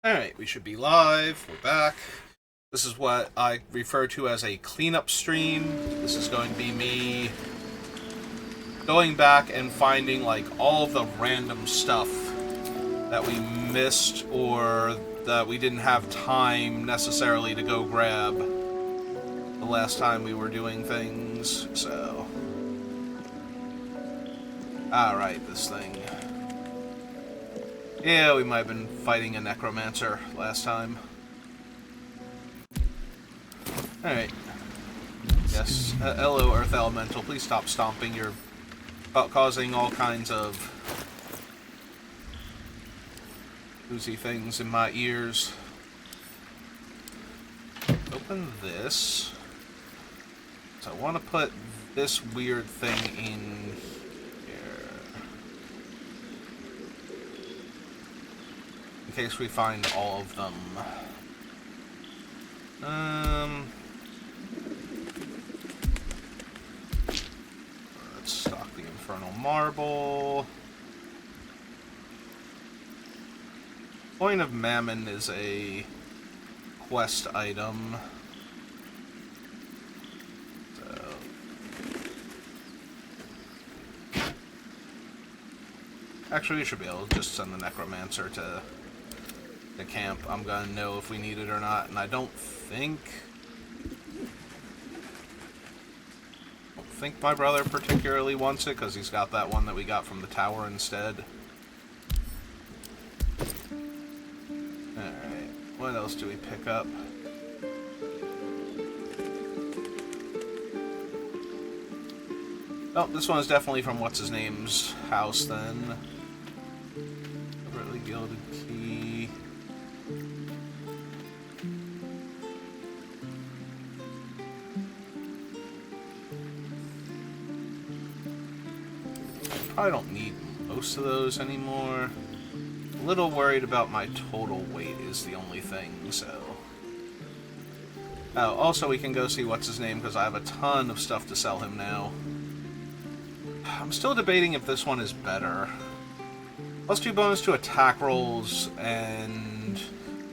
Alright, we should be live. We're back. This is what I refer to as a cleanup stream. This is going to be me going back and finding like all of the random stuff that we missed or that we didn't have time necessarily to go grab the last time we were doing things. So, alright, this thing. Yeah, we might have been fighting a necromancer last time. Alright. Yes. Hello, Earth Elemental. Please stop stomping. You're causing all kinds of oozy things in my ears. Open this. So I want to put this weird thing in here. In case we find all of them. Let's stock the Infernal Marble. Coin of Mammon is a quest item. So actually, we should be able to just send the Necromancer to the camp. I'm gonna know if we need it or not, and I don't think my brother particularly wants it because he's got that one that we got from the tower instead. Alright, what else do we pick up? Oh, this one is definitely from what's-his-name's house then. Deliberately gilded key. Probably don't need most of those anymore. A little worried about my total weight is the only thing, so... Oh, also we can go see what's-his-name, because I have a ton of stuff to sell him now. I'm still debating if this one is better. +2 bonus to attack rolls, and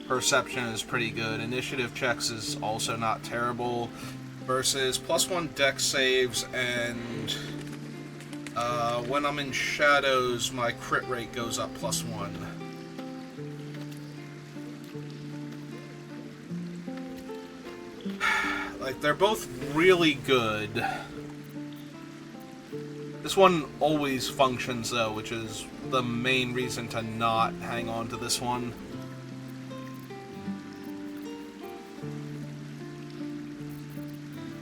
perception is pretty good. Initiative checks is also not terrible. Versus +1 dex saves, and... when I'm in shadows, my crit rate goes up +1. Like, they're both really good. This one always functions, though, which is the main reason to not hang on to this one.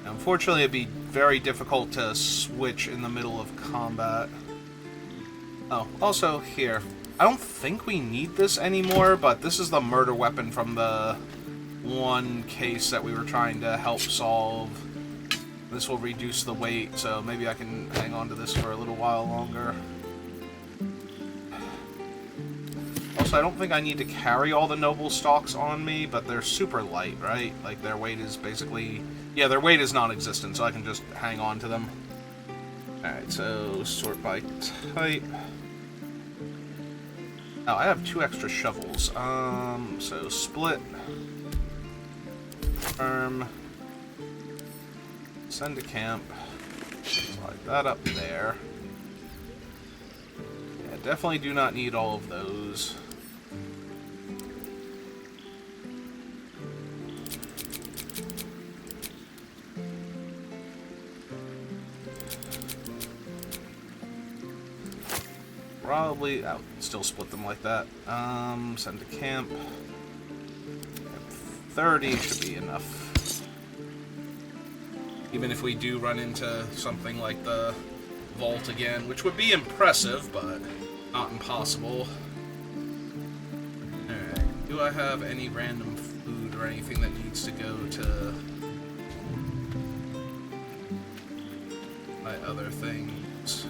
Unfortunately, it'd be very difficult to switch in the middle of combat. Oh, also here. I don't think we need this anymore, but this is the murder weapon from the one case that we were trying to help solve. This will reduce the weight, so maybe I can hang on to this for a little while longer. Also, I don't think I need to carry all the noble stalks on me, but they're super light, right? Like, their weight is basically... Yeah, their weight is non-existent, so I can just hang on to them. Alright, so sort by type. Oh, I have 2 extra shovels. So split. Firm. Send to camp. Slide that up there. Yeah, definitely do not need all of those. Probably, I'll still split them like that. Send to camp. 30 should be enough. Even if we do run into something like the vault again, which would be impressive, but not impossible. Alright, do I have any random food or anything that needs to go to my other things?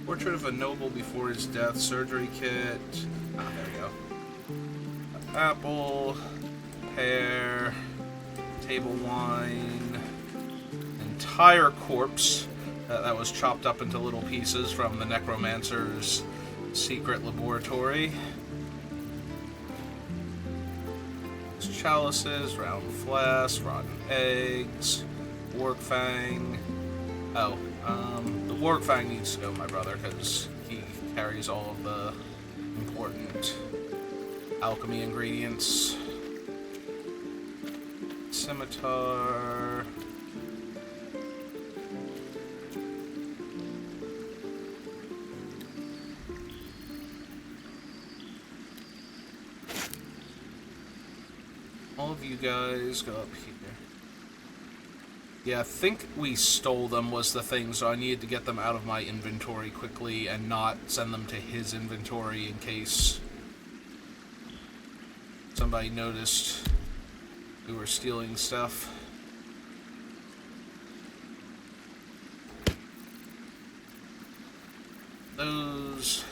Portrait of a noble before his death, surgery kit. Ah, there we go. Apple, pear, table wine, entire corpse, that was chopped up into little pieces from the Necromancer's secret laboratory. Chalices, round flasks, rotten eggs, warg fang. Oh, the warg fang needs to go, my brother, because he carries all of the important alchemy ingredients. Scimitar. All of you guys go up here. Yeah, I think we stole them was the thing, so I needed to get them out of my inventory quickly and not send them to his inventory in case somebody noticed we were stealing stuff. Those.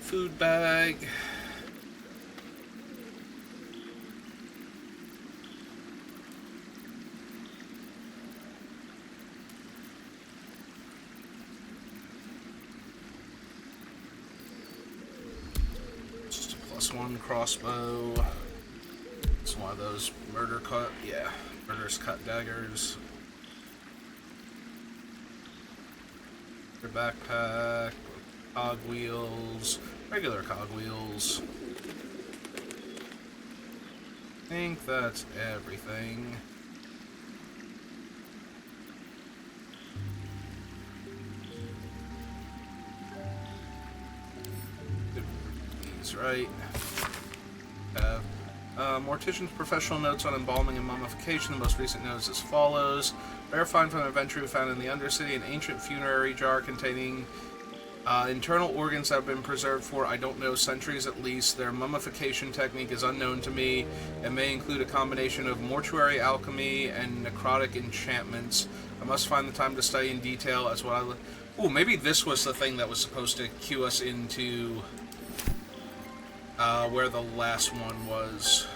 Food bag. One crossbow. It's one of those murderous cut daggers. Your backpack, cogwheels, regular cogwheels. I think that's everything. These right. Mortician's professional notes on embalming and mummification. The most recent note is as follows. Rare find from an adventurer who found in the Undercity an ancient funerary jar containing internal organs that have been preserved for, I don't know, centuries at least. Their mummification technique is unknown to me and may include a combination of mortuary alchemy and necrotic enchantments. I must find the time to study in detail as what I... Ooh, maybe this was the thing that was supposed to cue us into where the last one was.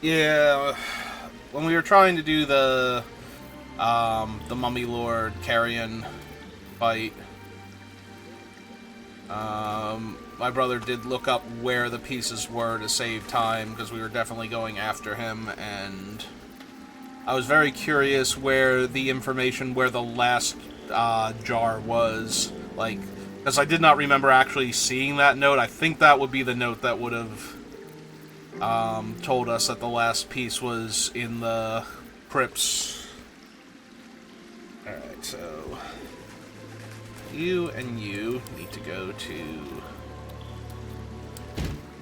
Yeah, when we were trying to do the Mummy Lord Carrion fight, my brother did look up where the pieces were to save time, because we were definitely going after him, and I was very curious where the information, where the last jar was, like, because I did not remember actually seeing that note. I think that would be the note that would have told us that the last piece was in the crypts. Alright, so you and you need to go to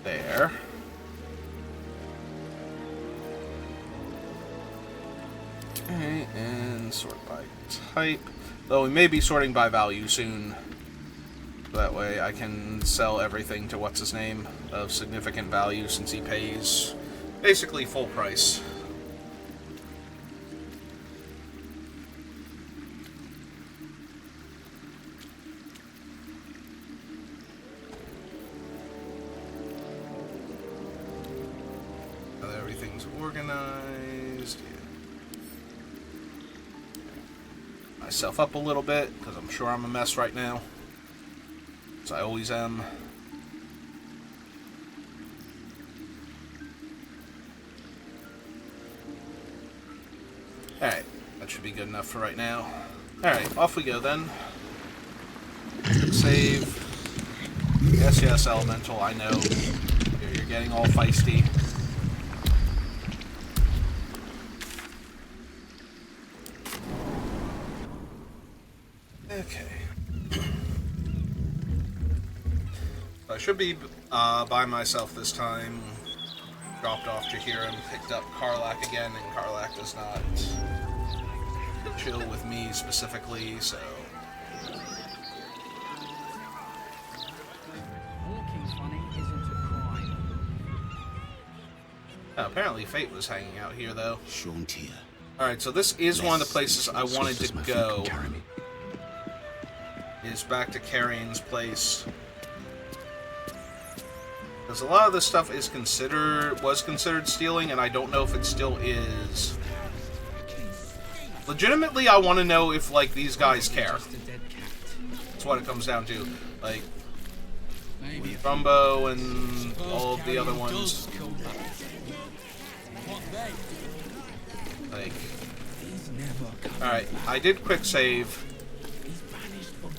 there. Okay, and sort by type. Though we may be sorting by value soon. That way I can sell everything to what's-his-name of significant value, since he pays basically full price. Now that everything's organized. Yeah. Myself up a little bit, because I'm sure I'm a mess right now. As I always am. Alright, that should be good enough for right now. Alright, off we go then. Save. Yes, yes, Elemental, I know. You're getting all feisty. Okay. I should be by myself this time. Dropped off Jahira and picked up Karlak again, and Karlak does not chill with me specifically, so... Walking funny isn't a crime. Oh, apparently Fate was hanging out here, though. Shauntier. Alright, so this is one of the places I wanted to go. Is back to Carrion's place. Because a lot of this stuff is was considered stealing, and I don't know if it still is. Legitimately, I want to know if, like, these guys care. That's what it comes down to. Like, Rumbo and all of the other ones. Like, alright, I did quick save.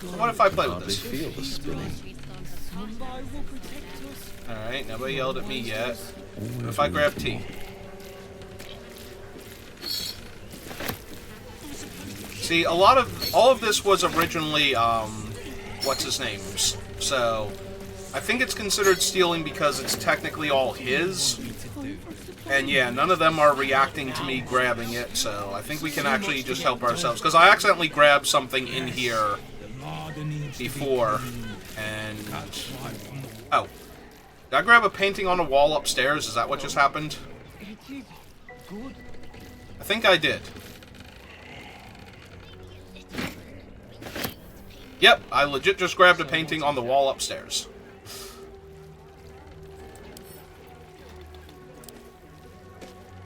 So what if I play with this? Feel the spinning. Alright, nobody yelled at me yet. What if I grab T? See, all of this was originally, what's his name's. So, I think it's considered stealing because it's technically all his. And yeah, none of them are reacting to me grabbing it, so I think we can actually just help ourselves. Because I accidentally grabbed something in here before, and... Oh. Did I grab a painting on a wall upstairs? Is that what just happened? I think I did. Yep, I legit just grabbed a painting on the wall upstairs.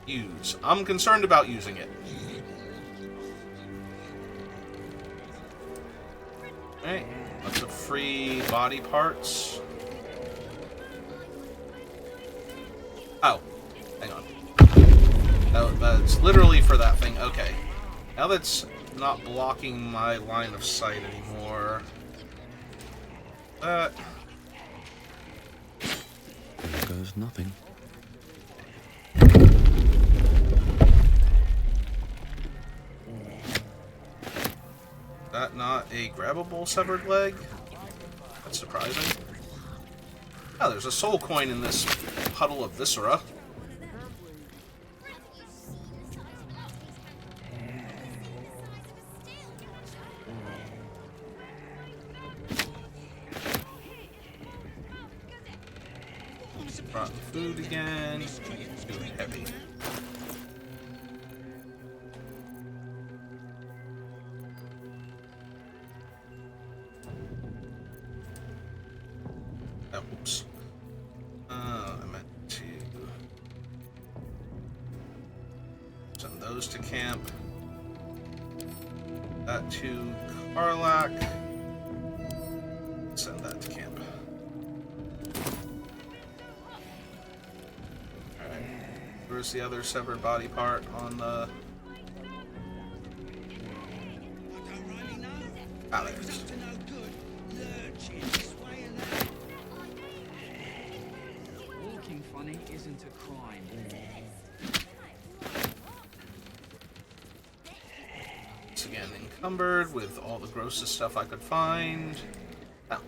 Use. I'm concerned about using it. Alright, lots of free body parts. Oh, hang on. That's literally for that thing. Okay. Now that's not blocking my line of sight anymore. There goes nothing. That not a grabbable severed leg? That's surprising. Oh, there's a soul coin in this puddle of viscera. Rotten food again. Too heavy. Oh, oops. I meant to send those to camp. That to Karlak. Send that to camp. Alright. Where's the other severed body part on the... Ah, there it is. Walking funny isn't a crime. Once again, encumbered with all the grossest stuff I could find. Oh.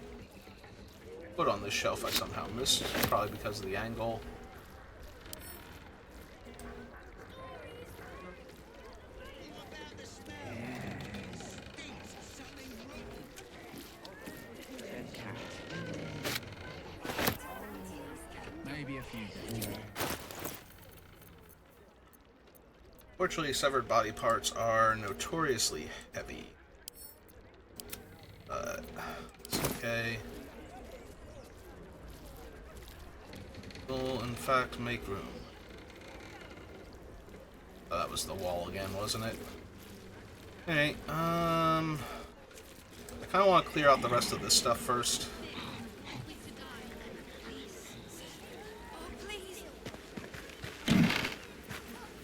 Put on this shelf I somehow missed, probably because of the angle. Maybe a few. Fortunately, severed body parts are notoriously heavy. But it's okay. Will, in fact, make room. Oh, that was the wall again, wasn't it? Alright, I kind of want to clear out the rest of this stuff first.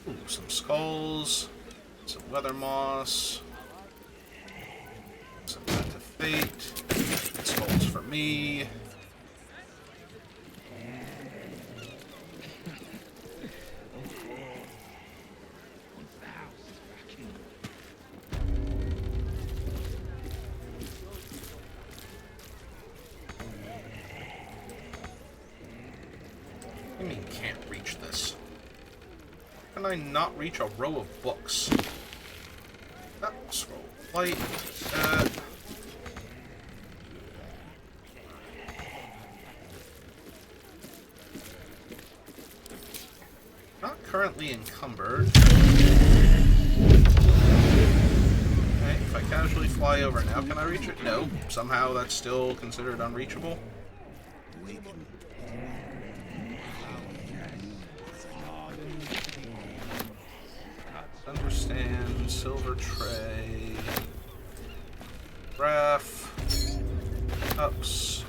Ooh, some skulls, some weather moss, some back to fate, skulls for me. What do you mean can't reach this? How can I not reach a row of books? Ah. Scroll light. Not currently encumbered. Okay, if I casually fly over now, can I reach it? No. Somehow that's still considered unreachable. Understand, silver tray, graph, cups.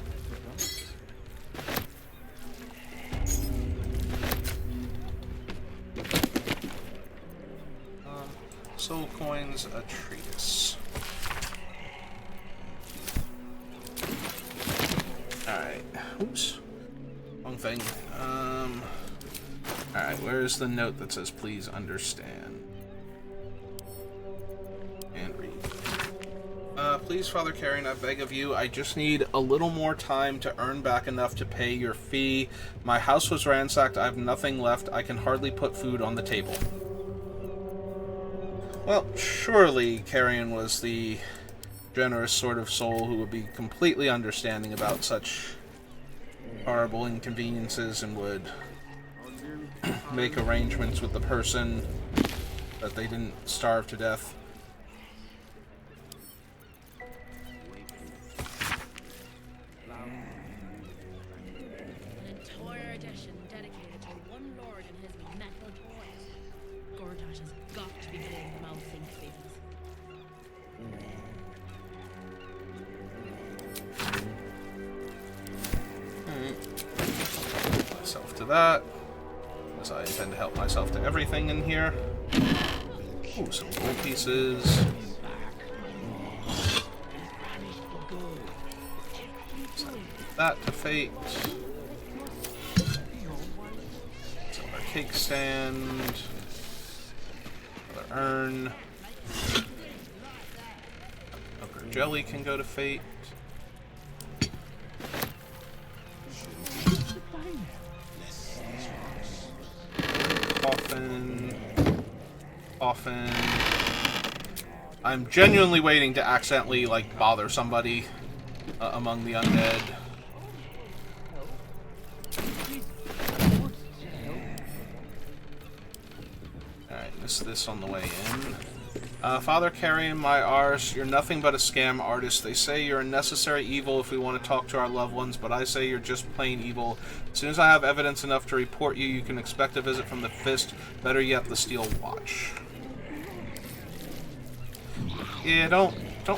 Soul coins, a treatise. Alright. Oops. Wrong thing. Alright, where's the note that says please understand? And read. Please, Father Carrion, I beg of you, I just need a little more time to earn back enough to pay your fee. My house was ransacked, I have nothing left, I can hardly put food on the table. Well, surely Carrion was the generous sort of soul who would be completely understanding about such horrible inconveniences and would make arrangements with the person that they didn't starve to death. An entire edition dedicated to one lord and his metal toys. Gordash has got to be doing the mouth think things. Myself to that, as I intend to help myself to everything in here. Ooh, some gold pieces. Send that to fate. Silver cake stand. Another urn. Ogre jelly can go to fate. Often. I'm genuinely waiting to accidentally, like, bother somebody among the undead. Alright, missed this on the way in. Father Carrion, my arse, you're nothing but a scam artist. They say you're a necessary evil if we want to talk to our loved ones, but I say you're just plain evil. As soon as I have evidence enough to report you, you can expect a visit from the Fist. Better yet, the Steel Watch. Yeah, don't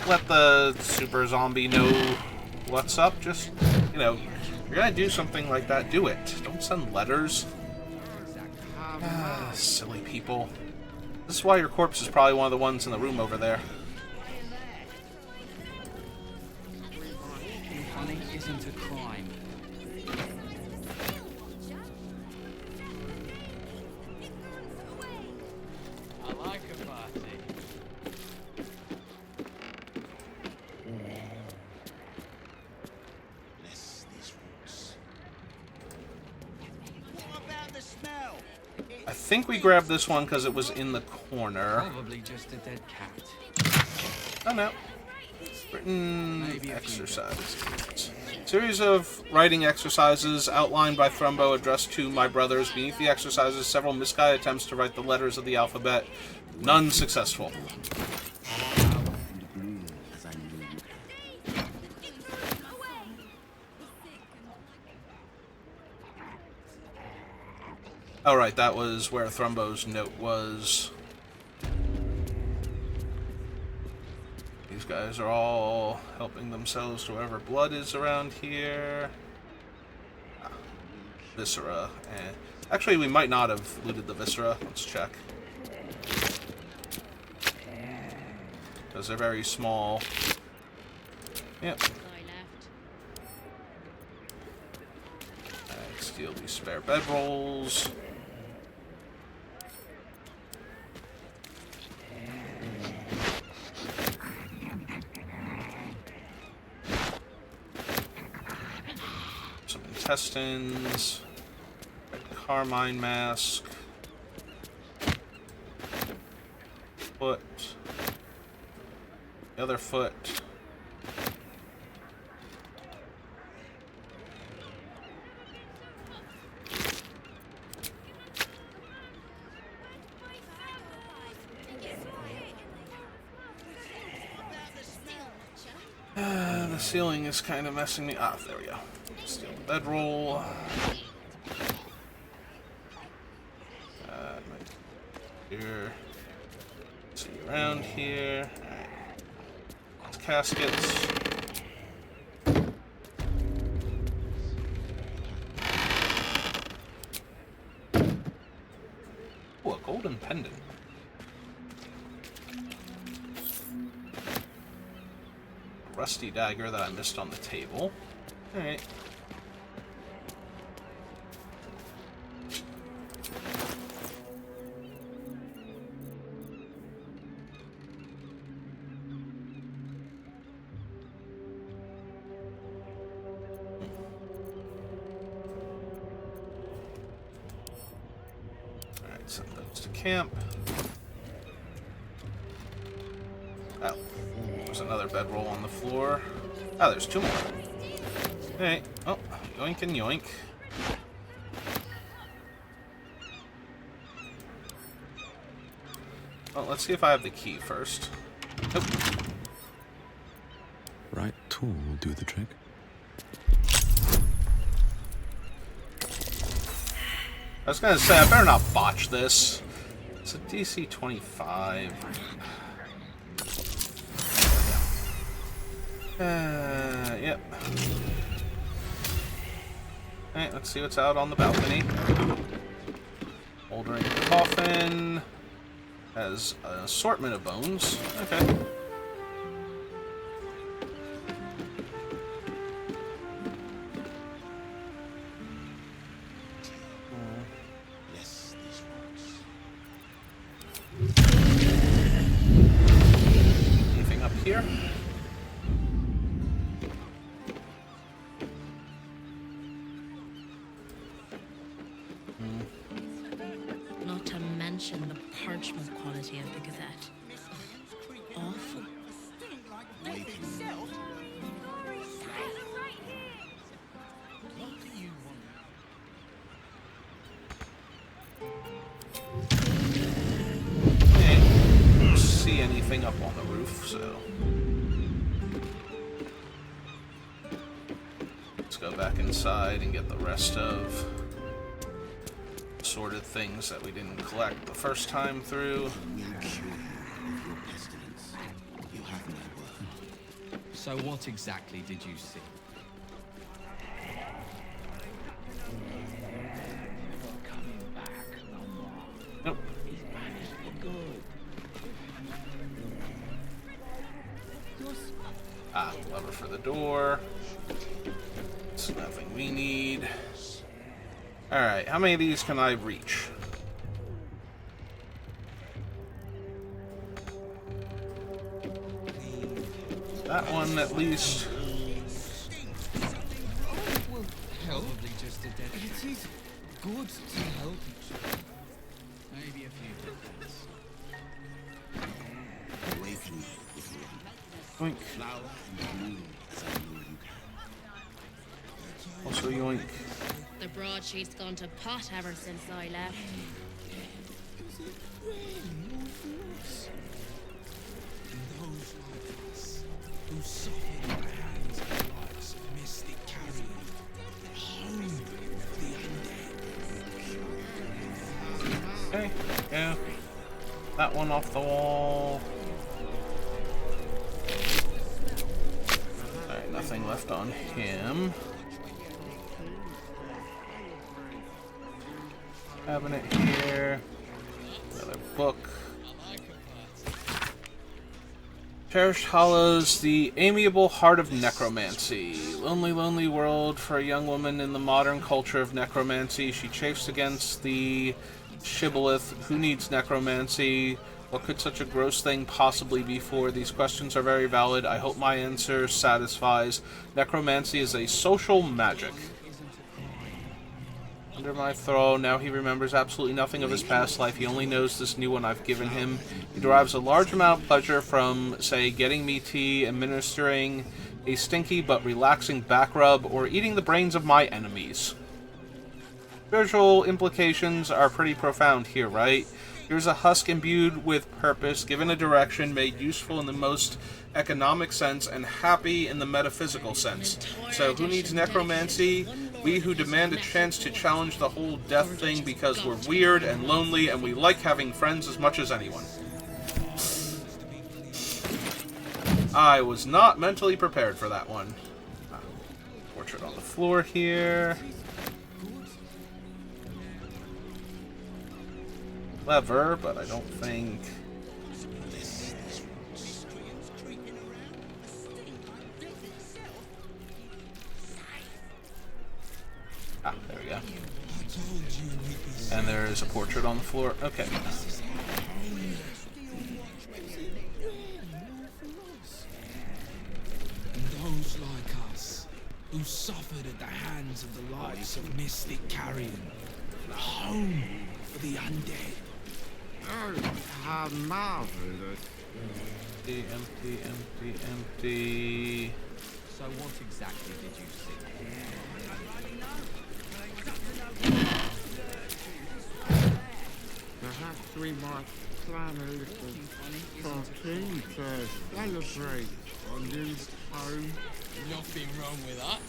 let the super zombie know what's up. Just, you know, if you're gonna do something like that, do it. Don't send letters. Silly people. This is why your corpse is probably one of the ones in the room over there. Walking funny isn't a crime. I like a party. What about the smell? I think we grabbed this one because it was in the corner. Probably just a dead cat. Oh no. Written exercises. Series of writing exercises outlined by Thrumbo addressed to my brothers. Beneath the exercises, several misguided attempts to write the letters of the alphabet. None successful. Oh right, that was where Thrumbo's note was. These guys are all helping themselves to whatever blood is around here. Viscera. Actually, we might not have looted the Viscera. Let's check. Because they're very small. Yep. Alright, steal these spare bedrolls. Some intestines. Carmine mask. Foot. The other foot. The ceiling is kind of messing me up. There we go. Steal the bedroll. Here. See around here. Alright. Caskets. Oh, a golden pendant. Rusty dagger that I missed on the table. Alright. Alright, send those to camp. Oh. There's another bedroll on the floor. Oh, there's two more. Alright. Oh, yoink and yoink. Well, let's see if I have the key first. Nope. Right tool will do the trick. I was gonna say, I better not botch this. It's a DC 25. Yep. Alright, let's see what's out on the balcony. Bouldering the coffin. Has an assortment of bones. Okay. Yes, these Anything up here? Not to mention the parchment quality of the Gazette. Awful. Can't see anything up on the roof, so let's go back inside and get the rest of assorted things that we didn't collect the first time through. So what exactly did you see? Nope. Ah, lever for the door. It's nothing we need. Alright, how many of these can I reach? That one at least. Well, probably just a dead. It is good to help each other. Maybe a few things. awaken if you Yoink. flower and bloom as I know you can. Also yoink. The broadsheet's gone to pot ever since I left. Those like us who soften their hands at the likes of mystic carrion, home the undead. Okay, yeah. That one off the wall. Alright, nothing left on him. Cabinet here. Another book. Cherished Hollows, the amiable heart of necromancy. Lonely, lonely world for a young woman in the modern culture of necromancy. She chafes against the shibboleth. Who needs necromancy? What could such a gross thing possibly be for? These questions are very valid. I hope my answer satisfies. Necromancy is a social magic. Under my throne, now he remembers absolutely nothing of his past life. He only knows this new one I've given him. He derives a large amount of pleasure from, say, getting me tea, administering a stinky but relaxing back rub, or eating the brains of my enemies. Spiritual implications are pretty profound here, right? Here's a husk imbued with purpose, given a direction, made useful in the most economic sense, and happy in the metaphysical sense. So who needs necromancy? We who demand a chance to challenge the whole death thing because we're weird and lonely and we like having friends as much as anyone. I was not mentally prepared for that one. Portrait on the floor here. Clever, but I don't think... Ah, there we go. And there's a portrait on the floor. Okay. And those like us, who suffered at the hands of the likes of Mystic Carrion, a home for the undead. Oh, how marvelous. Empty, empty, empty, empty. So what exactly did you see? Perhaps we might plan a little party to celebrate our new home. Nothing wrong with that.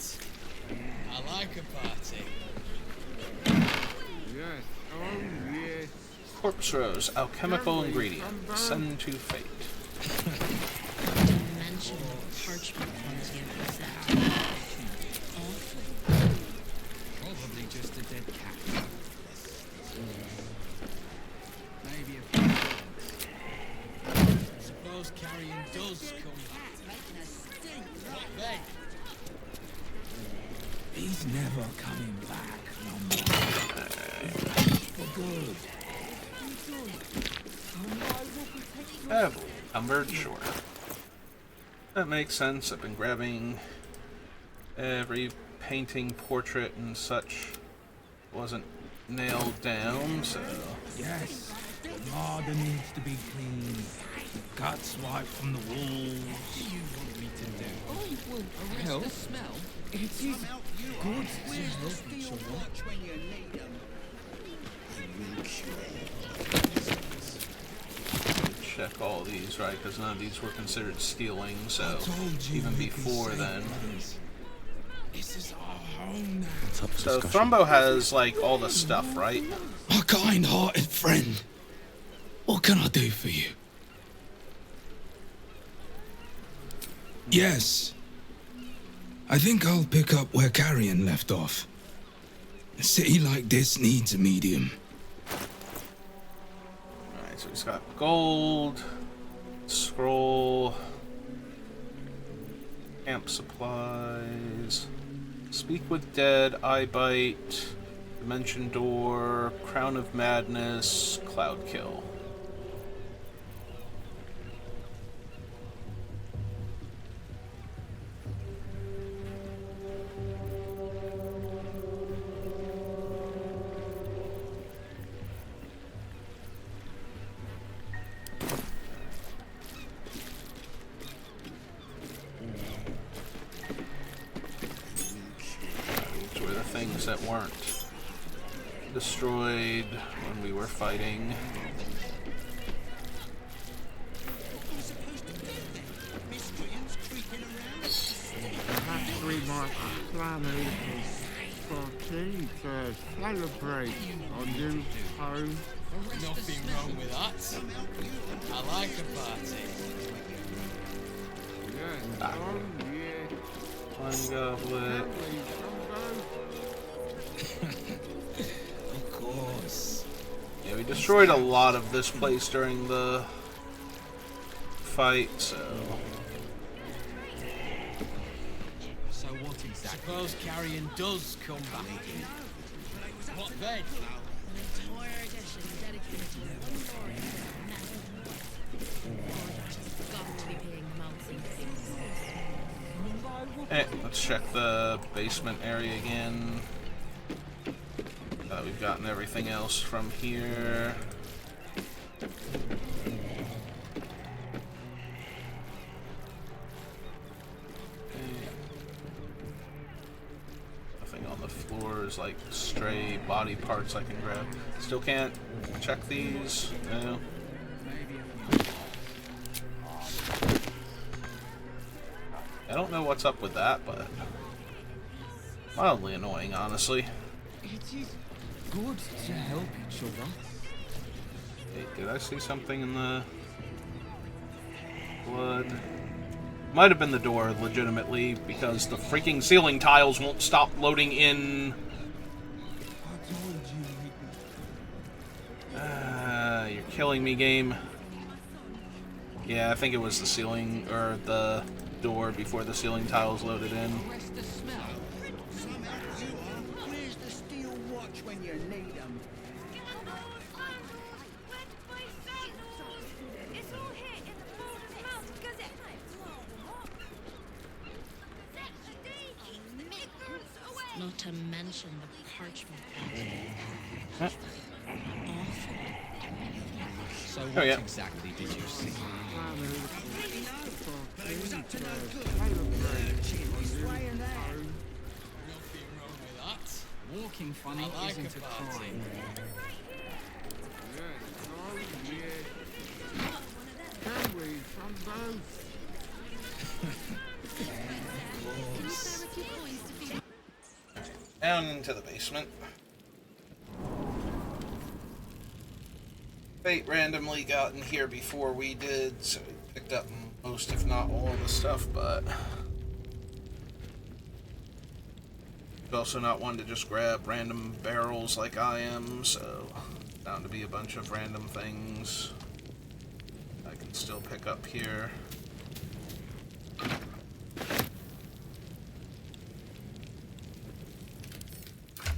I like a party. Yes, oh yes. Corpse Rose, alchemical ingredient. Send to fate. Mention parchment quantity of the set. Awful. Probably just a dead cat. Maybe a few. Suppose carrion does come back. What then? He's never coming back no more. For good. Heavily encumbered, sure. That makes sense. I've been grabbing every painting, portrait, and such. Wasn't nailed down, so... Yes, the larder needs to be cleaned. The guts wiped from the walls. What do you want me to do? I will arrest Help? the smell. It is good to help each other. Check all these, right? Because none of these were considered stealing, so I told you even we could before save then. others. This is our home now. So Thrumbo has, like, all the stuff, right? My kind-hearted friend. What can I do for you? Yes. I think I'll pick up where Carrion left off. A city like this needs a medium. Alright, so he's got gold, scroll, camp supplies, speak with dead, eye bite, dimension door, crown of madness, cloud kill. These were the things that weren't destroyed when we were fighting. Perhaps we might plan a little party to celebrate our new home. Nothing wrong with that. I like a party. Yes, oh yes. One goblet. Of course. Yeah, we destroyed a lot of this place during the fight, so... So what exactly? Suppose carrion does come back. What then? An entire edition dedicated to one lord in his metal toys. Gordash has got to be paying mounting fees. Let's check the basement area again. We've gotten everything else from here. Nothing on the floor is like stray body parts I can grab. Still can't check these. No. I don't know what's up with that, but mildly annoying, honestly. It is good to help each other. Hey, did I see something in the blood? Might have been the door, legitimately, because the freaking ceiling tiles won't stop loading in. I told you. You're killing me, game. Yeah, I think it was the ceiling, or the door before the ceiling tiles loaded in. Rest the smell. Somehow you are. Where's the steel watch when you need 'em? It's all here in the Baldur Mountain Gazette. Not to mention the parchment. Awful. So Oh, what yeah. exactly did you see? But it was up to no good. Chin was swaying there. Nothing wrong with that. Walking funny isn't a crime. Can we from both? Down into the basement. Fate randomly got in here before we did, so we picked up most, if not all, of the stuff, but he's also not one to just grab random barrels like I am, so bound to be a bunch of random things I can still pick up here.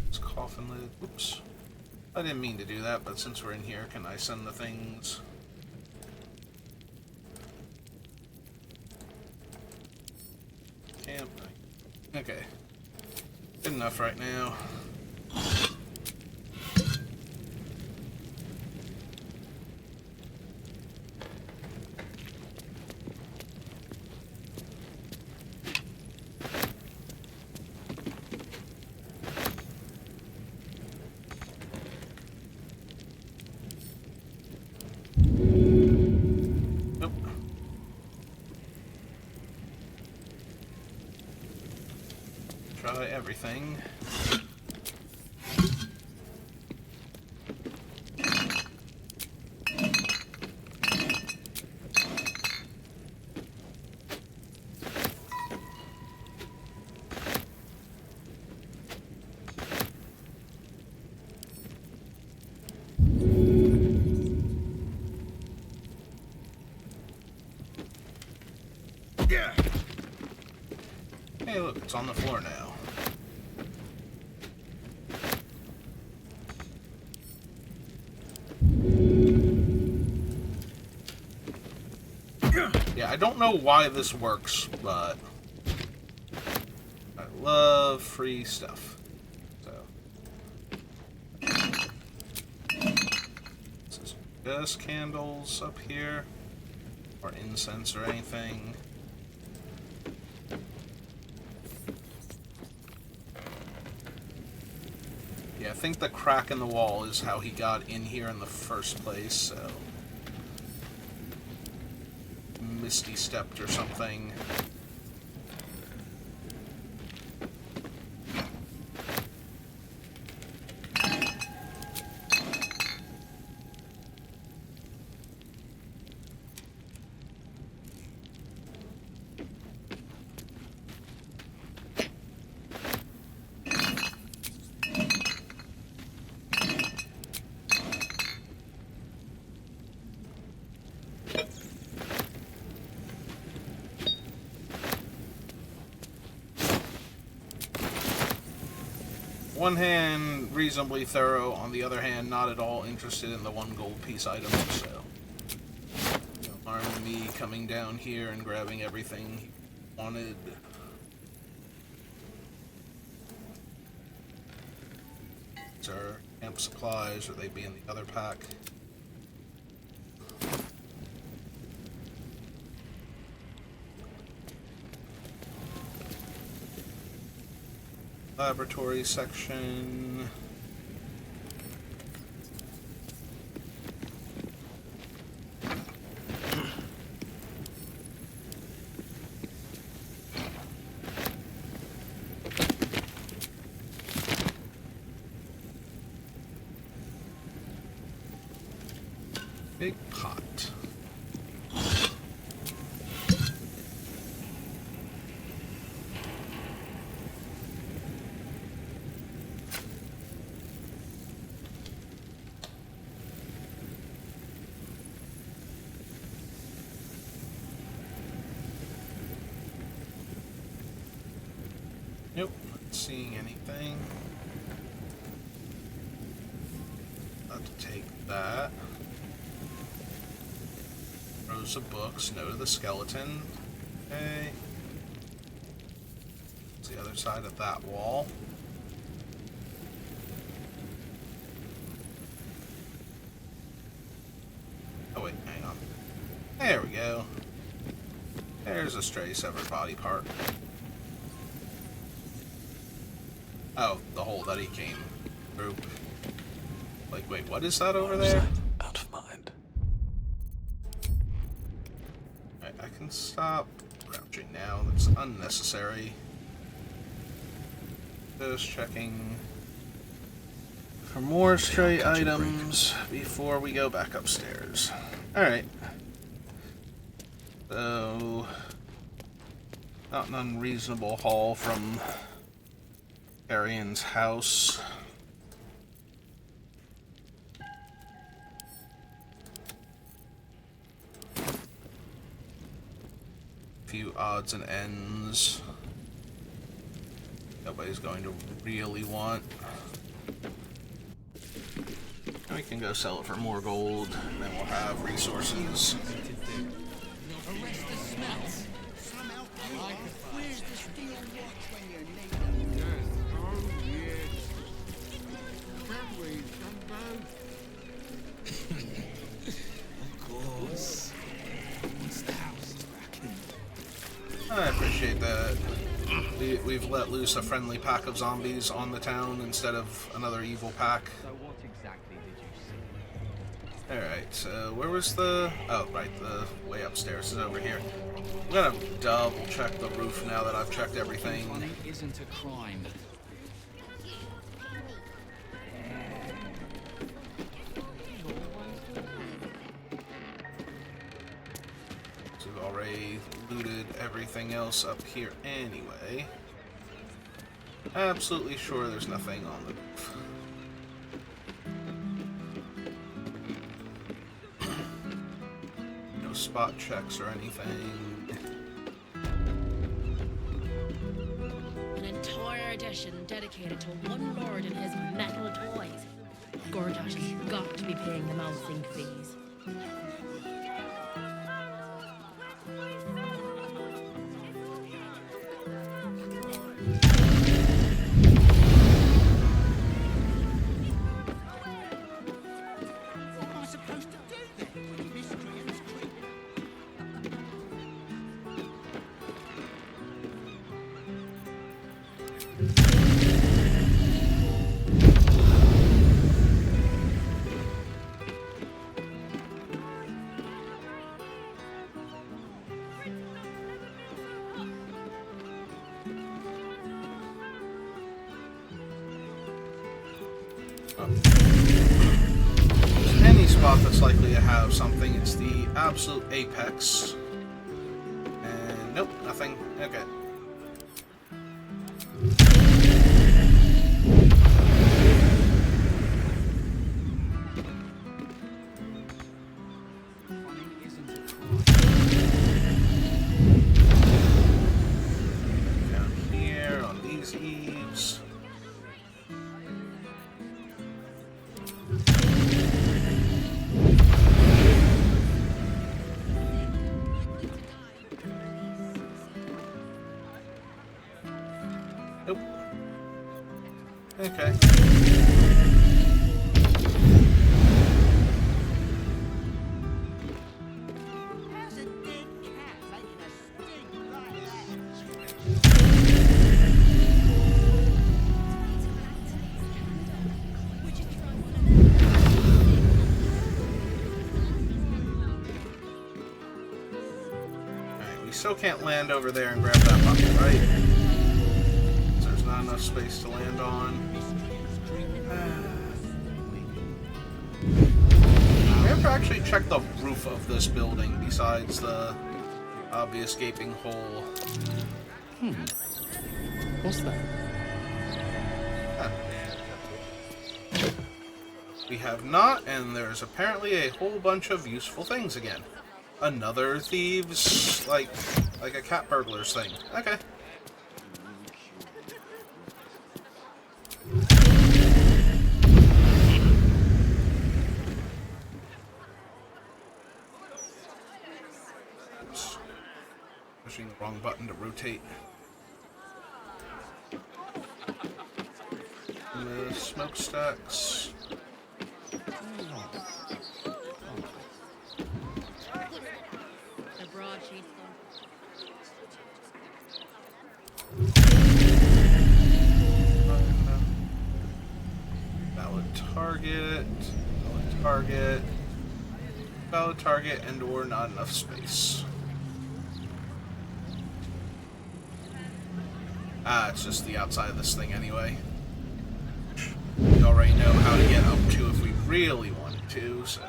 This coffin lid. Whoops. I didn't mean to do that, but since we're in here, can I send the things? Camp. Okay. Good enough right now. Nope. Try everything. Hey, look, it's on the floor now. Yeah, I don't know why this works, but I love free stuff. So, this is just candles up here, or incense or anything. Yeah, I think the crack in the wall is how he got in here in the first place, so misty stepped or something. One hand, reasonably thorough. On the other hand, not at all interested in the one gold piece item, so no harm in me coming down here and grabbing everything he wanted. These are Camp supplies, or they'd be in the other pack. Laboratory section. Big pot. Nope, not seeing anything. About to take that. Rows of books, no to the skeleton. Okay. It's the other side of that wall. Oh wait, hang on. There we go. There's a stray severed body part. Oh, the hole that he came through. Like, wait, what is that over there? Out of mind. Alright, I can stop crouching now. That's unnecessary. Just checking for more stray items before we go back upstairs. Alright. So, not an unreasonable haul from Arian's house. Few odds and ends nobody's going to really want. And we can go sell it for more gold, and then we'll have resources. Arrest the smell. Where's the steel watch when you need them? Yes, oh yes. Can we come both? Of course. Once the house is back in. I appreciate that. We've let loose a friendly pack of zombies on the town instead of another evil pack. So what exactly did you see? Alright, so where was the... Oh, right, the way upstairs is over here. I'm gonna double check the roof now that I've checked everything. Funny isn't a crime. So we've already looted everything else up here anyway. Absolutely sure there's nothing on the roof. No spot checks or anything. An entire edition dedicated to one lord and his metal toys. Gordash has got to be paying the mouse sync fees. What am I supposed to do then when miscreants creep? Any spot that's likely to have something, it's the absolute apex. And nope, nothing. Okay. Funny isn't a crime. Down here on these eaves. Nope. Okay. We still can't land over there and grab that bucket, right? So there's not enough space to land on. We have to actually check the roof of this building besides the obvious gaping hole. What's that? We have not, and there's apparently a whole bunch of useful things again. Another thieves, like a cat burglar's thing. Okay. Oops. Pushing the wrong button to rotate. And the smokestacks. The broadsheets, Valid target. Valid target. Valid target and or not enough space. It's just the outside of this thing anyway. We already know how to get up to if we really wanted to, so.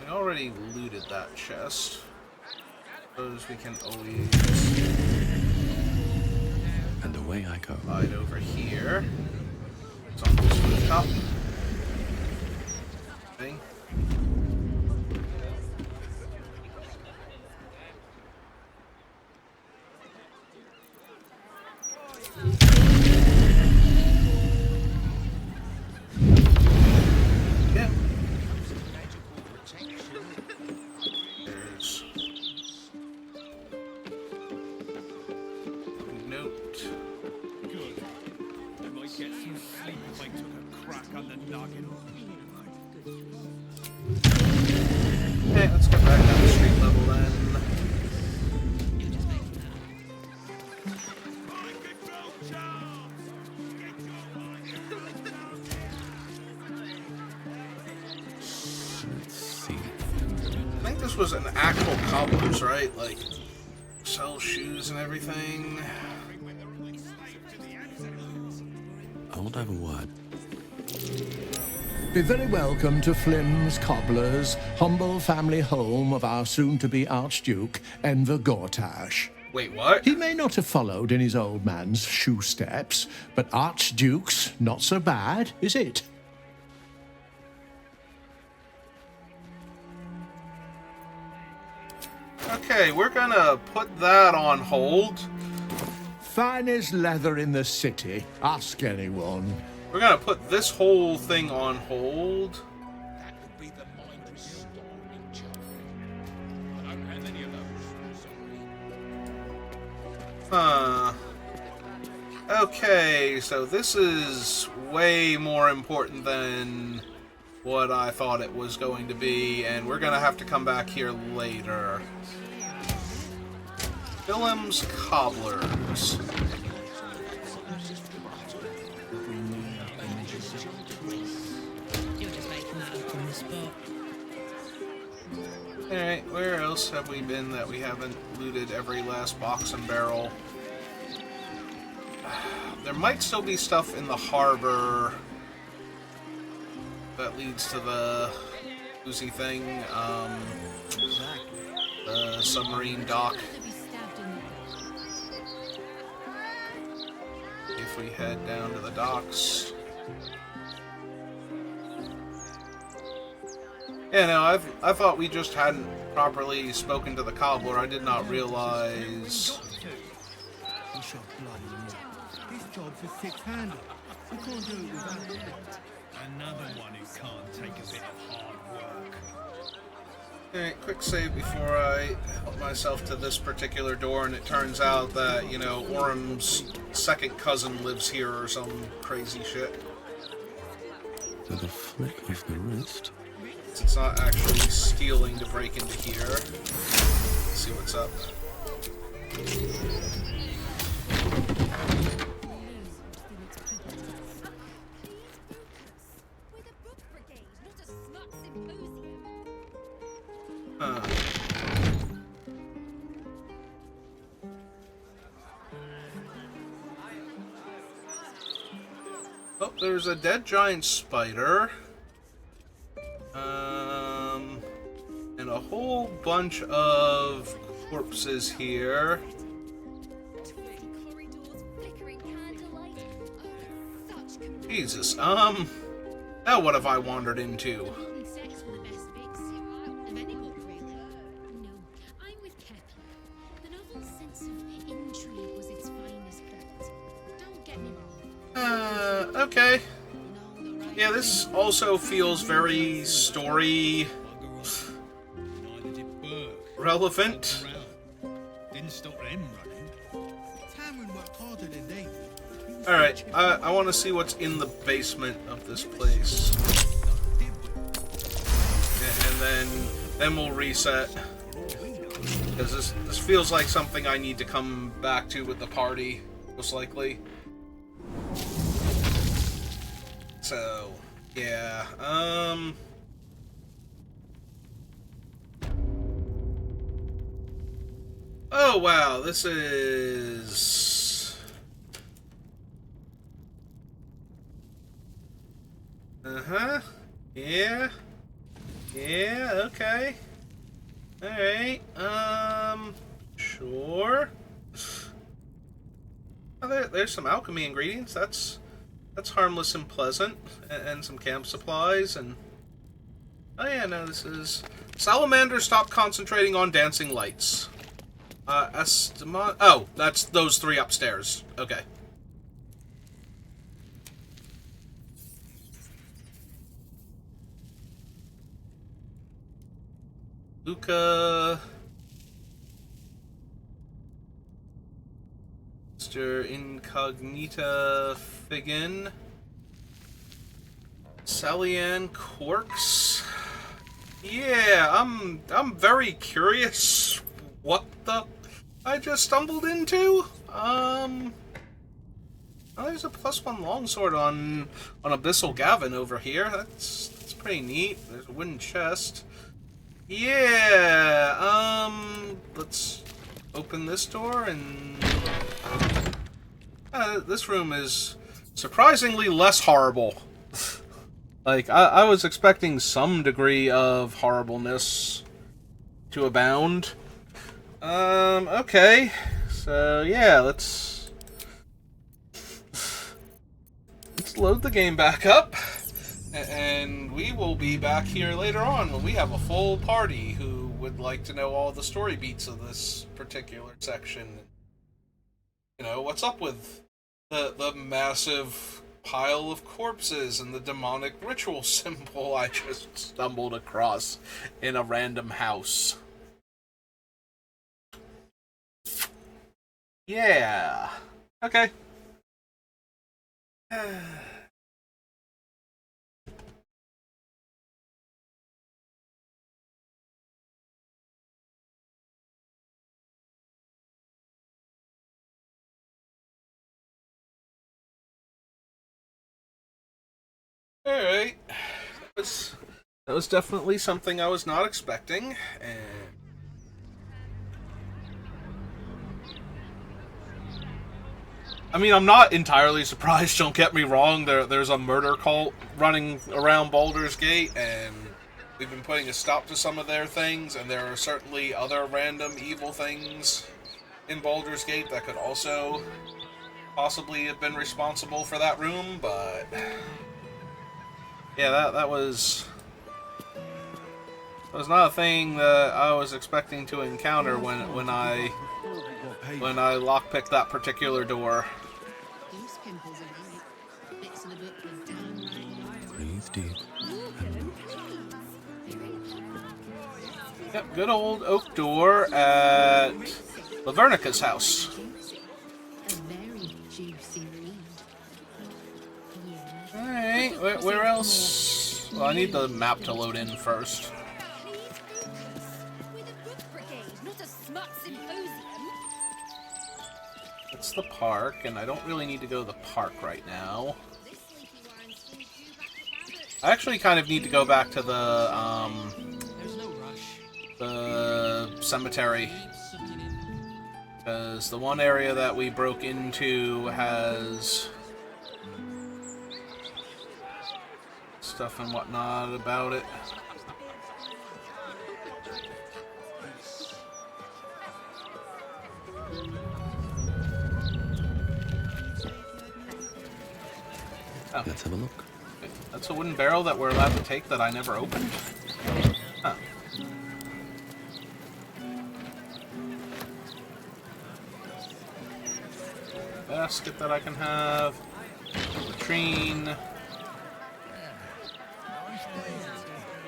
We already looted that chest. Suppose we can always And away I go. hide over here. It's on this rooftop. Thing. Yeah. There's a note. Good. I might get some sleep if I took a crack on the noggin. Okay, let's get back down the street level then. Let's see. I think this was an actual cobbler's, right? Like, sell shoes and everything. I won't have a word. Be very welcome to Flynn's Cobblers, humble family home of our soon-to-be Archduke, Enver Gortash. Wait, what? He may not have followed in his old man's shoe steps, but Archdukes, not so bad, is it? Okay, we're gonna put that on hold. Finest leather in the city, ask anyone. We're gonna put this whole thing on hold. That would be the mind restoring charm. I don't have any of those. Sorry. Okay, so this is way more important than what I thought it was going to be, and we're gonna have to come back here later. Willem's Cobblers. you're just making that up on the spot. Alright, where else have we been that we haven't looted every last box and barrel? There might still be stuff in the harbor that leads to the Uzi thing, the submarine dock. If we head down to the docks. Yeah, no, I thought we just hadn't properly spoken to the cobbler. I did not realize. We shot blood in the mouth. This job's a six-hander. We can't do it without it. Another one who can't take a bit of hard work. Alright, quick save before I help myself to this particular door, and it turns out that, you know, Orm's second cousin lives here or some crazy shit. With a flick of the wrist. It's not actually stealing to break into here. Let's see what's up. there's a dead giant spider. And a whole bunch of corpses here. Jesus, now what have I wandered into? Okay. Yeah, this also feels very story relevant. Didn't stop them running. Cameron worked harder than they did. Alright, I want to see what's in the basement of this place. And then we'll reset. Because this feels like something I need to come back to with the party, most likely. So, yeah, oh, wow, this is... Uh-huh. Yeah. Yeah, okay. Alright, sure. Oh, there's some alchemy ingredients, that's harmless and pleasant, and some camp supplies, and... Oh yeah, no, this is... Salamander, stop concentrating on dancing lights. Oh, that's those three upstairs. Okay. Luca... Mr. Incognita Figgin. Sally Ann Quarks. Yeah, I'm very curious what the I just stumbled into. Oh, there's a +1 longsword on Abyssal Gavin over here. That's pretty neat. There's a wooden chest. Yeah, let's open this door and... this room is surprisingly less horrible. Like, I was expecting some degree of horribleness to abound. Okay. So, yeah, let's load the game back up. And we will be back here later on when we have a full party who would like to know all the story beats of this particular section. You know, what's up with the massive pile of corpses and the demonic ritual symbol I just stumbled across in a random house. Yeah. Okay. Alright. That was definitely something I was not expecting, and... I mean, I'm not entirely surprised, don't get me wrong. There's a murder cult running around Baldur's Gate, and we've been putting a stop to some of their things, and there are certainly other random evil things in Baldur's Gate that could also possibly have been responsible for that room, but... Yeah, that was not a thing that I was expecting to encounter when I lockpicked that particular door. Breathe deep. Yep, good old oak door at Lavernica's house. Alright, where else? Well, I need the map to load in first. It's the park, and I don't really need to go to the park right now. I actually kind of need to go back to the cemetery. Because the one area that we broke into has stuff and whatnot about it. Oh. Let's have a look. That's a wooden barrel that we're allowed to take that I never opened? Huh. Basket that I can have. Latrine.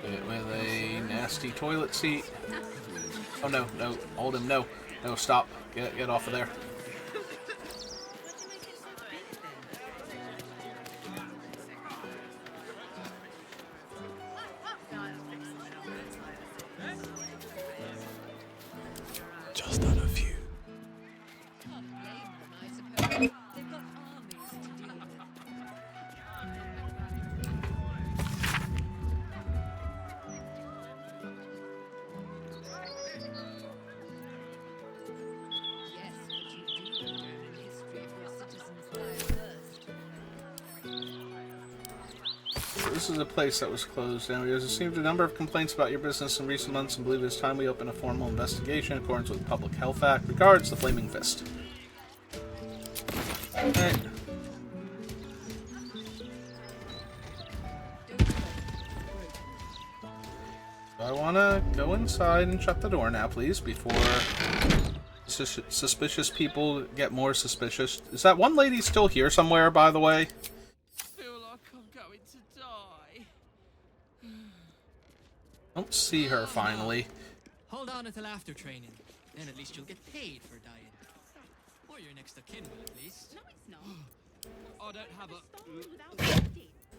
It with a nasty toilet seat. Oh no, no, hold him, no. No, stop. Get off of there. Just done a few. This is a place that was closed down. We have received a number of complaints about your business in recent months and believe it is time we open a formal investigation in accordance with the Public Health Act. Regards, the Flaming Fist. Alright. I want to go inside and shut the door now, please, before suspicious people get more suspicious. Is that one lady still here somewhere, by the way? Don't see her finally. Hold on until after training. Then at least you'll get paid for dying. Or your next of kin will at least. No, it's not. I don't have a...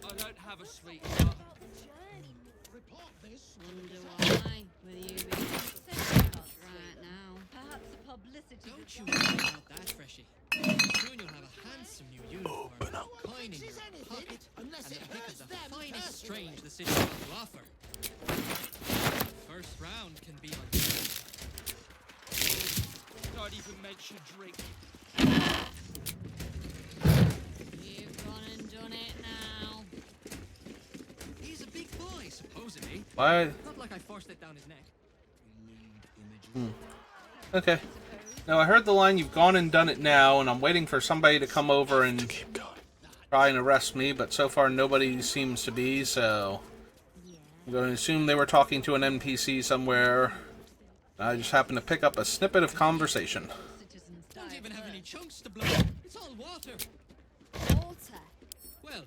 I don't have a sweet... Report this. Wonder why, with you being right now. Perhaps a publicity. Don't you worry about that, Freshie. Soon you'll have a handsome new uniform, coin in your pocket, and the pick of the finest strange the city has to offer. First round can be on you. Don't even mention drink. You've gone and done it now. He's a big boy, supposedly. Why? Not like I forced it down his neck. Okay. Now, I heard the line, you've gone and done it now, and I'm waiting for somebody to come over and try and arrest me, but so far nobody seems to be, so I'm going to assume they were talking to an NPC somewhere. I just happened to pick up a snippet of conversation. Don't even have any chunks to blow. It's all water. Water. Well,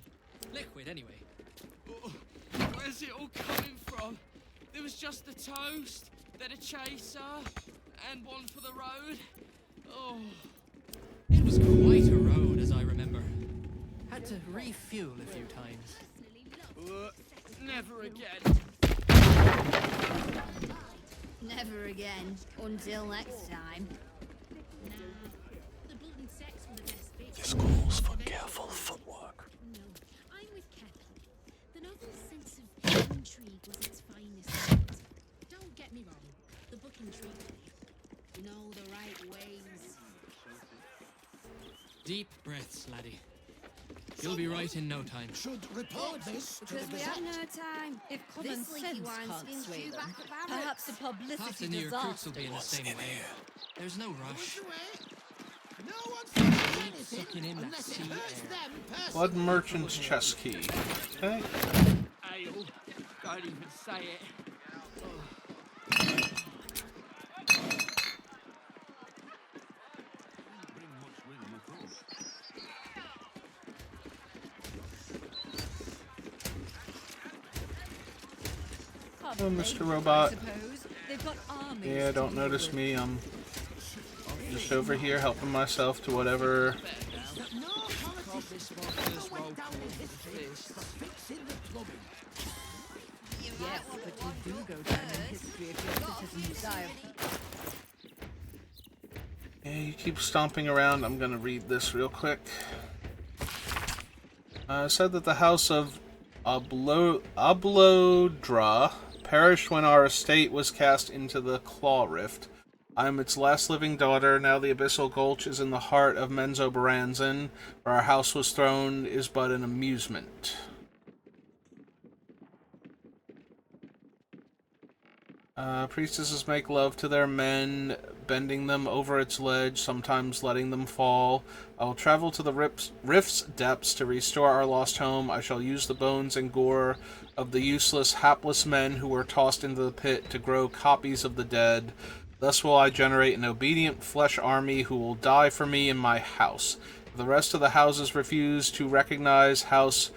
liquid anyway. Oh, where's it all coming from? There was just the toast, then a chaser, and one for the road. Oh. It was quite a road, as I remember. Had to refuel a few times. Never again. Never again. Until next time. Nah. The blood and sex were the best bits. This calls for careful footwork. No, I'm with Kettle. The novel's sense of intrigue was its finest point. Don't get me wrong. The book intrigued me. Know the right ways. Deep breaths, laddie. You'll be right in no time. Should report this to the Because we have Gazette. no time. If common sense can't sway them, perhaps a Half publicity the new recruits will disaster. be in the same way. There's no rush. No one says Sucking in anything that unless it sea hurts air. them personally. Blood Merchant's chest key. Okay. Ale. Don't even say it. Oh, Mr. Robot. Suppose they've got armies. Yeah, don't notice me. I'm just over here helping myself to whatever. No politician ever went down in history for fixing the plumbing. Yes, but you do go down in history if your citizens die of Yeah, you keep stomping around. I'm gonna read this real quick. Said that the house of Ablodra perished when our estate was cast into the Claw Rift. I am its last living daughter. Now the Abyssal Gulch is in the heart of Menzoberranzan, where our house was thrown is but an amusement. Priestesses make love to their men, bending them over its ledge, sometimes letting them fall. I will travel to the rift's depths to restore our lost home. I shall use the bones and gore of the useless, hapless men who were tossed into the pit to grow copies of the dead. Thus will I generate an obedient flesh army who will die for me in my house. If the rest of the houses refuse to recognize House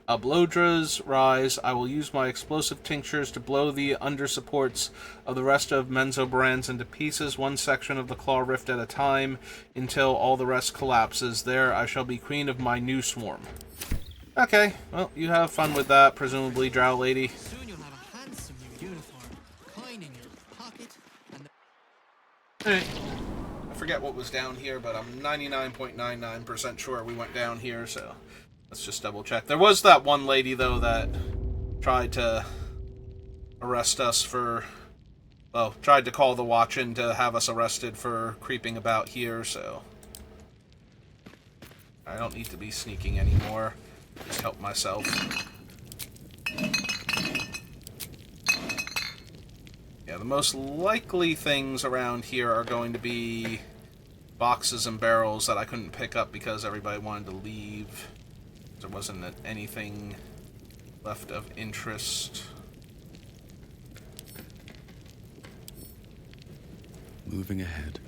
Ablodra's rise, I will use my explosive tinctures to blow the undersupports of the rest of Menzoberran's into pieces, one section of the claw rift at a time, until all the rest collapses. There I shall be queen of my new swarm. Okay, well, you have fun with that, presumably, Drow Lady. Soon you'll have a handsome new uniform, coin in your pocket, and Alright. I forget what was down here, but I'm 99.99% sure we went down here, so let's just double check. There was that one lady, though, that tried to arrest us for... Well, tried to call the watch in to have us arrested for creeping about here, so... I don't need to be sneaking anymore. Just help myself. Yeah, the most likely things around here are going to be boxes and barrels that I couldn't pick up because everybody wanted to leave. There wasn't anything left of interest. Moving ahead.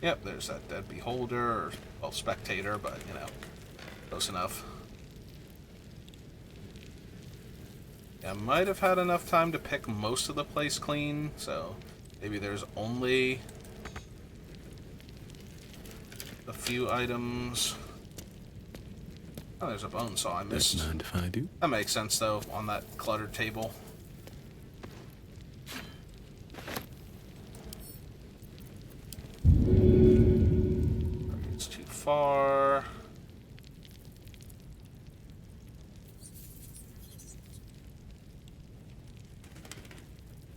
Yep, there's that dead beholder, or, well, spectator, but, you know, close enough. Yeah, I might have had enough time to pick most of the place clean, so maybe there's only a few items. Oh, there's a bone saw I missed. Don't mind if I do. That makes sense, though, on that cluttered table. It's too far.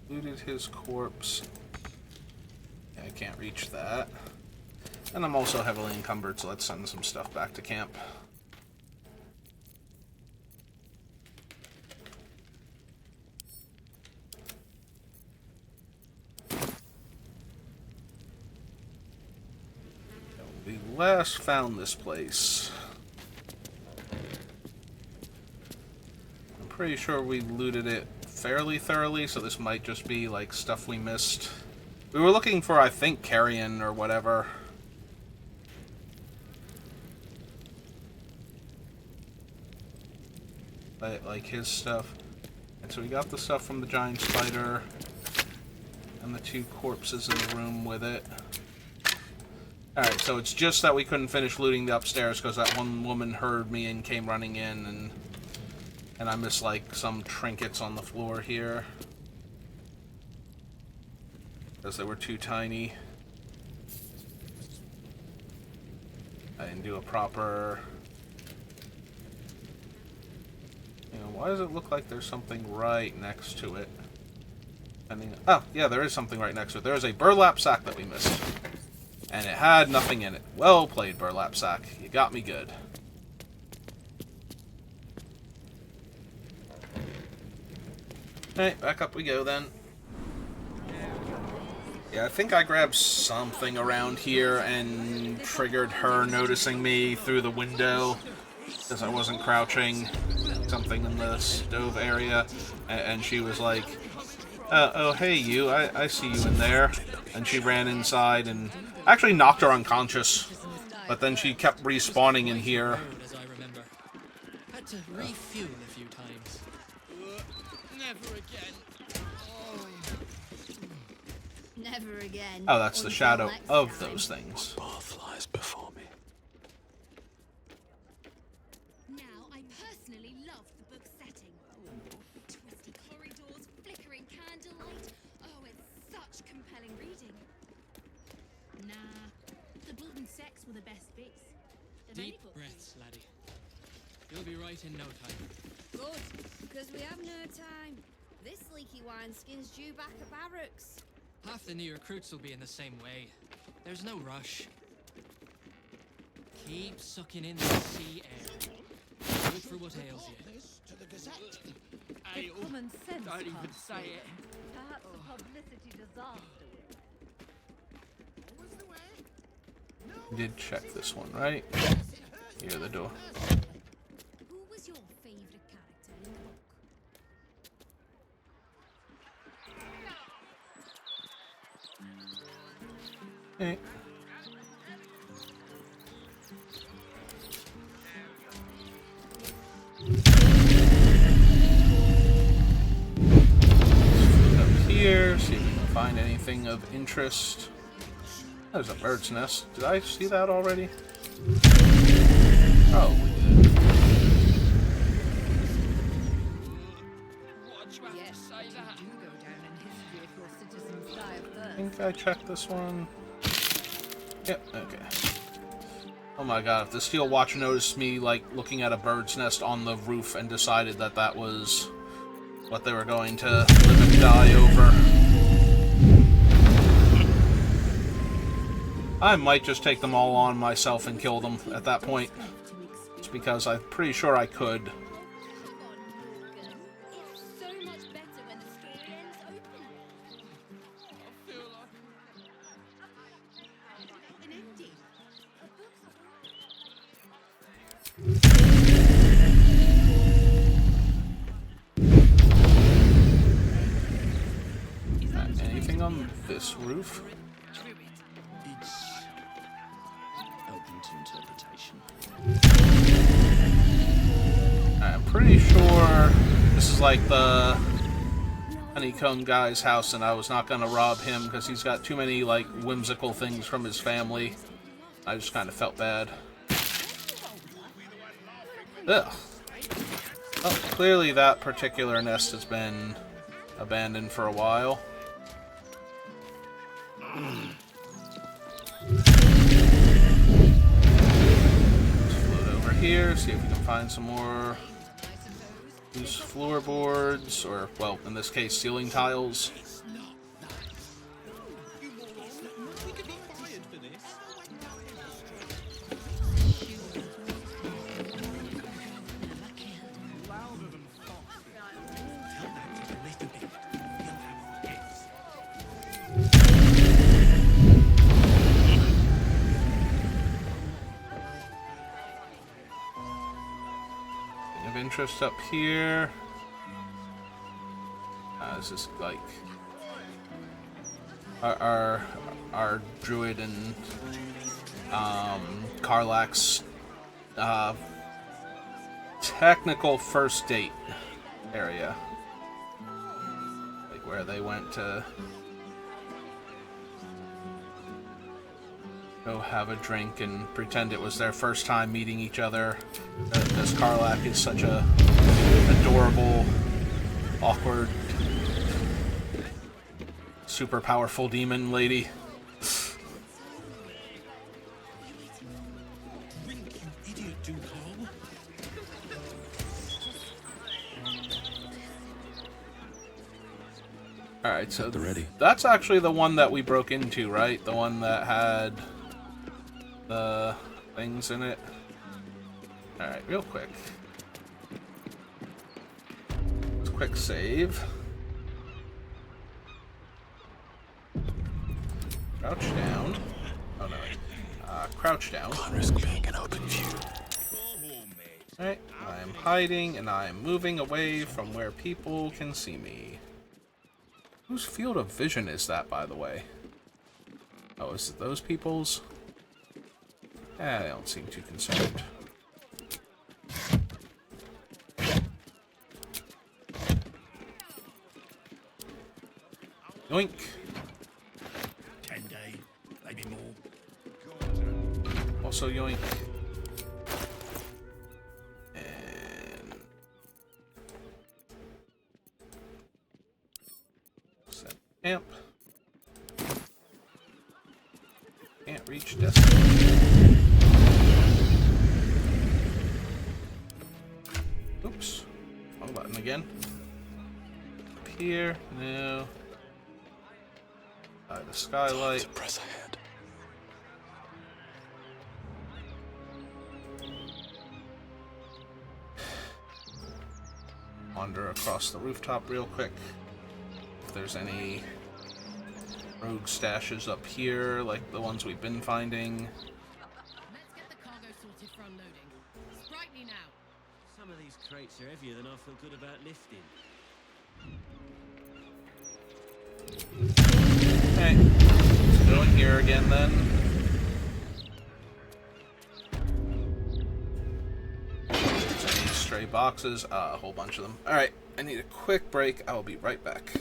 Looted his corpse. Yeah, I can't reach that. And I'm also heavily encumbered, so let's send some stuff back to camp. We last found this place. I'm pretty sure we looted it fairly thoroughly, so this might just be like stuff we missed. We were looking for, I think, carrion or whatever. Like his stuff. And so we got the stuff from the giant spider and the two corpses in the room with it. Alright, so it's just that we couldn't finish looting the upstairs because that one woman heard me and came running in, and I missed, like, some trinkets on the floor here. Because they were too tiny. I didn't do a proper... You know, why does it look like there's something right next to it? Oh, yeah, there is something right next to it. There is a burlap sack that we missed. And it had nothing in it. Well played, burlap sack. You got me good. Alright, back up we go then. Yeah, I think I grabbed something around here and triggered her noticing me through the window because I wasn't crouching. Something in the stove area. And she was like, oh, hey, you. I see you in there. And she ran inside and actually knocked her unconscious. But then she kept respawning in here. as I remember. Had to refuel a few times. Never again. Never again. Oh, that's the shadow Until next of time. those things. Path lies before me. Now, I personally love the book's setting. Twisty corridors, flickering candlelight. Oh, it's such compelling reading. Nah, the blood and sex were the best bits. Of any Deep book. breaths, laddie. You'll be right in no time. Good, because we have no time. This leaky wineskin's due back at barracks. Half the new recruits will be in the same way. There's no rush. Keep sucking in the sea air. Good for what ails you. say it. If common sense Don't even can't say sway it. them, perhaps a publicity disaster will. Did check this one, right? Here, the door. Who was your favorite character in the book? Hey. Up here, see if we can find anything of interest. There's a bird's nest. Did I see that already? Probably did. Why'd you have to say that? Do go down in history if your citizens die of I thirst. think I checked this one. Yep, okay. Oh my god, if the Steel Watcher noticed me, like, looking at a bird's nest on the roof and decided that that was what they were going to live and die over. I might just take them all on myself and kill them at that point. It's because I'm pretty sure I could. Hang on, Morgan. It's so much better when the story ends openly. I feel like An ending. A Anything on this roof? It's open to interpretation. I'm pretty sure this is like the honeycomb guy's house, and I was not gonna rob him because he's got too many like whimsical things from his family. I just kind of felt bad. Ugh. Oh, clearly that particular nest has been abandoned for a while. Let's float over here, see if we can find some more loose floorboards, or, well, in this case, ceiling tiles. Of interest up here. This is like our druid and Karlak's technical first date area, like where they went to go have a drink and pretend it was their first time meeting each other. Because Karlak is such a adorable, awkward, super powerful demon lady. Alright, so that's actually the one that we broke into, right? The one that had the things in it. Alright, real quick. Quick save. Crouch down. Oh no. Crouch down. Risk being an open view. Alright, I am hiding and I am moving away from where people can see me. Whose field of vision is that, by the way? Oh, is it those people's? Eh, they don't seem too concerned. Yoink! 10 day, maybe more. Also yoink. And set amp. Can't reach destination. Oops. Wrong button again. Up here. No. The skylight. Press ahead. wander across the rooftop real quick. If there's any rogue stashes up here, like the ones we've been finding. Let's get the cargo sorted for unloading. Sprightly now. Some of these crates are heavier than I feel good about lifting. Okay, let's go in here again then. Any stray boxes? A whole bunch of them. Alright, I need a quick break. I will be right back.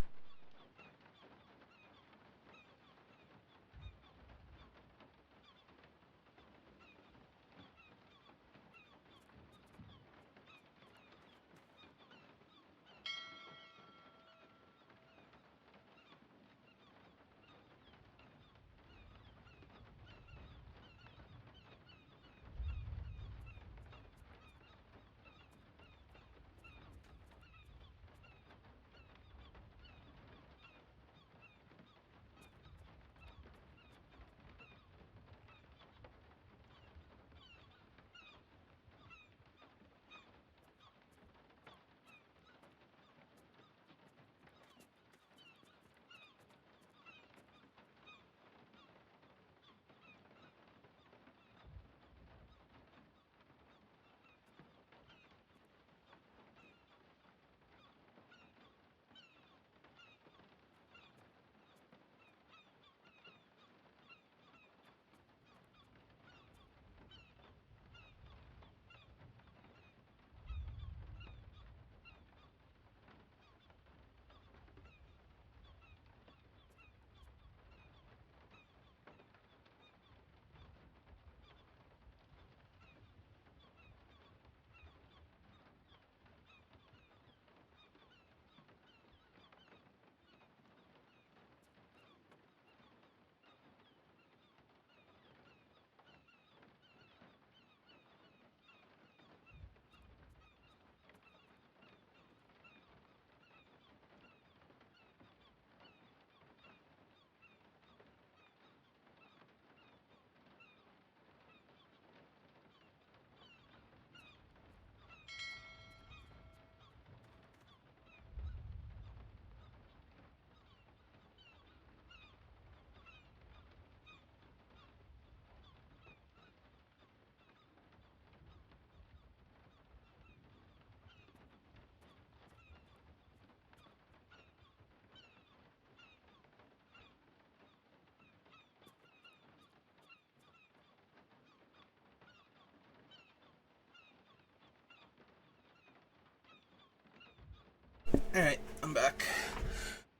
Alright, I'm back.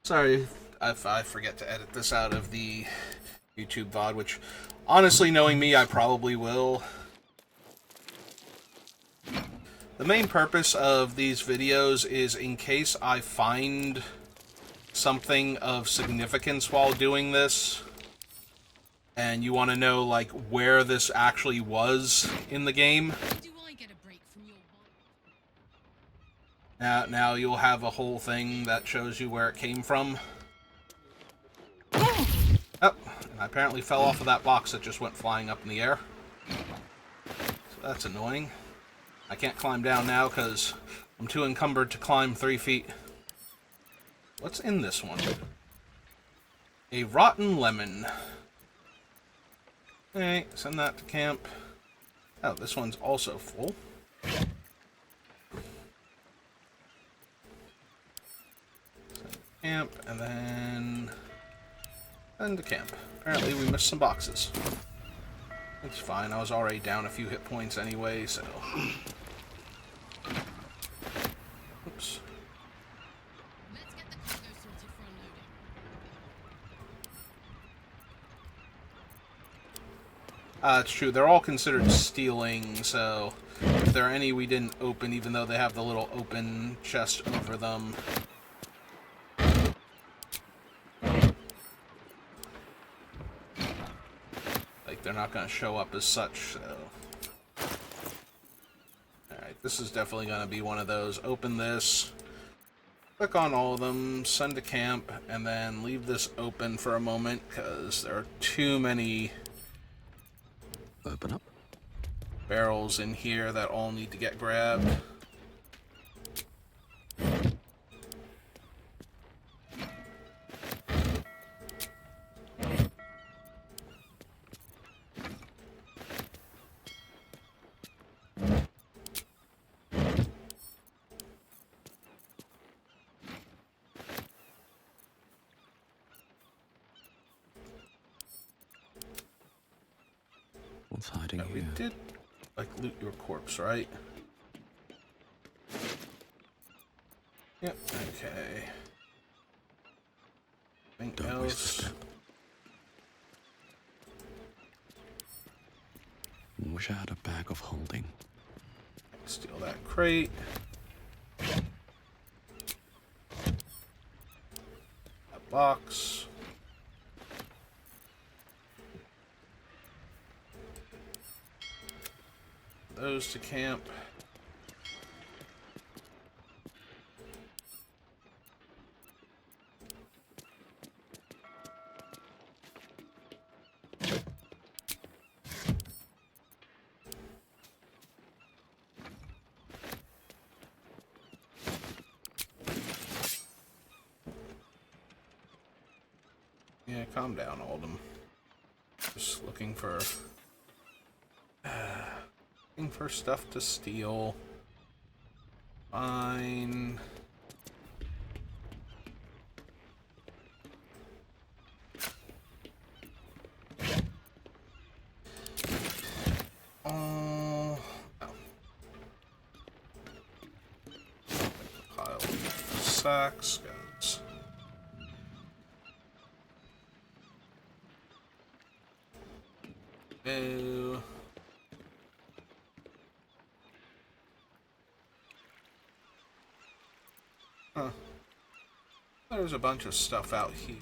Sorry if I forget to edit this out of the YouTube VOD, which, honestly, knowing me, I probably will. The main purpose of these videos is in case I find something of significance while doing this, and you want to know, like, where this actually was in the game. Now you'll have a whole thing that shows you where it came from. Oh, and I apparently fell off of that box that just went flying up in the air. So that's annoying. I can't climb down now because I'm too encumbered to climb 3 feet. What's in this one? A rotten lemon. Okay, send that to camp. Oh, this one's also full. Camp, and then send to camp. Apparently we missed some boxes. It's fine, I was already down a few hit points anyway, so... Oops. Let's get the cargo sorted for unloading. It's true, they're all considered stealing, so if there are any we didn't open, even though they have the little open chest over them, they're not going to show up as such, so... Alright, this is definitely going to be one of those. Open this, click on all of them, send to camp, and then leave this open for a moment, because there are too many... Open up. Barrels in here that all need to get grabbed. What's hiding We here? did, like, loot your corpse, right? Yep, okay. Anything Don't waste a else? step. Wish I had a bag of holding. Steal that crate. That box. Those to camp. Yeah, calm down, Oldham. Just looking for stuff to steal. Fine. Oh. Pile of sacks, guys. Oh. Huh. There's a bunch of stuff out here.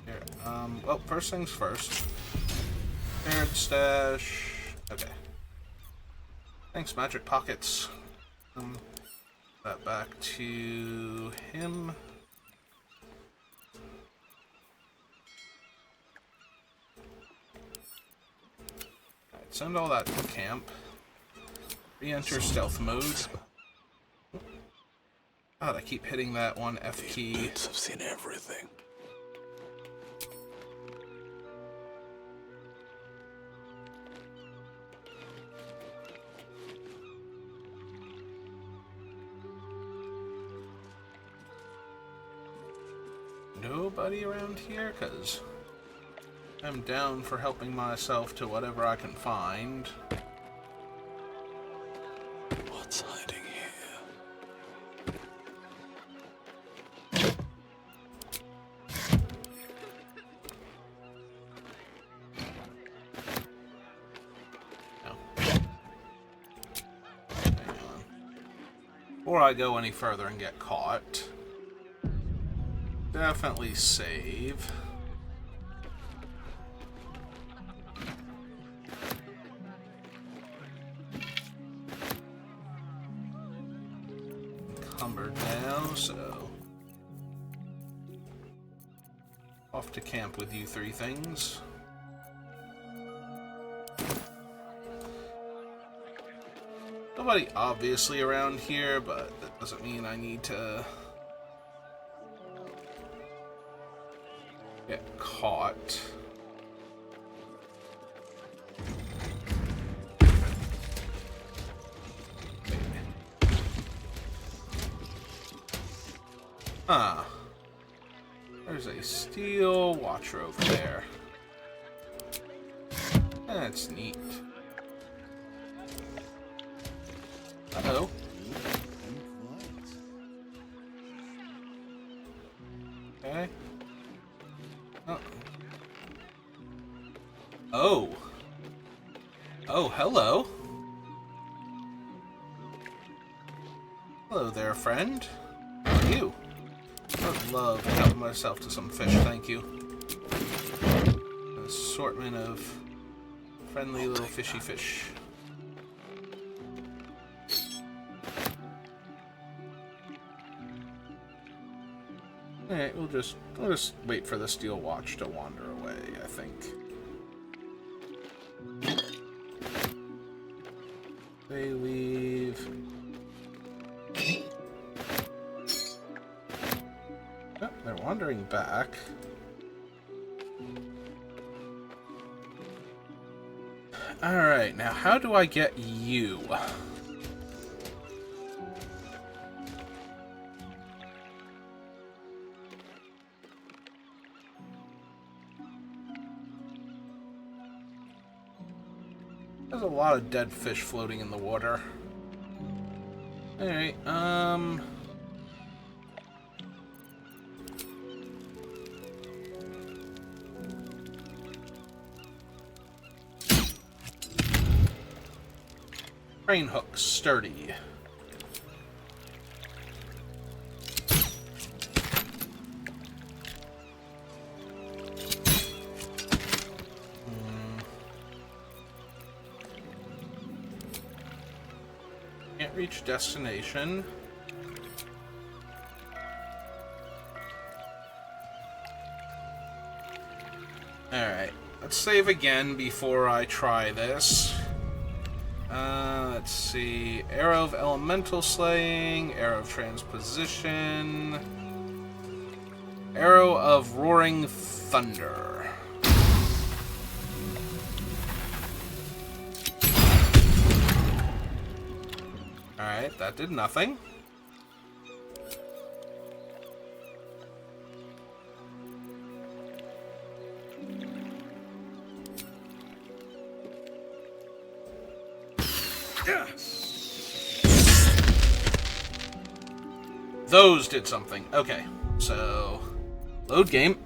Well, first things first. Carrot stash. Okay. Thanks, Magic Pockets. That back to him. Alright, send all that to camp. Re-enter stealth mode. God, I keep hitting that one F key. Boots have seen everything. Nobody around here? Because I'm down for helping myself to whatever I can find. What's hiding here? No. Hang on. Before I go any further and get caught, definitely save. Encumbered now, so off to camp with you three things. Nobody obviously around here, but that doesn't mean I need to get caught. Huh. There's a steel watcher over there. That's neat. Uh-oh. Okay. Oh. Oh. Oh, hello. Hello there, friend. How are you? I'd love to help myself to some fish, thank you. An assortment of friendly little fishy fish. Alright, we'll just wait for the steel watch to wander away, I think. They leave. Oh, they're wandering back. Alright, now how do I get you? There's a lot of dead fish floating in the water. Alright, crane hooks, sturdy. Can't reach destination. Alright, let's save again before I try this. Let's see. Arrow of Elemental Slaying, Arrow of Transposition, Arrow of Roaring Thunder. Alright, that did nothing. Those did something. Okay, so load game.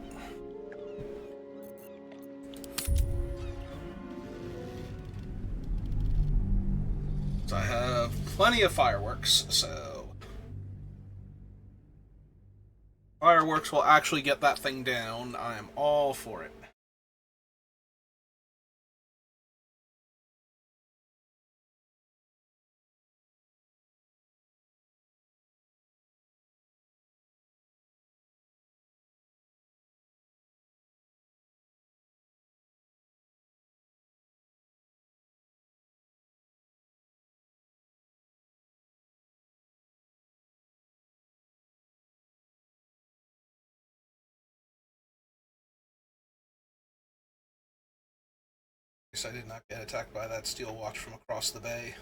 So I have plenty of fireworks, so fireworks will actually get that thing down. I am all for it. I did not get attacked by that steel watch from across the bay.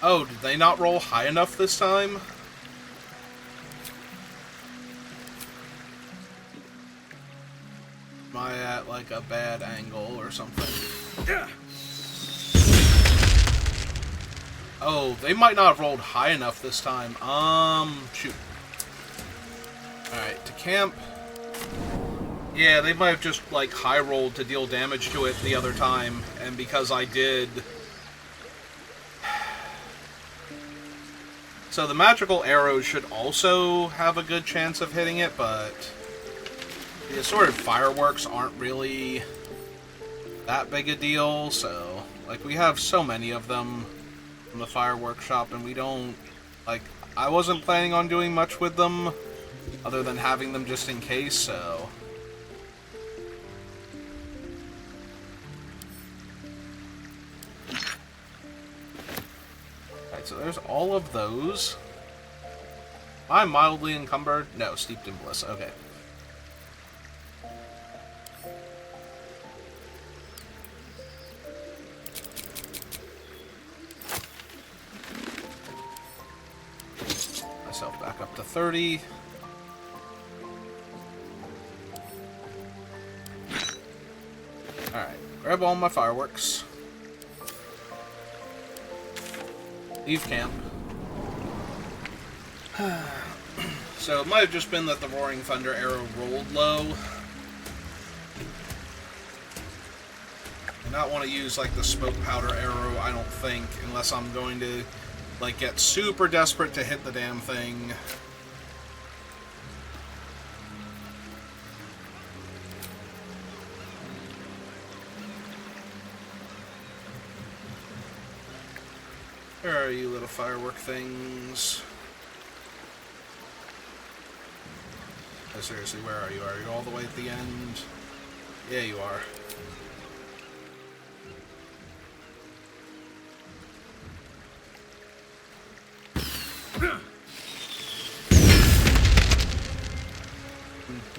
Oh, did they not roll high enough this time? Am I at, like, a bad angle or something? Oh, they might not have rolled high enough this time. Shoot. Alright, to camp. Yeah, they might have just, like, high rolled to deal damage to it the other time, and because I did... So the magical arrows should also have a good chance of hitting it, but the assorted fireworks aren't really that big a deal, so, like, we have so many of them from the fireworks shop, and we don't, like, I wasn't planning on doing much with them, other than having them just in case, so... So there's all of those. I'm mildly encumbered. No, steeped in bliss. Okay. Myself back up to 30. Alright, grab all my fireworks. Leave camp. So it might have just been that the Roaring Thunder arrow rolled low. I not want to use like the smoke powder arrow, I don't think, unless I'm going to like get super desperate to hit the damn thing. Where are you, little firework things? Oh, seriously, where are you? Are you all the way at the end? Yeah, you are.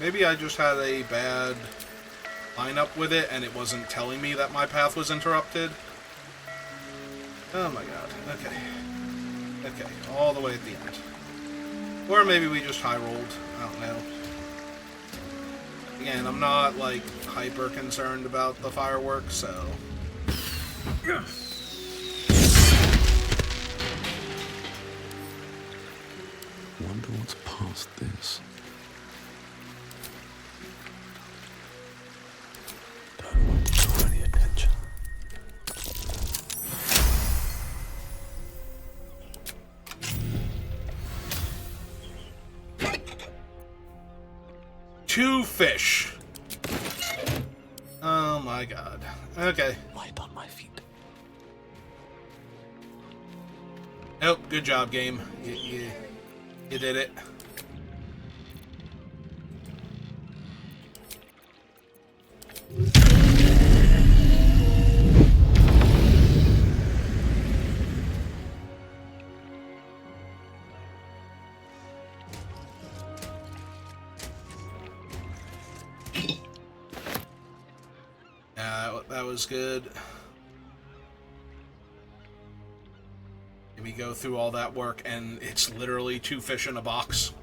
Maybe I just had a bad lineup with it and it wasn't telling me that my path was interrupted. Oh my god. Okay. Okay, all the way at the end. Or maybe we just high rolled. I don't know. Again, I'm not like hyper concerned about the fireworks, so. Wonder what's past this. Don't want to draw any attention. Two fish. Oh my god. Okay. Light on my feet. Nope. Good job, game. You did it. That was good. We go through all that work and it's literally two fish in a box.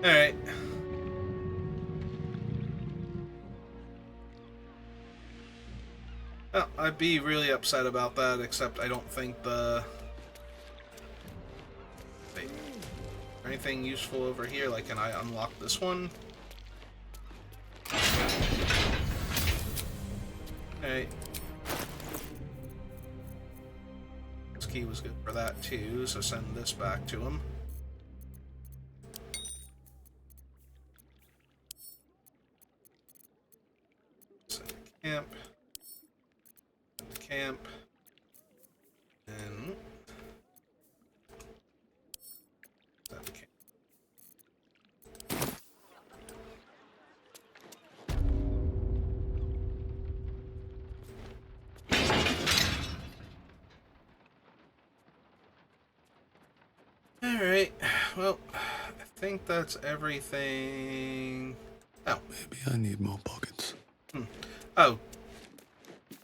Alright. Well, I'd be really upset about that, except I don't think the... Wait. Anything useful over here? Like, can I unlock this one? Alright. This key was good for that too, so send this back to him. Send to camp. Send to camp. And send to camp. Alright, well, I think that's everything. Oh. Maybe I need more pockets. Oh.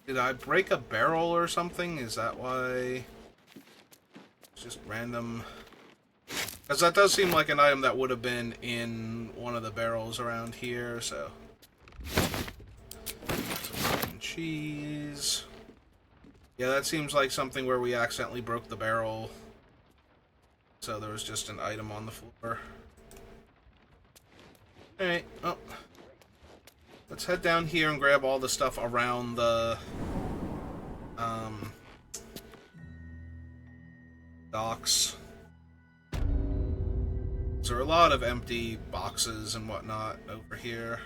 Did I break a barrel or something? Is that why? It's just random. Because that does seem like an item that would have been in one of the barrels around here, so. Some cheese. Yeah, that seems like something where we accidentally broke the barrel. So there was just an item on the floor. Alright, well. Let's head down here and grab all the stuff around the docks. There are a lot of empty boxes and whatnot over here.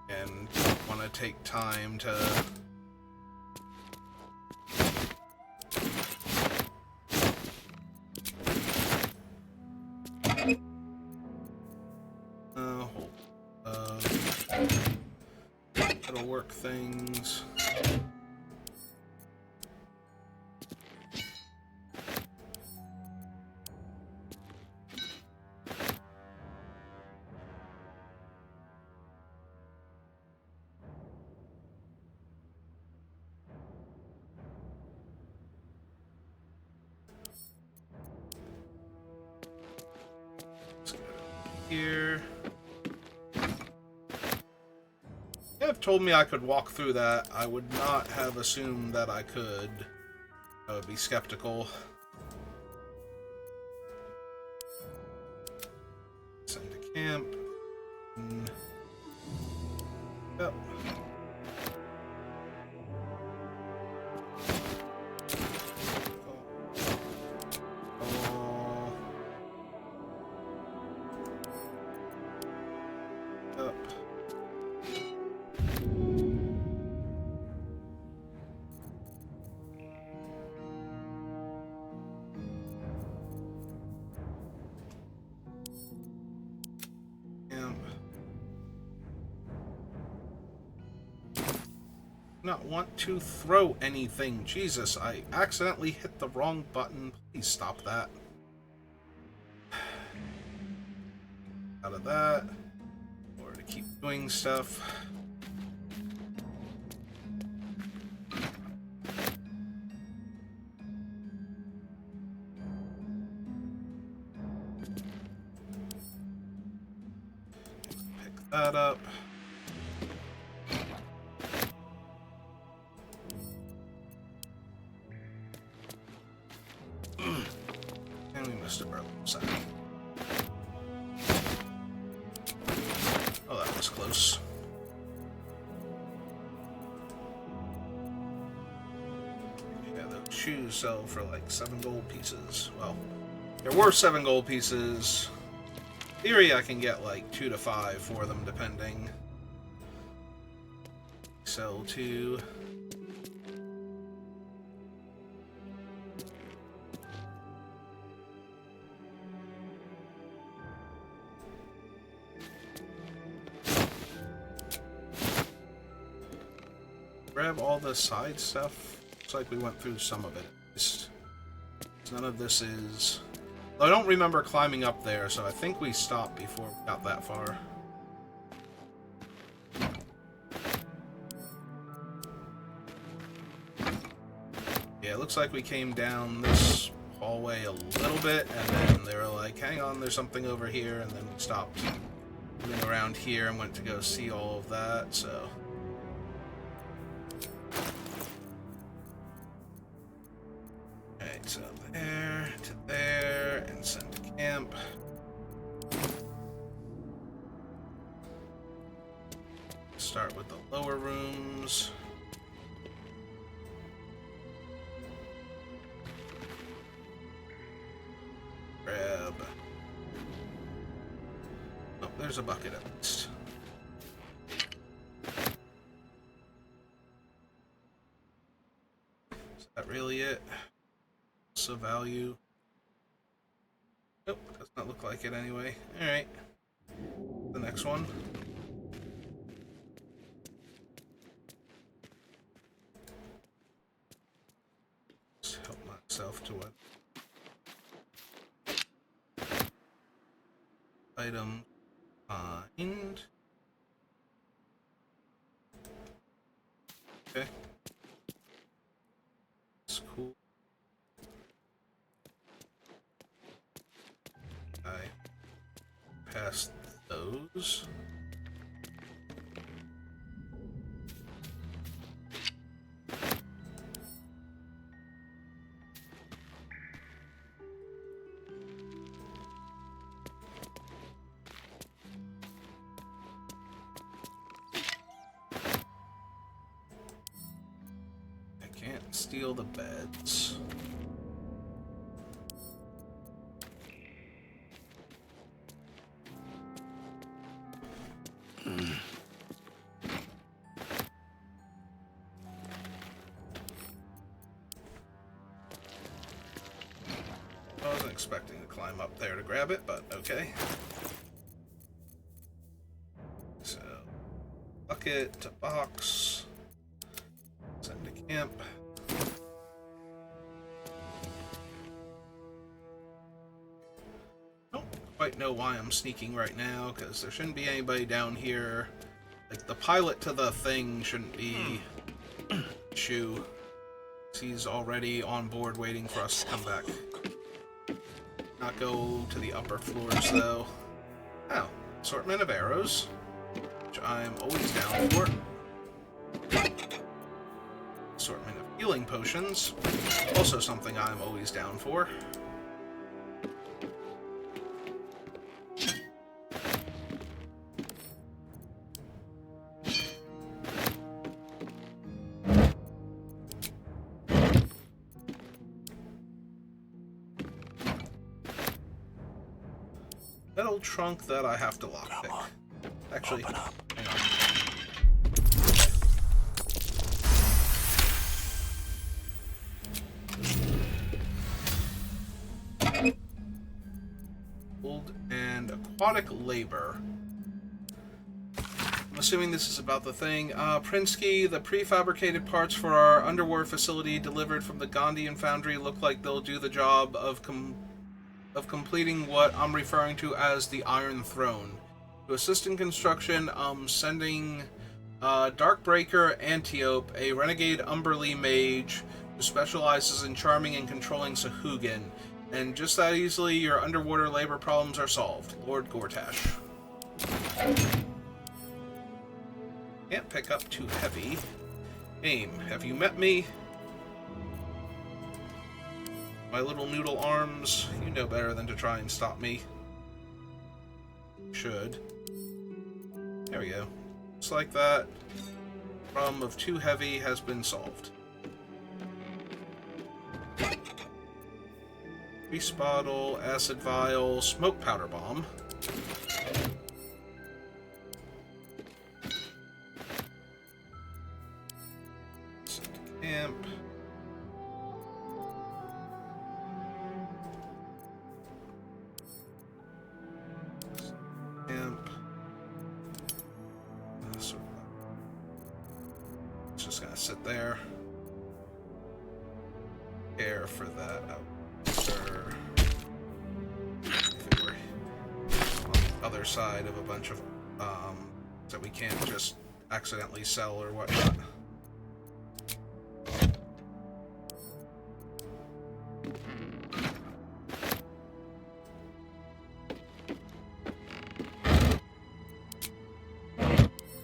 And want to take time to... little work things. Let's go here. If told me I could walk through that, I would not have assumed that I could. I would be skeptical. Send to camp. Yep. not want to throw anything. Jesus, I accidentally hit the wrong button. Please stop that. Out of that. Or to keep doing stuff. Pick that up. And we missed a barrel side. Oh, that was close. Yeah, those shoes sell for like 7 gold pieces. Well, there were 7 gold pieces. In theory, I can get like 2 to 5 for them, depending. Sell to. Grab all the side stuff. Looks like we went through some of it. None of this is... I don't remember climbing up there, so I think we stopped before we got that far. Yeah, it looks like we came down this hallway a little bit, and then they were like, hang on, there's something over here, and then we stopped moving around here and went to go see all of that, so... So there, to there, and send to camp. Start with the lower rooms. Grab. Oh, there's a bucket at least. Is that really it? Of value. Nope, does not look like it anyway. Alright. The next one. Just help myself to what item find. Okay. That's cool. Past those. I can't steal the beds. I wasn't expecting to climb up there to grab it, but okay. So, bucket to box, send to camp. Don't quite know why I'm sneaking right now, because there shouldn't be anybody down here. Like, the pilot to the thing shouldn't be Shu. He's already on board waiting for us to come back. Not go to the upper floors, though. Oh, assortment of arrows, which I'm always down for. Assortment of healing potions, also something I'm always down for. Metal trunk that I have to lockpick. Actually, hang on. Old and aquatic labor. I'm assuming this is about the thing. Prinsky, the prefabricated parts for our underwater facility delivered from the Gandhian foundry look like they'll do the job of completing what I'm referring to as the Iron Throne. To assist in construction, I'm sending Darkbreaker Antiope, a renegade Umberlee mage who specializes in charming and controlling Sahuagin. And just that easily, your underwater labor problems are solved. Lord Gortash. Can't pick up too heavy. Game, have you met me? My little noodle arms, you know better than to try and stop me. Should. There we go. Just like that. Problem of too heavy has been solved. Grease bottle, acid vial, smoke powder bomb. Camp. Camp. So it's just gonna sit there. Care for that outer. If it were on the other side of a bunch of that we can't just accidentally sell or whatnot.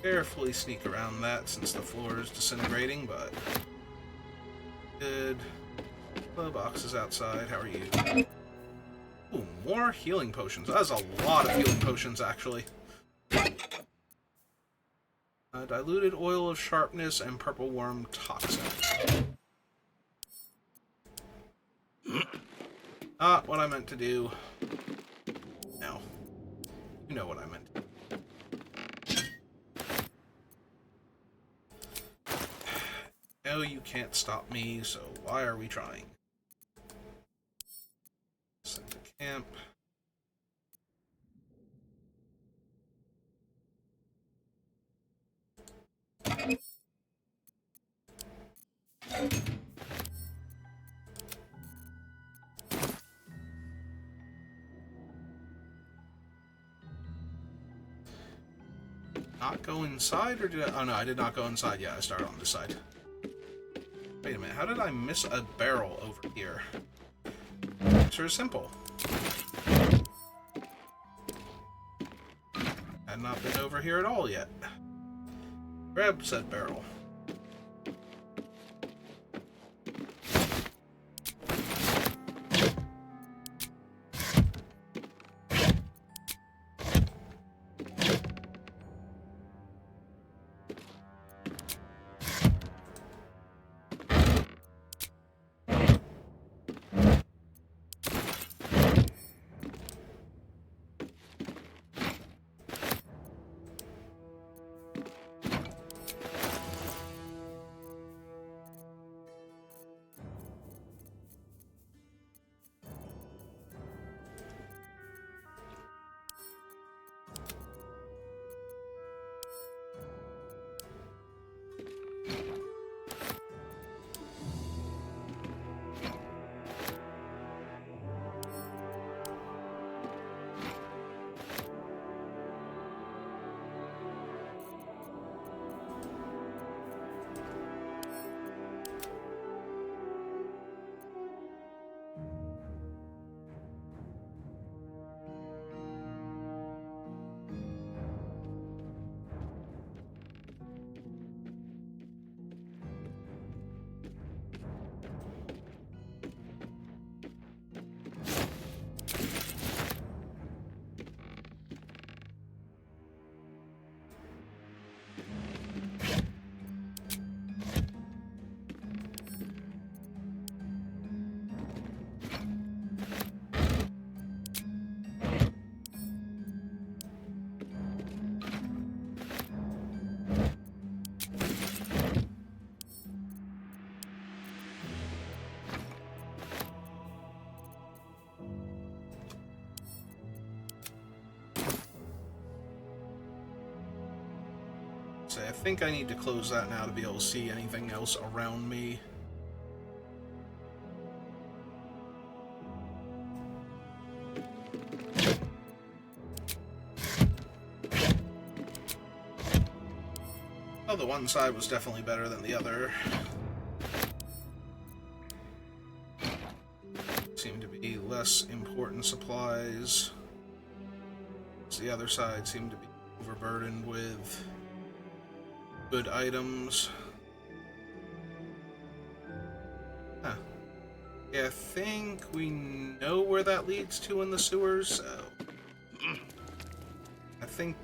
Carefully sneak around that since the floor is disintegrating, but good. The box is outside. How are you? Ooh, more healing potions. That's a lot of healing potions, actually. Diluted oil of sharpness and purple worm toxin. Not what I meant to do. No. You know what I meant. No, you can't stop me, so why are we trying? Send to camp. Not go inside, or did I? Oh no, I did not go inside. Yeah, I started on this side. Wait a minute, how did I miss a barrel over here? Answer is simple. Had not been over here at all yet. Grab said barrel. think I need to close that now to be able to see anything else around me. Oh, the one side was definitely better than the other. Seemed to be less important supplies. The other side seemed to be overburdened with good items. Huh. Yeah, I think we know where that leads to in the sewers, so I think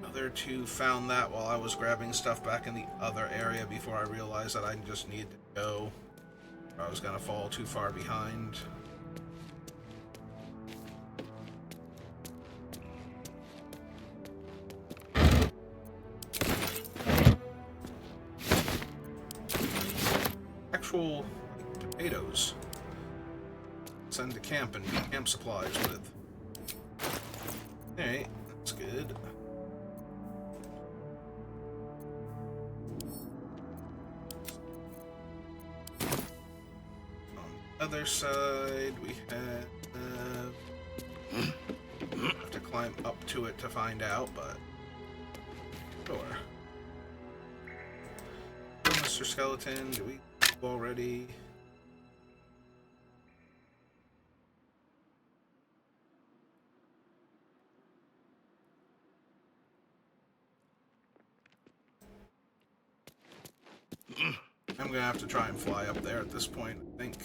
the other two found that while I was grabbing stuff back in the other area before I realized that I just needed to go. I was gonna fall too far behind. Actual potatoes. Send to camp and camp supplies with. Alright, that's good. Other side, we have to climb up to it to find out, but sure. Mr. Skeleton, do we already? I'm gonna have to try and fly up there at this point, I think.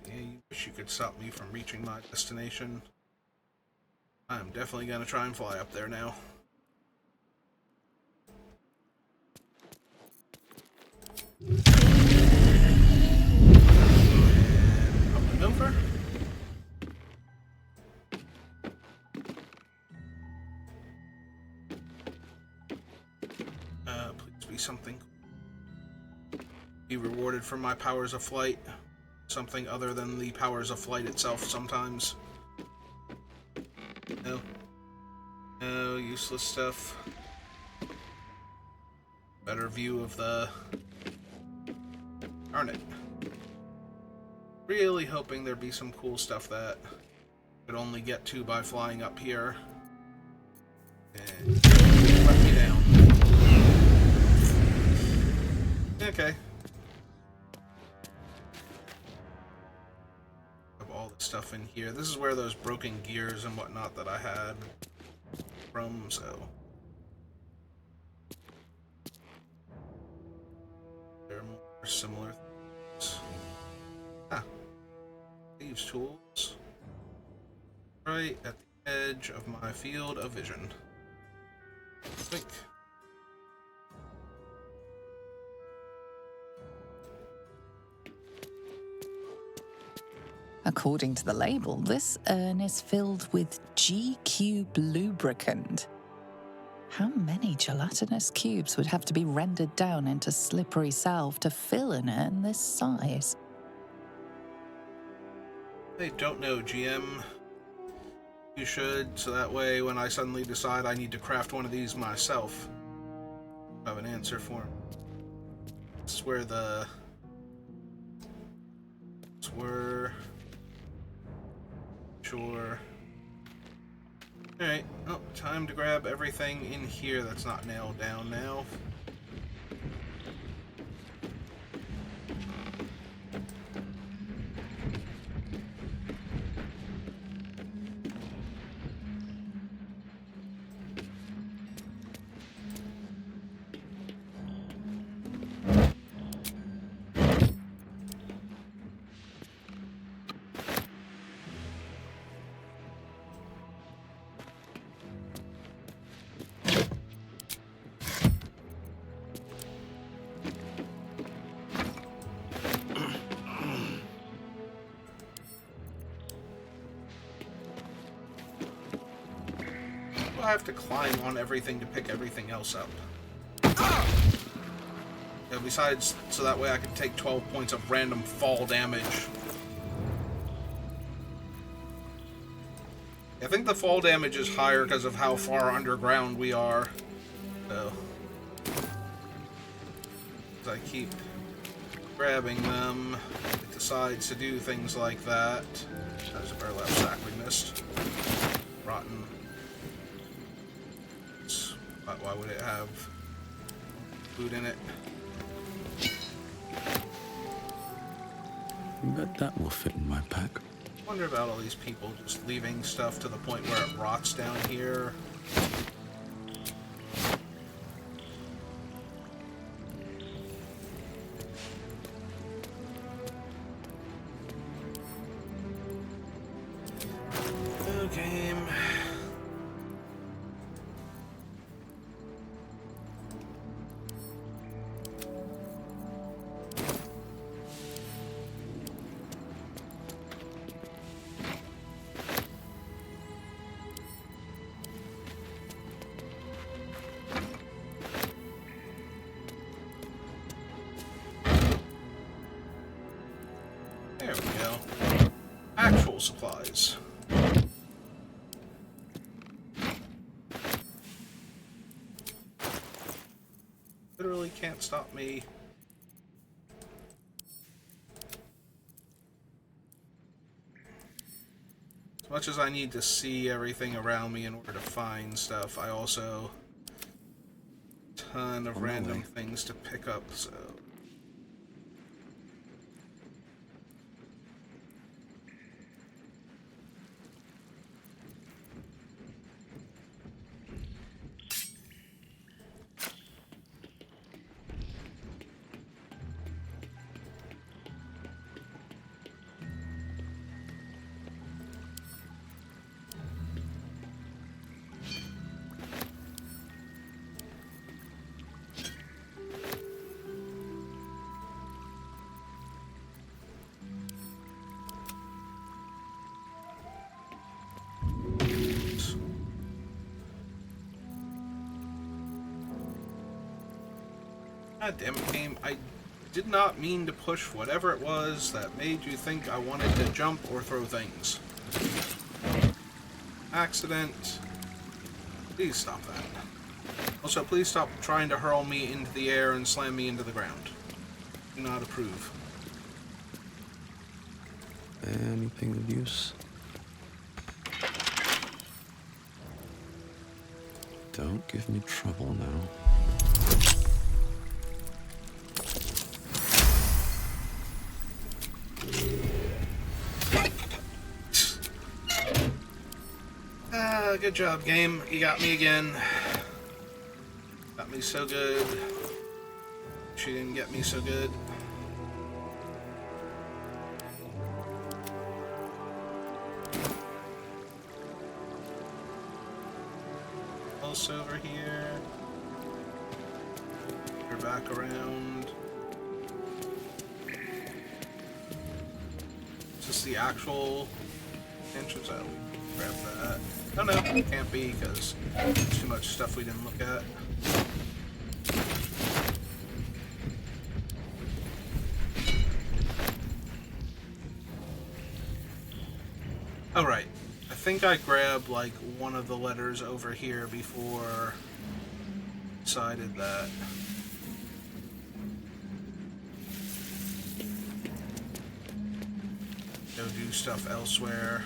You wish you could stop me from reaching my destination. I'm definitely gonna try and fly up there now. And up and over. Please be something. Be rewarded for my powers of flight. Something other than the powers of flight itself sometimes. No. No, useless stuff. Better view of the... Darn it. Really hoping there'd be some cool stuff that I could only get to by flying up here. And let me down. Okay. All the stuff in here. This is where those broken gears and whatnot that I had from, so there are more similar things. Ah, thieves' tools. Right at the edge of my field of vision. Think. According to the label, this urn is filled with G-cube lubricant. How many gelatinous cubes would have to be rendered down into slippery salve to fill an urn this size? I don't know, GM. You should, so that way when I suddenly decide I need to craft one of these myself, I have an answer for him. This is where the... It's where... Sure. Alright, oh, time to grab everything in here that's not nailed down now. I have to climb on everything to pick everything else up. Yeah, besides, so that way I can take 12 points of random fall damage. I think the fall damage is higher because of how far underground we are. So, as I keep grabbing them, it decides to do things like that. There's a burlap sack we missed. Rotten. Why would it have food in it? Bet that will fit in my pack. I wonder about all these people just leaving stuff to the point where it rots down here. Okay. There we go. Actual supplies. Literally can't stop me. As much as I need to see everything around me in order to find stuff, I also ton of random things to pick up, so God damn it, game. I did not mean to push whatever it was that made you think I wanted to jump or throw things. Accident. Please stop that. Also, please stop trying to hurl me into the air and slam me into the ground. Do not approve. Anything of use? Don't give me trouble now. Good job, game. You got me again. Got me so good. She didn't get me so good. Also over here. You're back around. Is this the actual entrance? Oh, grab that. Oh no, it can't be because there's too much stuff we didn't look at. Oh right, I think I grabbed like one of the letters over here before I decided that. Go do stuff elsewhere.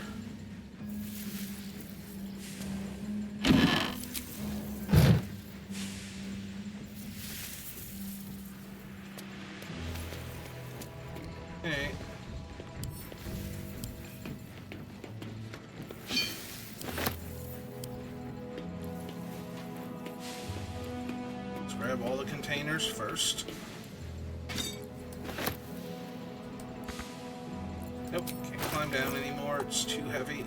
Grab all the containers first. Nope, can't climb down anymore, it's too heavy.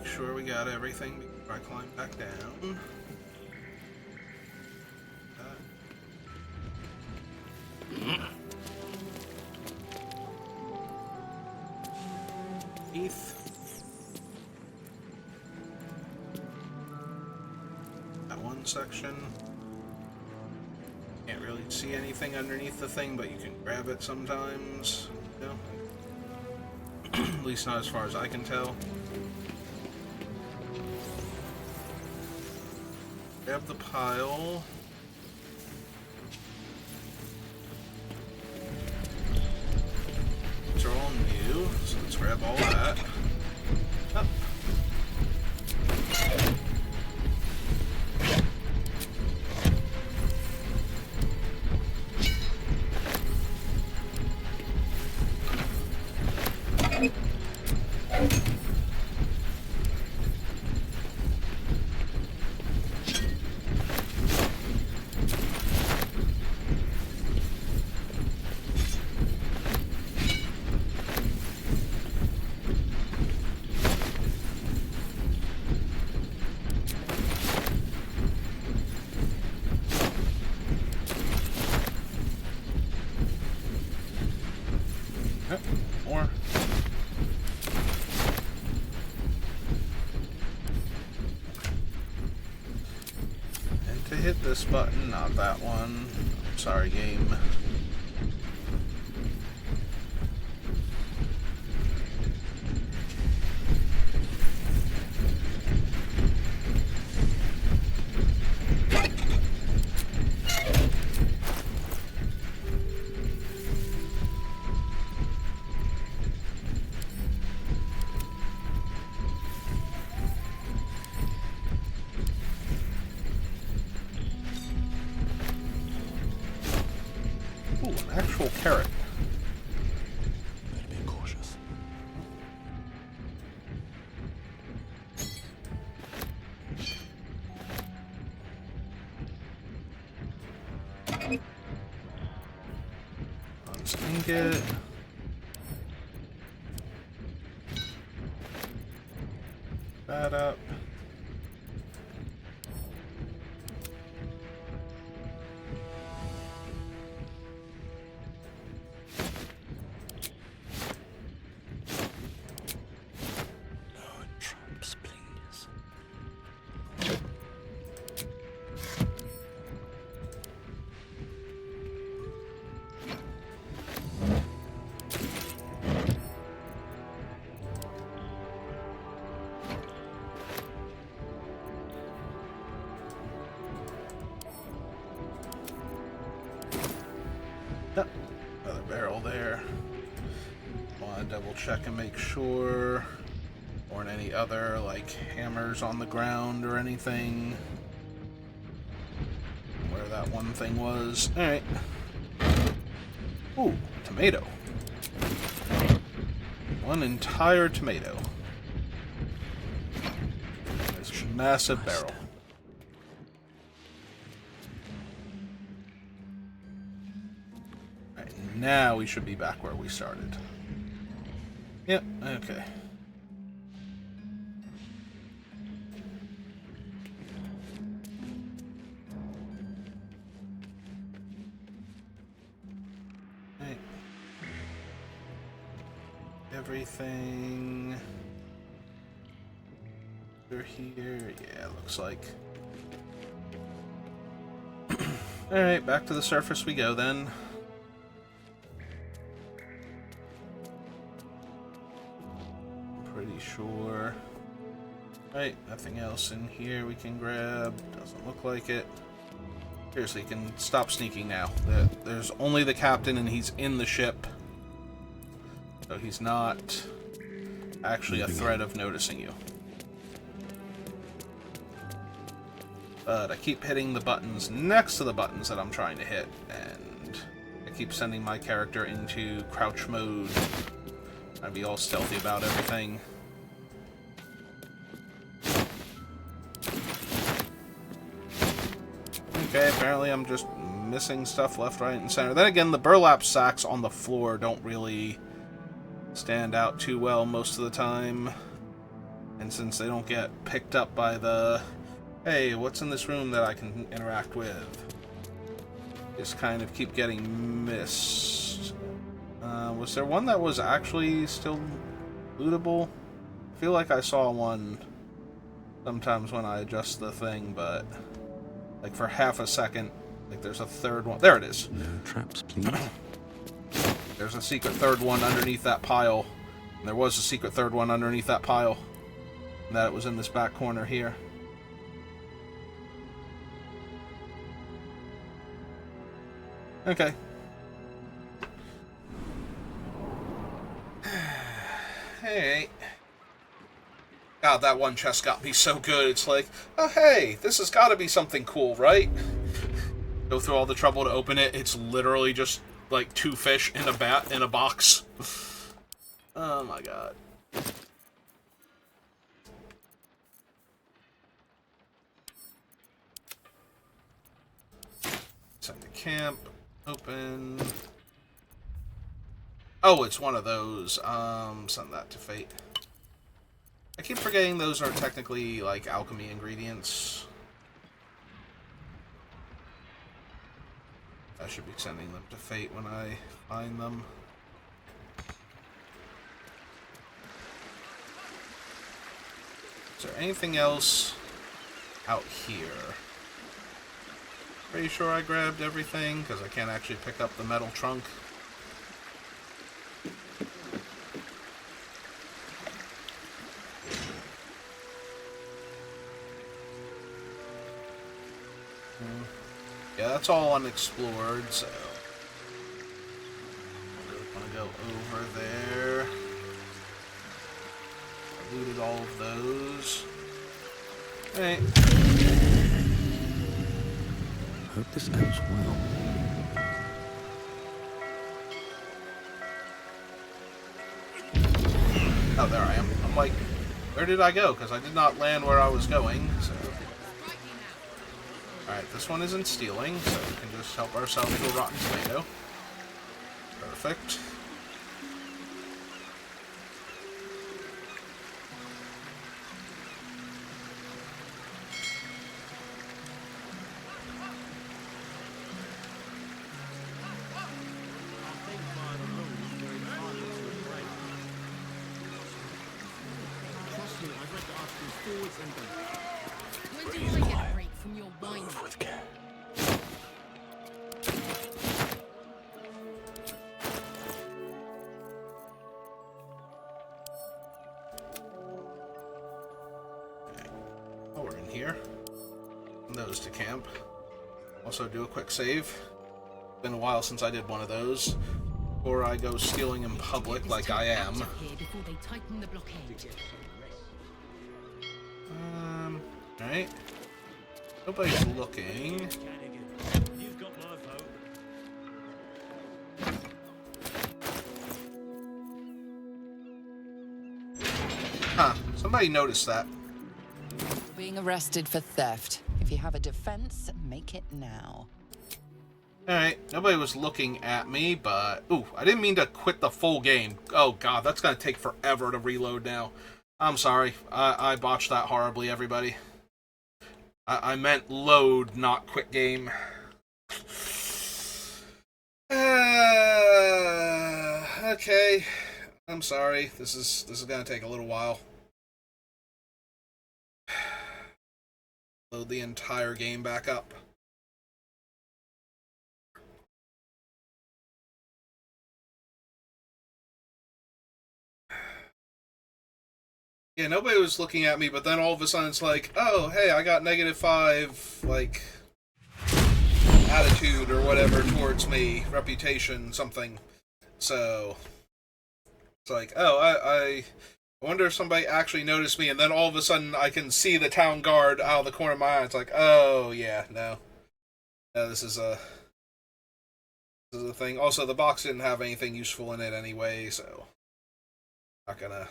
Sure we got everything before I climb back down. underneath. That one section. Can't really see anything underneath the thing, but you can grab it sometimes. No. At least not as far as I can tell. Grab the pile. These are all new, so let's grab all that. Up. More. And to hit this button, not that one. Sorry, game. Ooh, an actual carrot. Better be cautious. Let's ink it. That up. Traps, please. Yep. Another barrel there. Want to double check and make sure. Or any other, like, hammers on the ground or anything. Where that one thing was. Alright. Ooh, tomato. One entire tomato. There's a massive barrel. Alright, now we should be back where we started. Yep, okay. Right. Everything over here, yeah, looks like. Alright, back to the surface we go then. Pretty sure. Right, nothing else in here we can grab. Doesn't look like it. Seriously, you can stop sneaking now. There's only the captain and he's in the ship. So he's not actually a threat of noticing you. But I keep hitting the buttons next to the buttons that I'm trying to hit, and I keep sending my character into crouch mode. I'd be all stealthy about everything. Okay, apparently I'm just missing stuff left, right, and center. Then again, the burlap sacks on the floor don't really stand out too well most of the time. And since they don't get picked up by the, hey, what's in this room that I can interact with? Just kind of keep getting missed. Was there one that was actually still lootable? I feel like I saw one sometimes when I adjust the thing, but like for half a second, like there's a third one. There it is. No traps, please. There's a secret third one underneath that pile. And there was a secret third one underneath that pile. And that it was in this back corner here. Okay. Hey. God, that one chest got me so good. It's like, oh hey, this has got to be something cool, right? Go through all the trouble to open it. It's literally just like 2 fish in a box. Oh my god. Send the camp. Open. Oh, it's one of those. Send that to Fate. I keep forgetting those are technically, like, alchemy ingredients. I should be sending them to Fate when I find them. Is there anything else out here? Pretty sure I grabbed everything, because I can't actually pick up the metal trunk. Yeah, that's all unexplored, so I'm gonna go over there. I looted all of those. Hey. Hope this ends well. Oh, there I am. I'm like, where did I go? Because I did not land where I was going, so... Alright, this one isn't stealing, so we can just help ourselves to a rotten tomato. Perfect. Trust me, I've read the articles forwards and back. When do I get a break from your whining? With care. Oh, we're in here. Send those to camp. Also do a quick save. Been a while since I did one of those. Or I go stealing in public like I am. Before they tighten the blockade. Right. Nobody's looking. You've got my vote. Huh. Somebody noticed that. You're being arrested for theft. If you have a defense, make it now. Alright, nobody was looking at me, but... Ooh, I didn't mean to quit the full game. Oh god, that's gonna take forever to reload now. I'm sorry. I botched that horribly, everybody. I meant load, not quit game. Okay. I'm sorry. This is gonna take a little while. Load the entire game back up. Yeah, nobody was looking at me, but then all of a sudden it's like, oh, hey, I got -5, like, attitude or whatever towards me, reputation, something. So, it's like, oh, I wonder if somebody actually noticed me, and then all of a sudden I can see the town guard out of the corner of my eye. It's like, oh, yeah, no. No, this is a thing. Also, the box didn't have anything useful in it anyway, so not gonna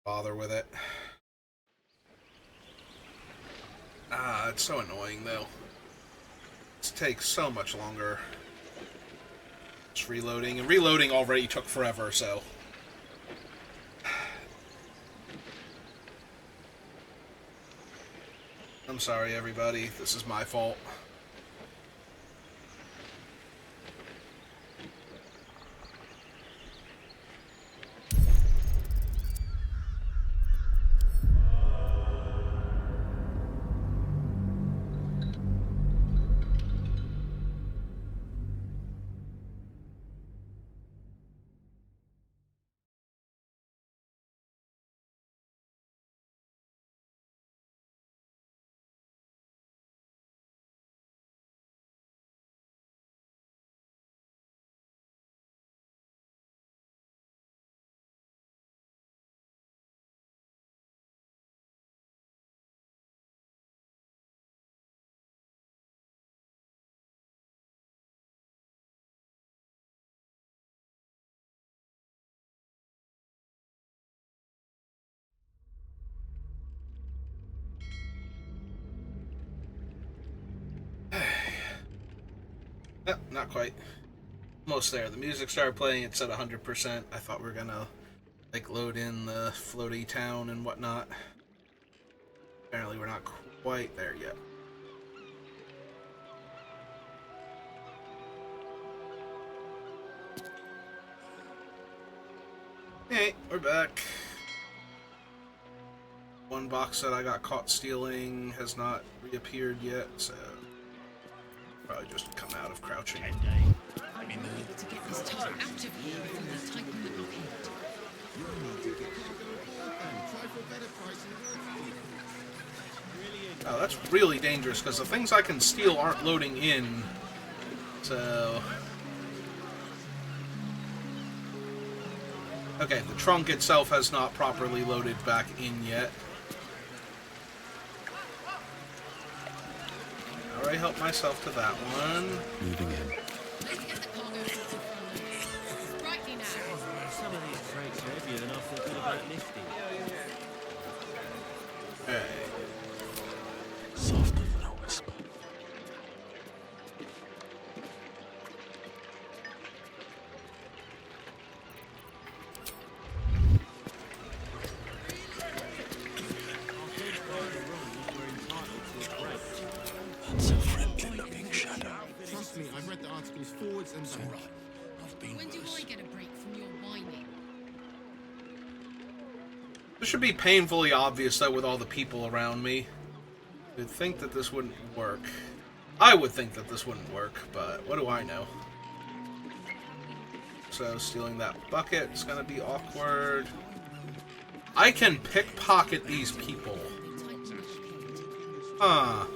bother with it. Ah, it's so annoying though. It takes so much longer. Just reloading, and reloading already took forever, so. I'm sorry, everybody. This is my fault. Yep, not quite. Almost there. The music started playing. It said 100%. I thought we were gonna like load in the floaty town and whatnot. Apparently, we're not quite there yet. Hey, we're back. One box that I got caught stealing has not reappeared yet, so probably just come out of crouching. I need to get this tub out of here before they tighten the blockade. Oh, that's really dangerous because the things I can steal aren't loading in. So, okay, the trunk itself has not properly loaded back in yet. I already helped myself to that one. Moving in. Some of these crates are heavier than I feel good about lifting. Okay. Softer than a whisper. That's a friendly-looking shadow. Trust me, I've read the articles forwards and back. When do I get a break from your whining? This should be painfully obvious, though, with all the people around me. You'd think that this wouldn't work. I would think that this wouldn't work, but what do I know? So, stealing that bucket is going to be awkward. I can pickpocket these people. Huh.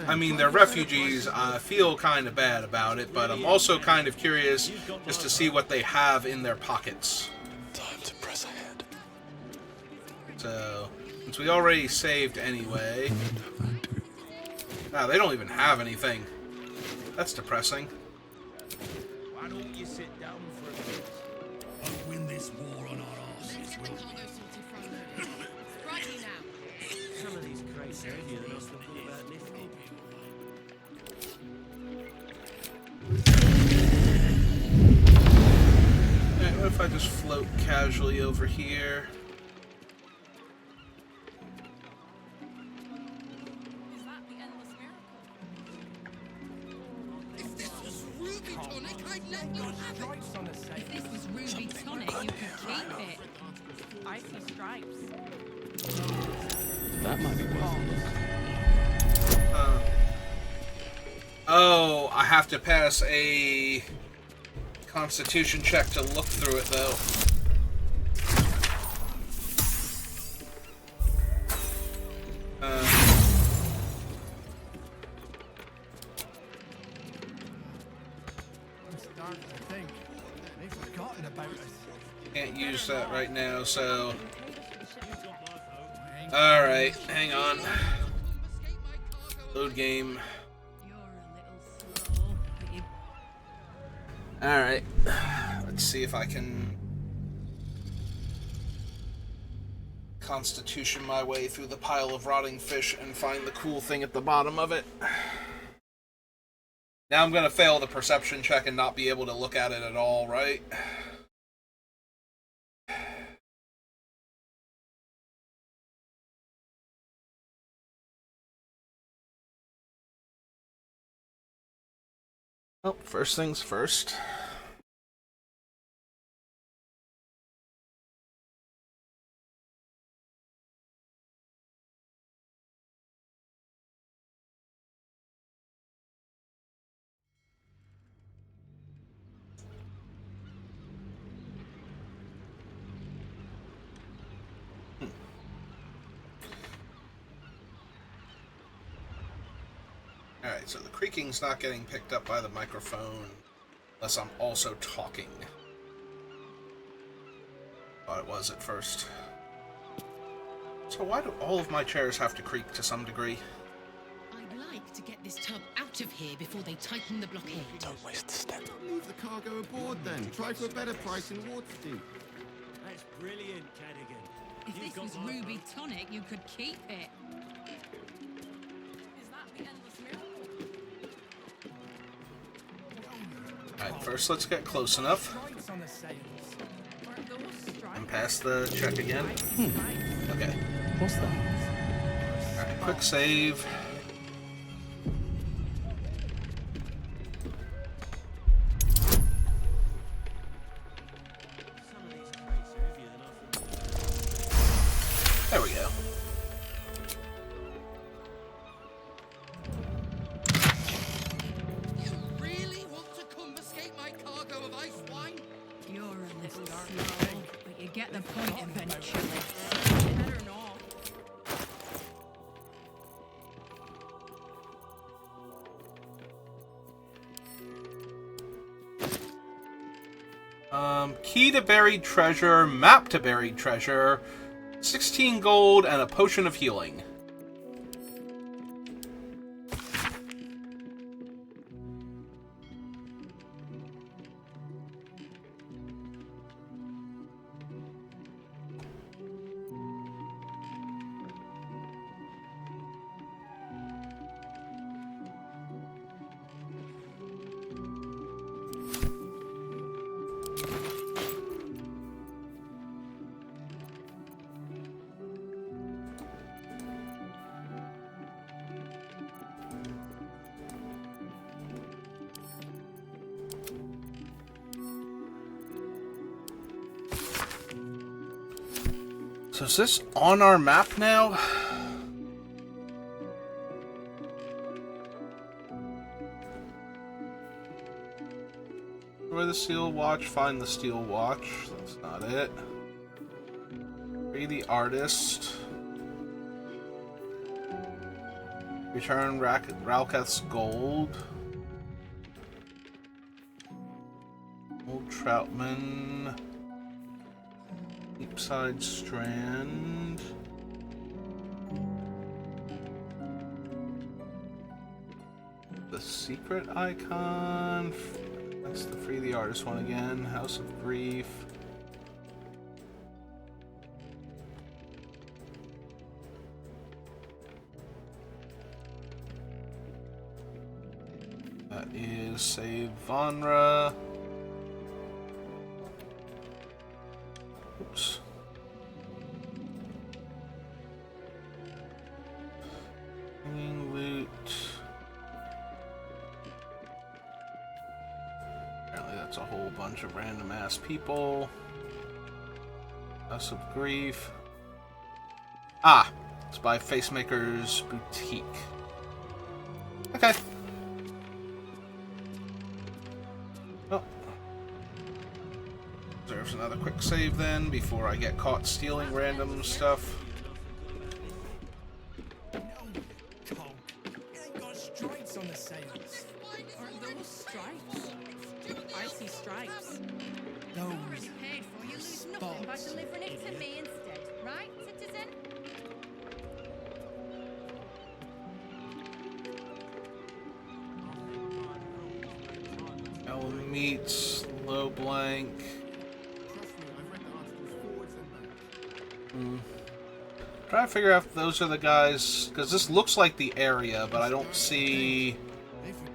I mean, they're refugees. I feel kind of bad about it, but I'm also kind of curious just to see what they have in their pockets. Time to press ahead. So, since we already saved anyway... Ah, they don't even have anything. That's depressing. Why don't you sit down for a bit? I'll win this war on our asses, will we? Righty now. Some of these crates are heavier than I feel good about lifting. Alright, what if I just float casually over here? If this was Ruby Tonic, I'd let you have it. If this was Ruby Tonic, you could keep it. I see stripes. That might be worth it. Oh, I have to pass a constitution check to look through it, though. I'm starting to think they've forgotten about us. Can't use that right now, so... Alright, hang on. Load game. Alright. Let's see if I can constitution my way through the pile of rotting fish and find the cool thing at the bottom of it. Now I'm gonna fail the perception check and not be able to look at it at all, right? Oh, first things first. Alright, so the creaking's not getting picked up by the microphone unless I'm also talking. Thought it was at first. So why do all of my chairs have to creak to some degree? I'd like to get this tub out of here before they tighten the blockade. Don't waste the step. Leave the cargo aboard then. Try for a better price in Waterdeep. That's brilliant, Cadigan. If You've this got was my Ruby vote. Tonic, you could keep it. Is that the endless miracle? Alright, first let's get close enough. And pass the check again. Okay. What's that? Alright, quick save. There we go. You really want to confiscate my cargo of ice wine? You're a little slow, but you get the point eventually. Better not. Key to buried treasure, map to buried treasure, 16 gold, and a potion of healing. So is this on our map now? Where the steel watch? Find the steel watch. That's not it. Free the artist. Return Ralketh's gold. Old Troutman. Deepside Strand. The secret icon. That's the free the artist one again. House of Grief. That is Save Vanra. Oops. Hanging loot. Apparently that's a whole bunch of random ass people. House of Grief. Ah! It's by Facemaker's Boutique. Okay. Oh. Deserves another quick save then before I get caught stealing random stuff. Stripes on the sails. Aren't those stripes? I see stripes. Already paid for. You lose nothing by delivering it to me instead, right, citizen? Meats, low blank. Trying to figure out if those are the guys, because this looks like the area, but I don't see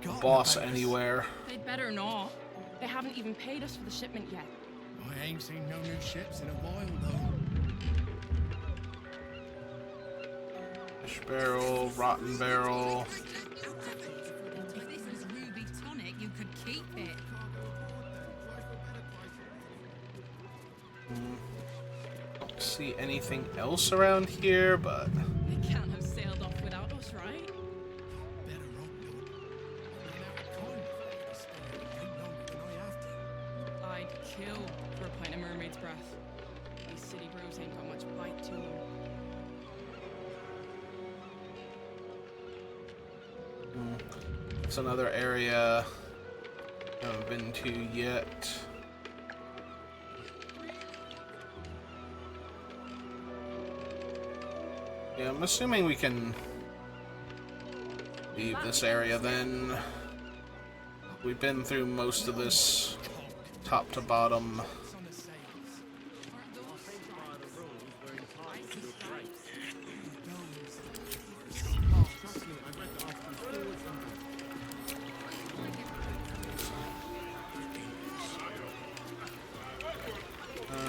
the boss anywhere. They'd better not. They haven't even paid us for the shipment yet. I ain't seen no new ships in a while, though. Fish barrel, rotten barrel. If this was ruby tonic, you could keep it. Don't see anything else around here, but They can't have sailed off without us, right? I'd kill for a pint of mermaid's breath. These city brews ain't got much bite to them. it's another area I haven't been to yet. Yeah, I'm assuming we can leave this area then. We've been through most of this top to bottom.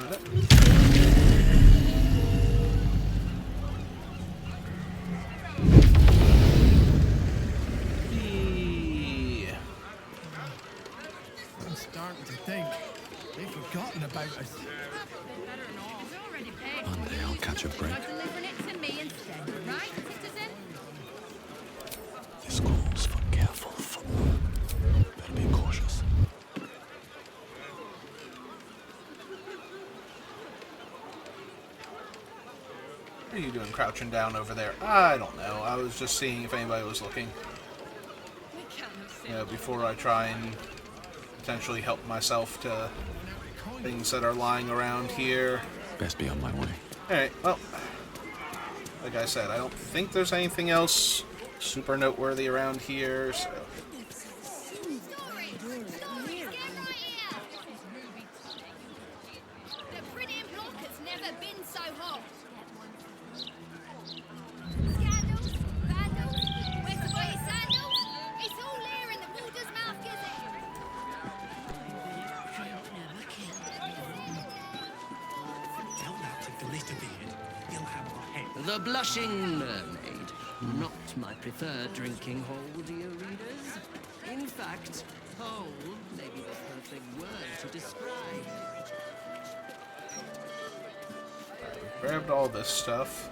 found it. I'm starting to think they've forgotten about us. One day I'll catch a break. Delivering it to me instead, right, citizen? This calls for careful footwork. Better be cautious. What are you doing crouching down over there? I don't know. I was just seeing if anybody was looking. You know, before I try and potentially help myself to things that are lying around here. Best be on my way. Alright, well, like I said, I don't think there's anything else super noteworthy around here, so... The printing block has never been so hot. Scandals, vandals, where's the boy sandals? It's all here in the Balder's Mouth Gazette. Tell that to Glitterbeard. He'll have the head. The Blushing Mermaid. Not my preferred drinking hole, dear readers. In fact, hole may be the perfect word to describe. Grabbed all this stuff.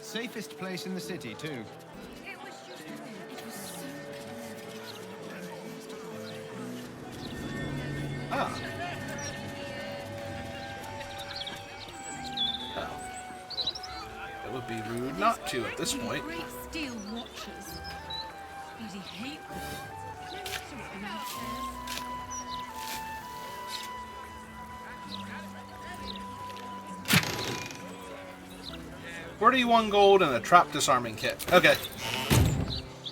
Safest place in the city, too. Ah. Oh. It would be rude not to at this point. Great steel watches. Easy hate them. No matter what the mouth says. $41 gold and a trap disarming kit. Okay.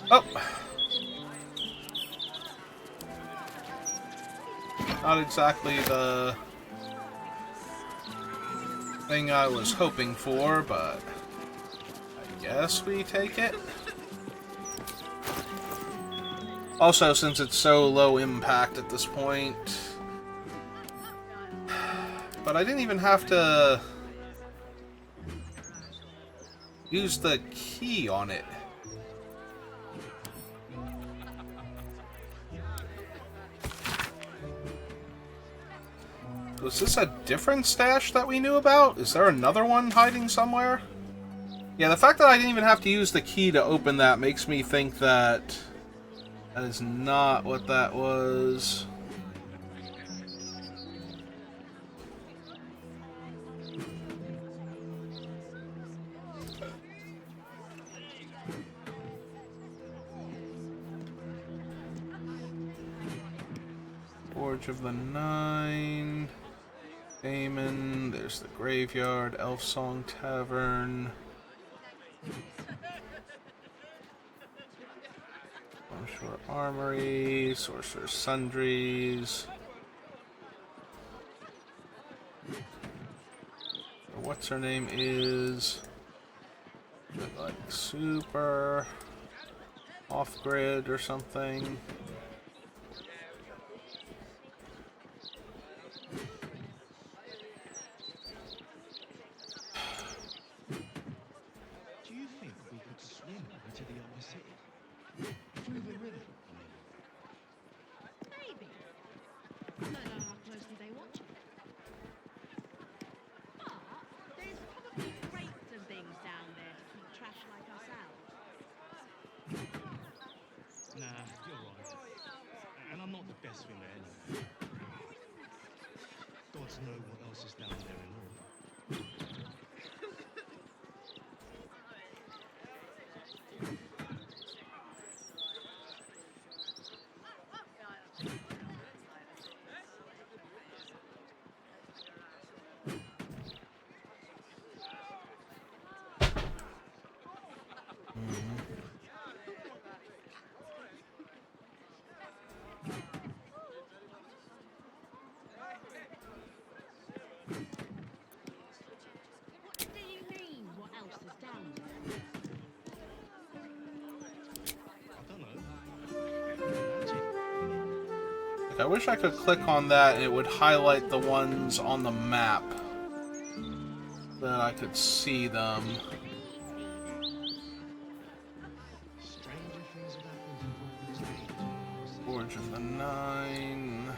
Oh. Not exactly the thing I was hoping for, but I guess we take it. Also, since it's so low impact at this point. But I didn't even have to use the key on it. Was this a different stash that we knew about? Is there another one hiding somewhere? Yeah, the fact that I didn't even have to use the key to open that makes me think that that is not what that was. Forge of the Nine, Damon, there's the Graveyard, Elf Song Tavern, Longshore Armory, Sorcerer's Sundries, what's her name is, like super off-grid or something. Nah, you're right. I wish I could click on that and it would highlight the ones on the map. That I could see them. Forge of the Nine.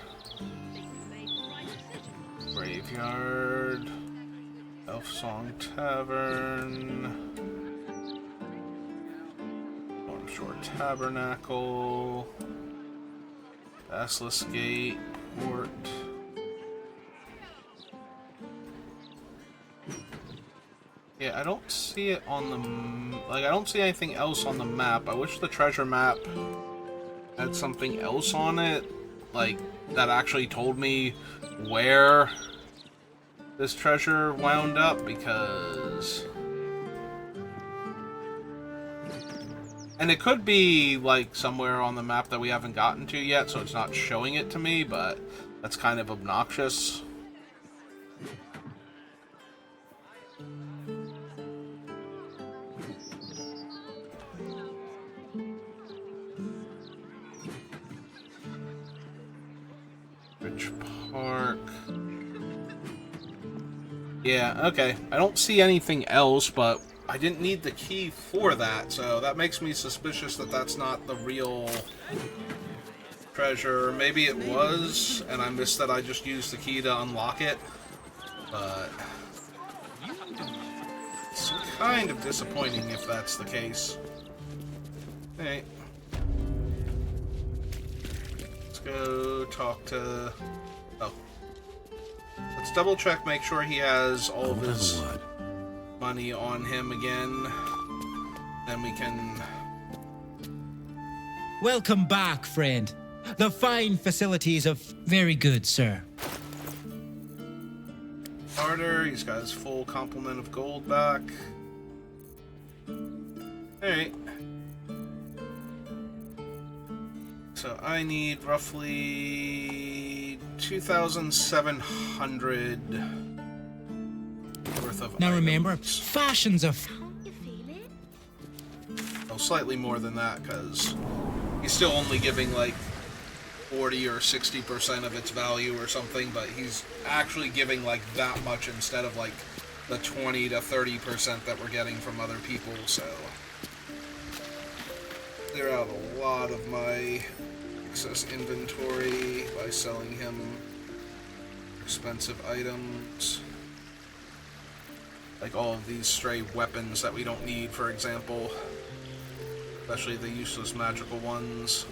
Graveyard. Elf Song Tavern. Storm Shore Tabernacle. Assless Gate. Port. Yeah, I don't see it on the... Like, I don't see anything else on the map. I wish the treasure map had something else on it. Like, that actually told me where this treasure wound up, because... And it could be, like, somewhere on the map that we haven't gotten to yet, so it's not showing it to me, but that's kind of obnoxious. Park. Yeah, okay. I don't see anything else, but I didn't need the key for that, so that makes me suspicious that that's not the real treasure. Maybe it was, and I missed that I just used the key to unlock it, but it's kind of disappointing if that's the case. Hey. Let's go talk to... Oh. Let's double check, make sure he has all of his money on him again. Then we can... Welcome back, friend. The fine facilities of... Very good, sir. Carter, he's got his full complement of gold back. Alright. So I need roughly 2,700 worth of Now items. remember, fashions of... Oh, slightly more than that, because he's still only giving like 40 or 60% of its value or something, but he's actually giving like that much instead of like the 20 to 30% that we're getting from other people, so clear out a lot of my excess inventory by selling him expensive items. Like all of these stray weapons that we don't need, for example. Especially the useless magical ones.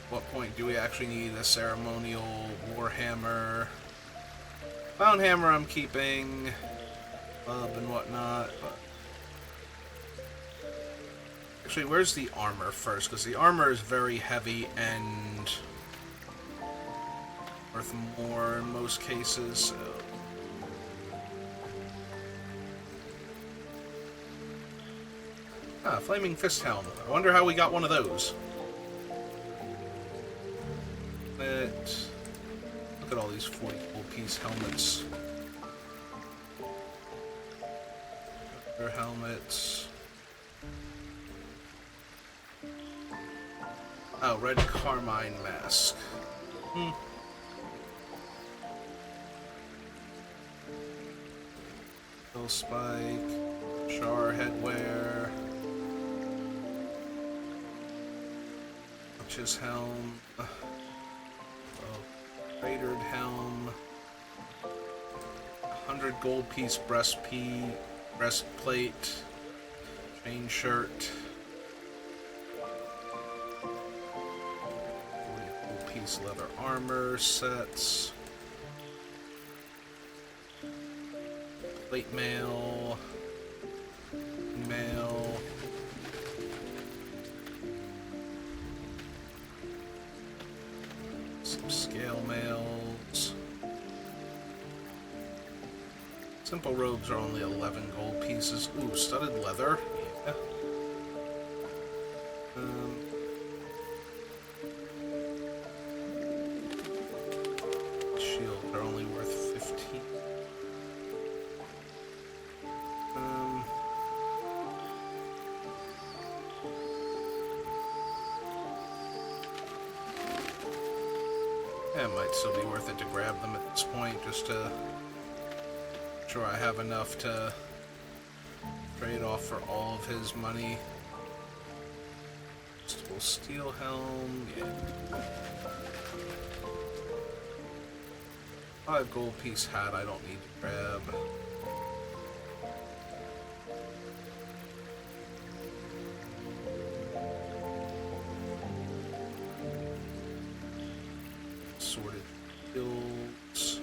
What point do we actually need a ceremonial warhammer? Found hammer I'm keeping. Club and whatnot, but... Actually, where's the armor first? Because the armor is very heavy and worth more in most cases, so... Ah, Flaming Fist Helm. I wonder how we got one of those. Look at all these 40 gold piece helmets. Other helmets. Oh, red carmine mask. Hill spike. Char headwear. Witch's helm. Cratered helm. 100 gold piece breastplate. Chain shirt. 40 gold piece leather armor sets. Plate mail. Mail. Some scale mails. Simple robes are only 11 gold pieces. Ooh, studded leather. Yeah. Shields are only worth 15. It might still be worth it to grab them at this point, just to make sure I have enough to trade off for all of his money. Steel helm, yeah. 5 gold piece hat I don't need to grab. Sorted builds.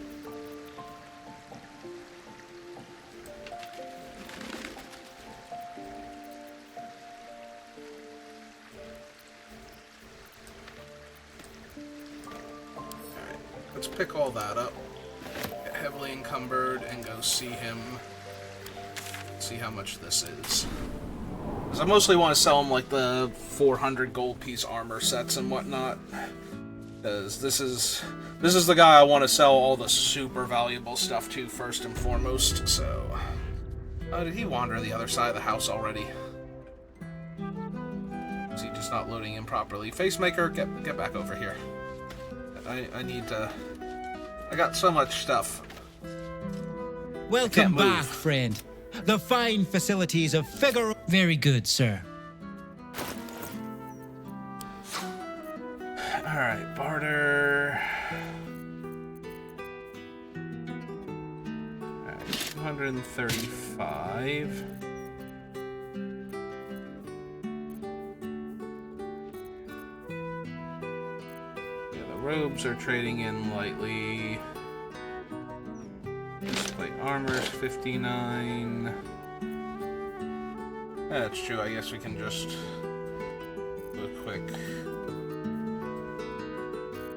Alright, let's pick all that up. Get heavily encumbered and go see him. See how much this is. Because I mostly want to sell him like the 400 gold piece armor sets and whatnot. Because this is the guy I want to sell all the super valuable stuff to first and foremost, so... did he wander the other side of the house already? Is he just not loading in properly? Facemaker, get back over here. I need to... I got so much stuff. Welcome back, friend. The fine facilities of Figaro... Very good, sir. Alright, barter... Alright, 235... Robes are trading in lightly. Display armor's 59. That's true, I guess we can just do a quick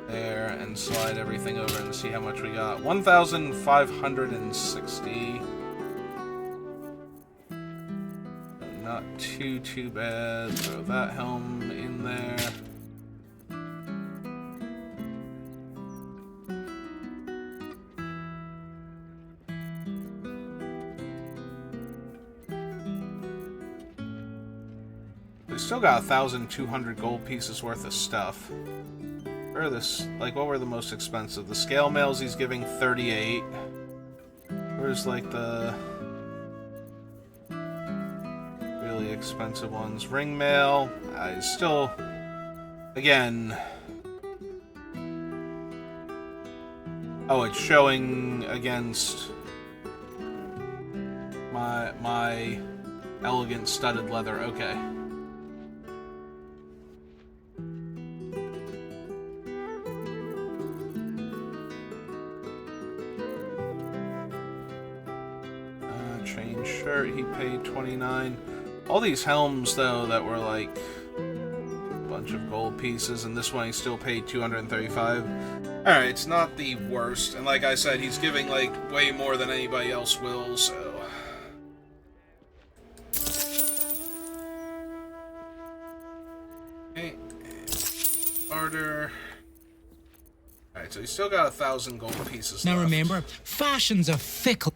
there and slide everything over and see how much we got. 1,560. Not too bad. Throw that helm in there. Still got 1,200 gold pieces worth of stuff. Or this, like, what were the most expensive? The scale mails he's giving 38. Where's like the really expensive ones? Ring mail. Still, again. Oh, it's showing against my elegant studded leather. Okay. He paid 29. All these helms, though, that were like a bunch of gold pieces, and this one he still paid 235. Alright, it's not the worst. And like I said, he's giving like way more than anybody else will, so... Okay. Barter. Alright, so he's still got 1,000 gold pieces Now left. remember, fashions are fickle.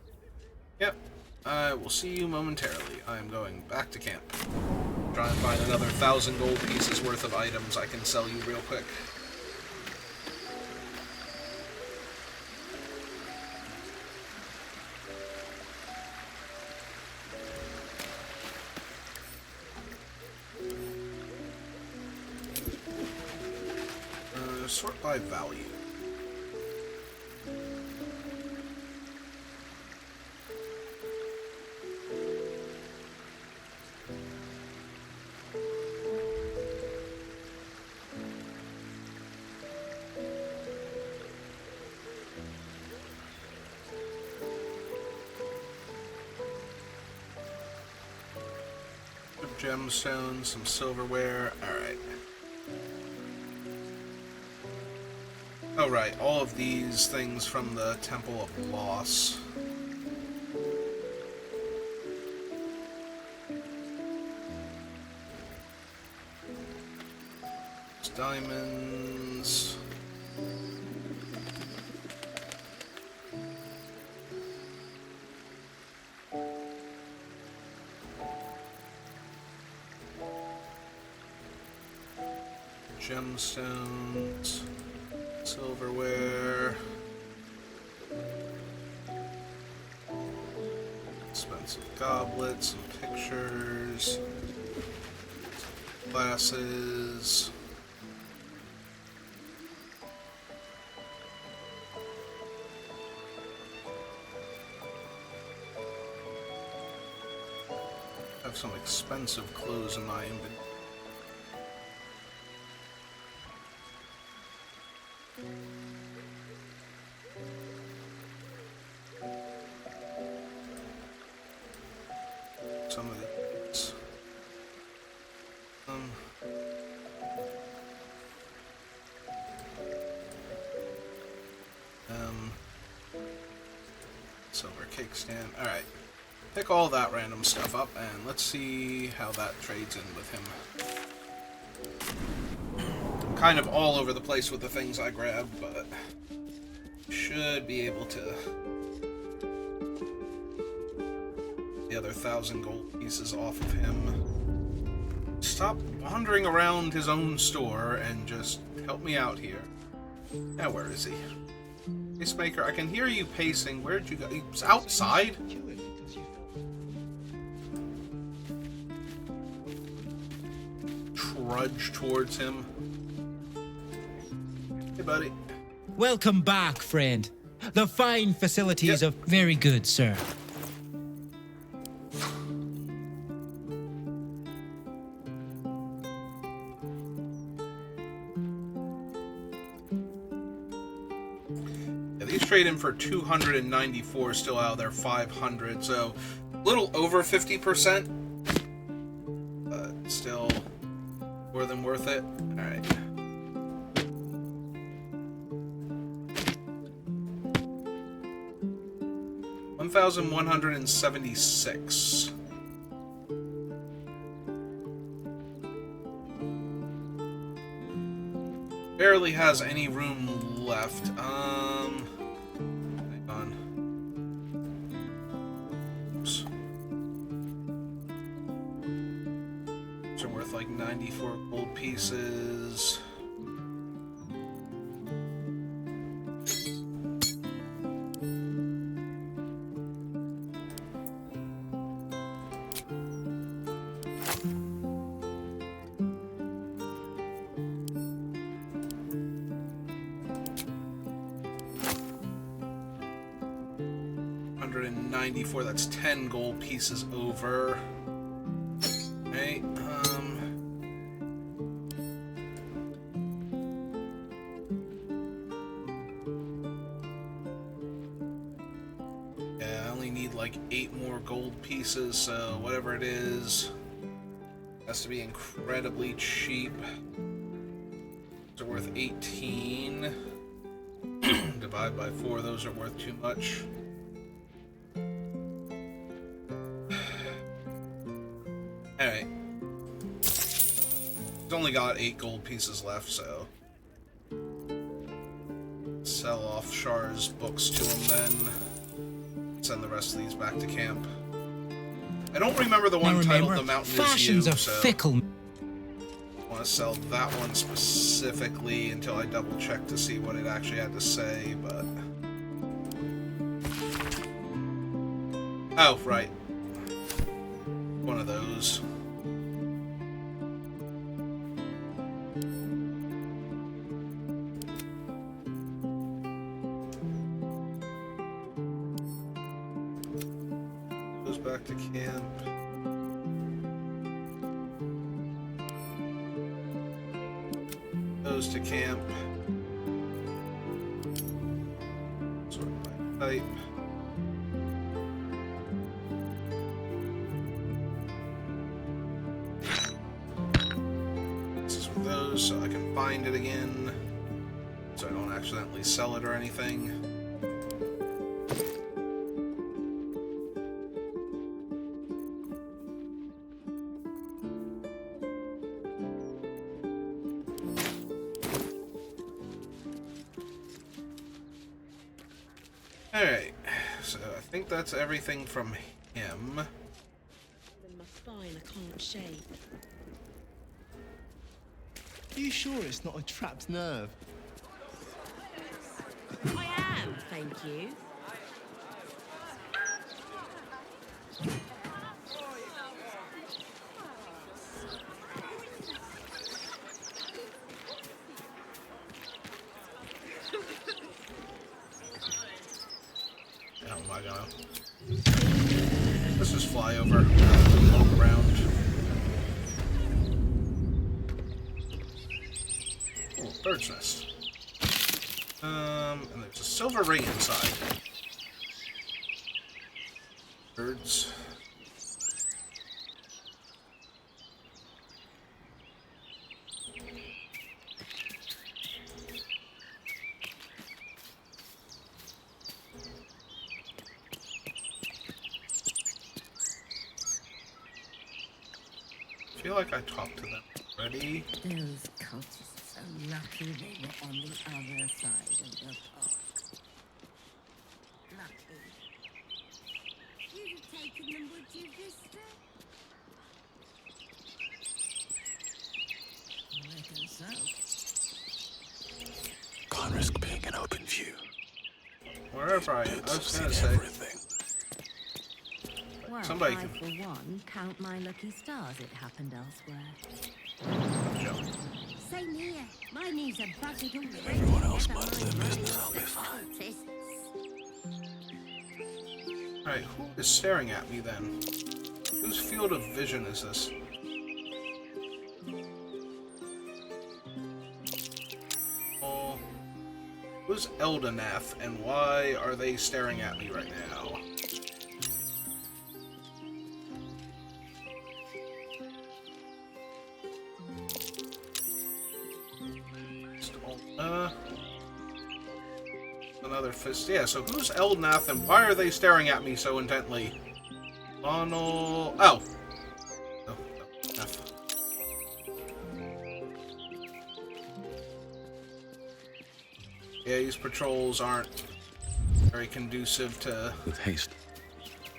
Yep. I will see you momentarily. I am going back to camp. Try and find another 1,000 gold pieces worth of items I can sell you real quick. Sort by value. Gemstones, some silverware. Alright. Oh, right. All of these things from the Temple of Loss. Diamonds. Gemstones, Silverware. Expensive goblets, some pictures, glasses. Have some expensive clothes in my inventory. Some of these. Silver cake stand. Alright. Pick all that random stuff up and let's see how that trades in with him. I'm kind of all over the place with the things I grab, but should be able to. The other 1,000 gold pieces off of him. Stop wandering around his own store and just help me out here. Now, where is he? Pacemaker, I can hear you pacing. Where'd you go? He's outside? Trudge towards him. Hey, buddy. Welcome back, friend. The fine facilities of very good, sir. Yeah, these trade in for 294 still out of their 500, so a little over 50%. But still more than worth it. Alright. $1,176. Barely has any room left. Hang on. Oops. These are worth like 94 gold pieces. That's 10 gold pieces over. Okay, yeah, I only need like 8 more gold pieces, so whatever it is has to be incredibly cheap. Those are worth 18. Divide by 4, those are worth too much. Alright. He's only got 8 gold pieces left, so sell off Char's books to him then. Send the rest of these back to camp. I don't remember the one titled The Mountain Fashions Is You, are so fickle. I want to sell that one specifically until I double check to see what it actually had to say, but oh, right. One of those. Goes back to camp. Goes to camp. Sort by type. So I can find it again, so I don't accidentally sell it or anything. Alright, so I think that's everything from him. In my spine, I can't shake. Are you sure it's not a trapped nerve? thank you. How am I gonna? Let's just fly over, walk around. Oh, bird's nest. And there's a silver ring inside. Birds. I feel like I talked to them already. Those cultists are lucky they were on the other side of the park. Lucky. You'd have taken them, would you, Vista? I reckon so. Can't risk being an open view. Wherever I am, I was gonna say. Everything. Well, Somebody I, can. for one, count my lucky stars it happened elsewhere. Yep. Same here. My knees are buzzed already. Everyone else minds their business, I'll be fine. Alright, who is staring at me then? Whose field of vision is this? Oh, who's Eldenath, and why are they staring at me right now? Another fist. Yeah, so who's Eldenath and why are they staring at me so intently? Oh no. Oh. Oh, F. Yeah, these patrols aren't very conducive to With haste.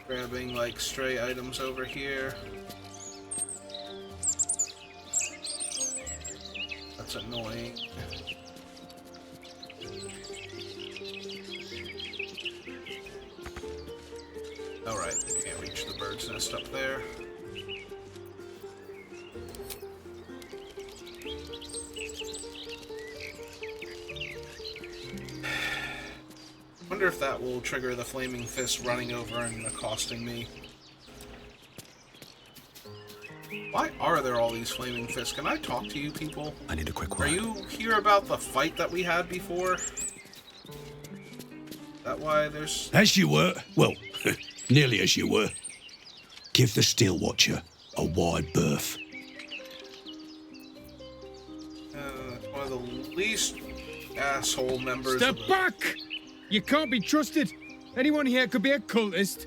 grabbing like stray items over here. That's annoying. Alright, can't reach the bird's nest up there. Wonder if that will trigger the flaming fist running over and accosting me. Why are there all these flaming fists? Can I talk to you people? I need a quick Are word. you here about the fight that we had before? Is that why there's... As you were. Well, nearly as you were. Give the Steel Watcher a wide berth. One of the least asshole members Step of the... back! You can't be trusted. Anyone here could be a cultist.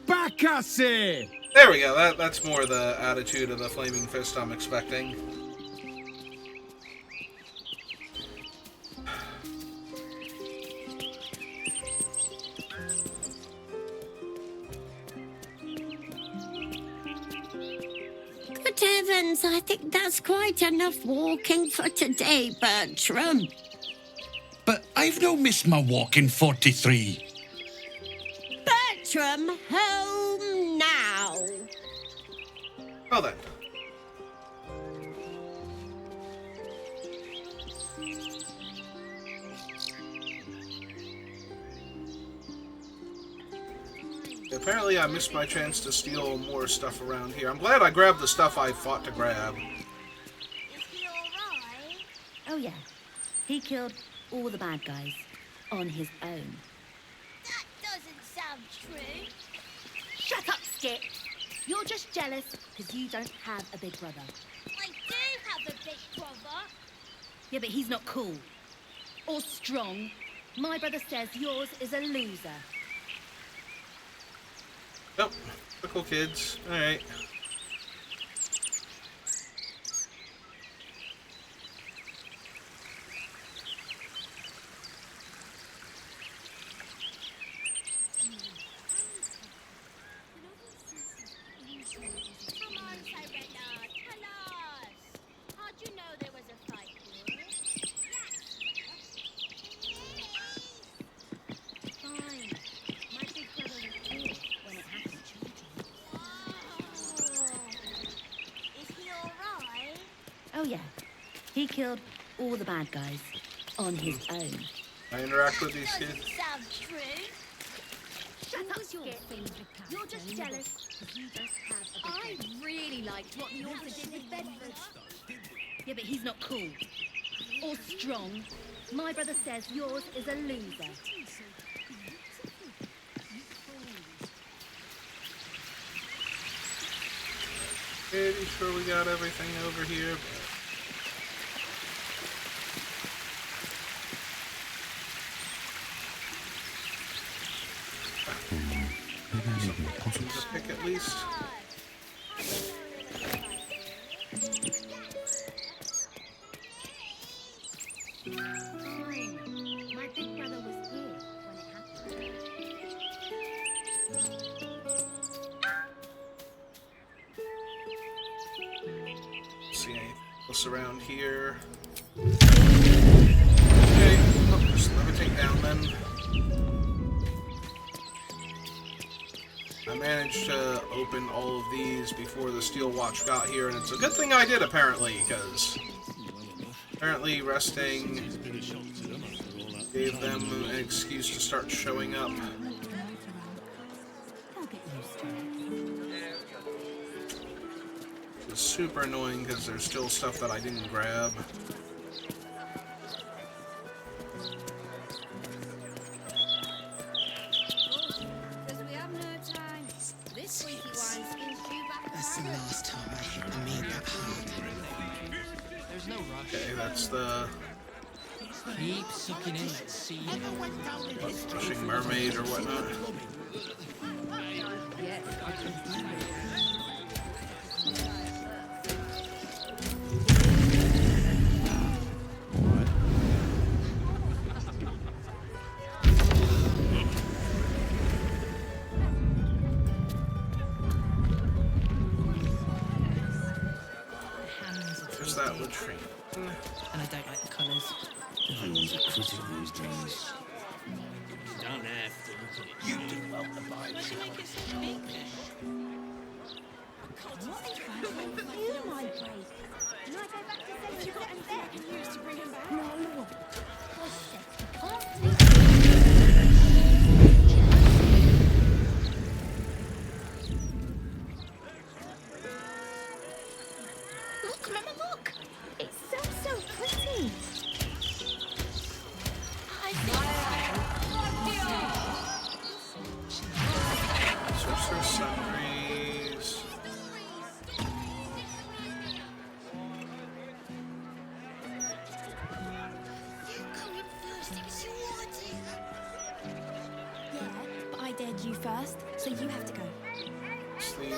Back, I say! There we go. That's more the attitude of the flaming fist I'm expecting. Good heavens, I think that's quite enough walking for today, Bertram. But I've no missed my walk in 43. Bertram, home now. Well then. Apparently I missed my chance to steal more stuff around here. I'm glad I grabbed the stuff I fought to grab. Is he alright? Oh, yeah. He killed all the bad guys on his own. That doesn't sound true. Shut up, Skip. You're just jealous because you don't have a big brother. I do have a big brother. Yeah, but he's not cool. Or strong. My brother says yours is a loser. Nope. Typical kids. Alright. Come on, Tyrella, tell us. How'd you know there was a fight, Oh yeah, he killed all the bad guys on his own. I interact with these kids. Sound true. Shut up, your favorite character. You're just jealous. You just have a I really liked what the author did with Bedford. Yeah, but he's not cool or strong. My brother says yours is a loser. Pretty sure we got everything over here. Something to pick at least. My big brother was here when it happened. See anything else around here? Okay, just levitate down then. I managed to open all of these before the steel watch got here, and it's a good thing I did, apparently, because apparently resting gave them an excuse to start showing up. It's super annoying because there's still stuff that I didn't grab. That's the last time I hit the meat that hard. There's no rush. Okay, that's the Keep sucking in that seed. pushing mermaid or whatnot. There's that latrine. And I don't like the colours. Everyone's a critic these days. You don't have to look at it. You do well to buy What if I feel my break? Can I go back to safety and there can use to bring him back? No. I said you can't take Look, Mama, look! It's so pretty! Sorcerer sundries. Yeah, but I dared you first, so you have to go. It's the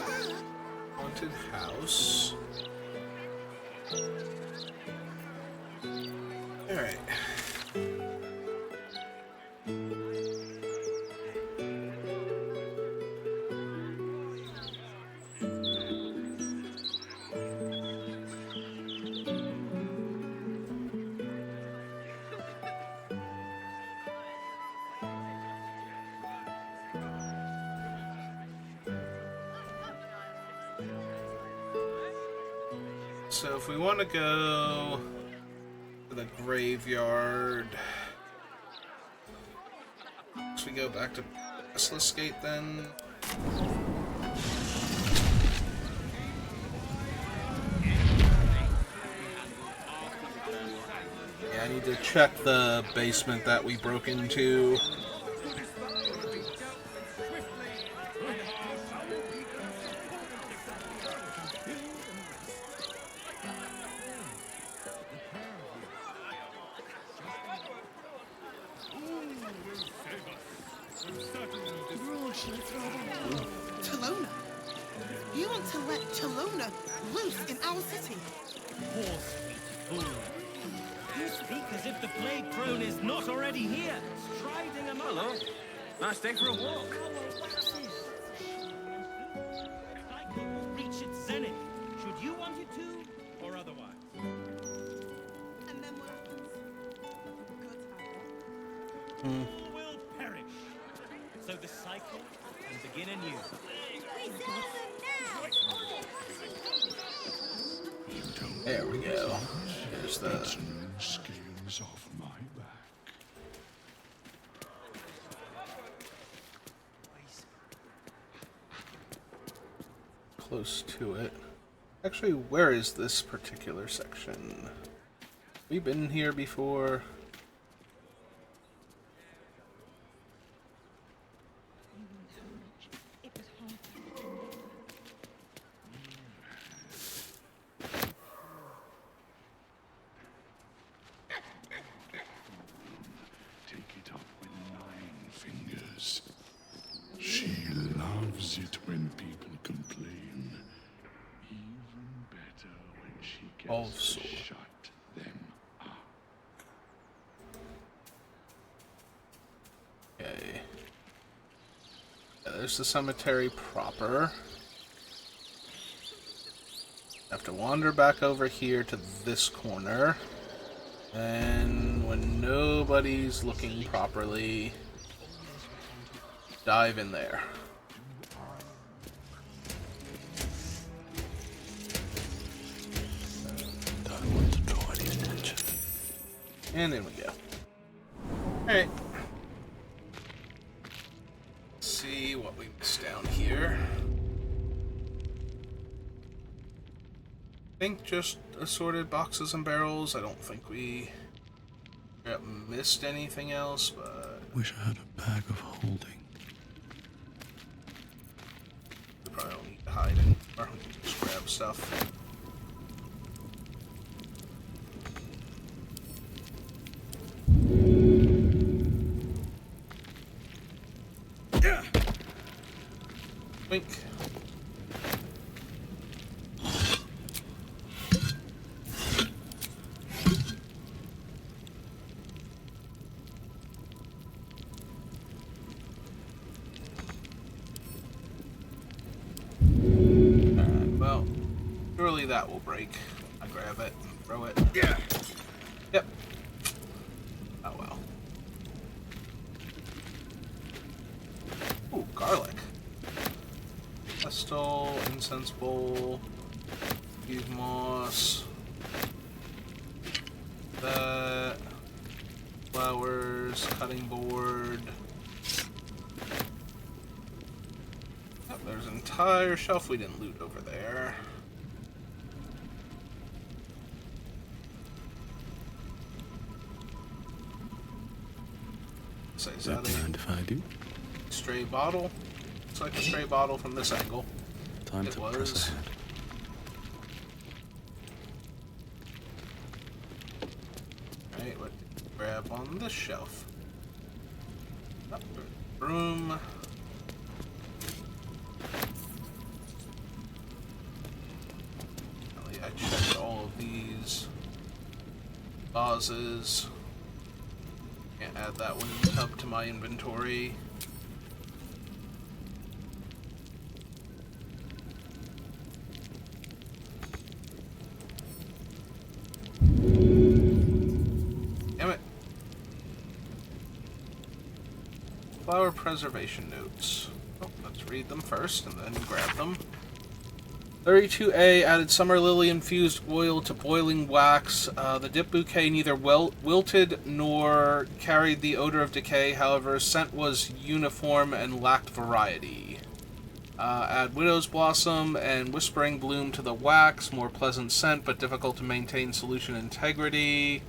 haunted house. Alright. So if we want to go to the graveyard, should we go back to Restless Gate then? Yeah, I need to check the basement that we broke into. Talona? You want to let Talona loose in our city? Poor sweet fool. You speak as if the plague throne is not already here, striding among us. Nice day for a walk. Cycle will reach its zenith, should you want it to, or otherwise. And then what happens? All will perish. So the cycle can begin anew. We serve them now! You don't There we go. There's the Scales off my back. close to it. Actually, where is this particular section? We've been here before. Take it up with 9 fingers. She loves it when people complain. Even better when she gets to shut them up. Okay. Yeah, there's the cemetery proper. Have to wander back over here to this corner. And when nobody's looking properly, dive in there. Don't want to draw any attention. And in we go. Alright. See what we missed down here. I think just assorted boxes and barrels. I don't think we missed anything else, but Wish I had a bag of holding. we probably don't need to hide anymore. We can just grab stuff. Wink. Well, surely that will break. I grab it, throw it. Yeah. Yep. Oh well. Ooh, garlic. Pestle, incense bowl, use moss. That. Flowers, cutting board. Yep, there's an entire shelf we didn't loot over there. So is that Mind if I do? a stray bottle? Looks like a stray bottle from this angle. Time to press ahead. Right, what did we grab on this shelf? Oh, broom. I checked all of these vases. Can't add that one tub to my inventory. Damn it. Flower preservation notes. Oh, let's read them first and then grab them. 32A added summer lily infused oil to boiling wax. The dip bouquet neither wilted nor carried the odor of decay. However, scent was uniform and lacked variety. Add widow's blossom and whispering bloom to the wax. More pleasant scent, but difficult to maintain solution integrity.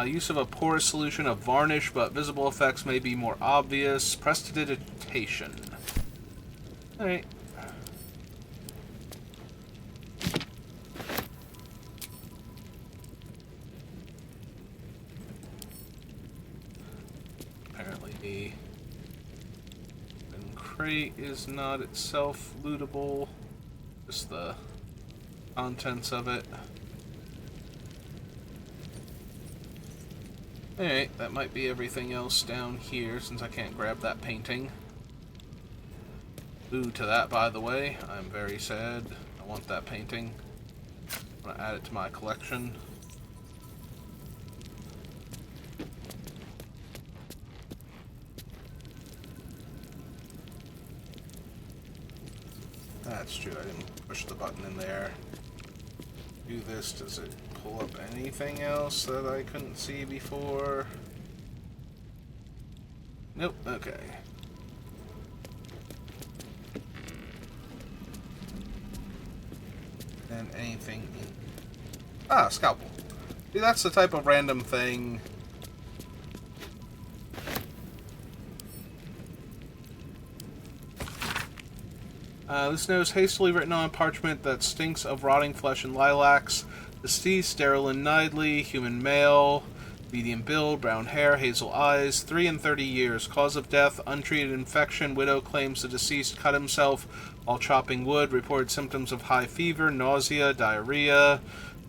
Use of a porous solution of varnish, but visible effects may be more obvious. Prestidigitation. Alright. Apparently the crate is not itself lootable, just the contents of it. Alright, that might be everything else down here since I can't grab that painting. Ooh, to that, by the way, I'm very sad. I want that painting. I'm gonna add it to my collection. That's true, I didn't push the button in there. do this, does it pull up anything else that I couldn't see before? Nope, okay. And anything in... Ah, scalpel. See, that's the type of random thing. This note is hastily written on parchment that stinks of rotting flesh and lilacs. Deceased, Darylyn Nidley, human male, medium build, brown hair, hazel eyes, 3 and 30 years. Cause of death, untreated infection. Widow claims the deceased cut himself while chopping wood. Reported symptoms of high fever, nausea, diarrhea.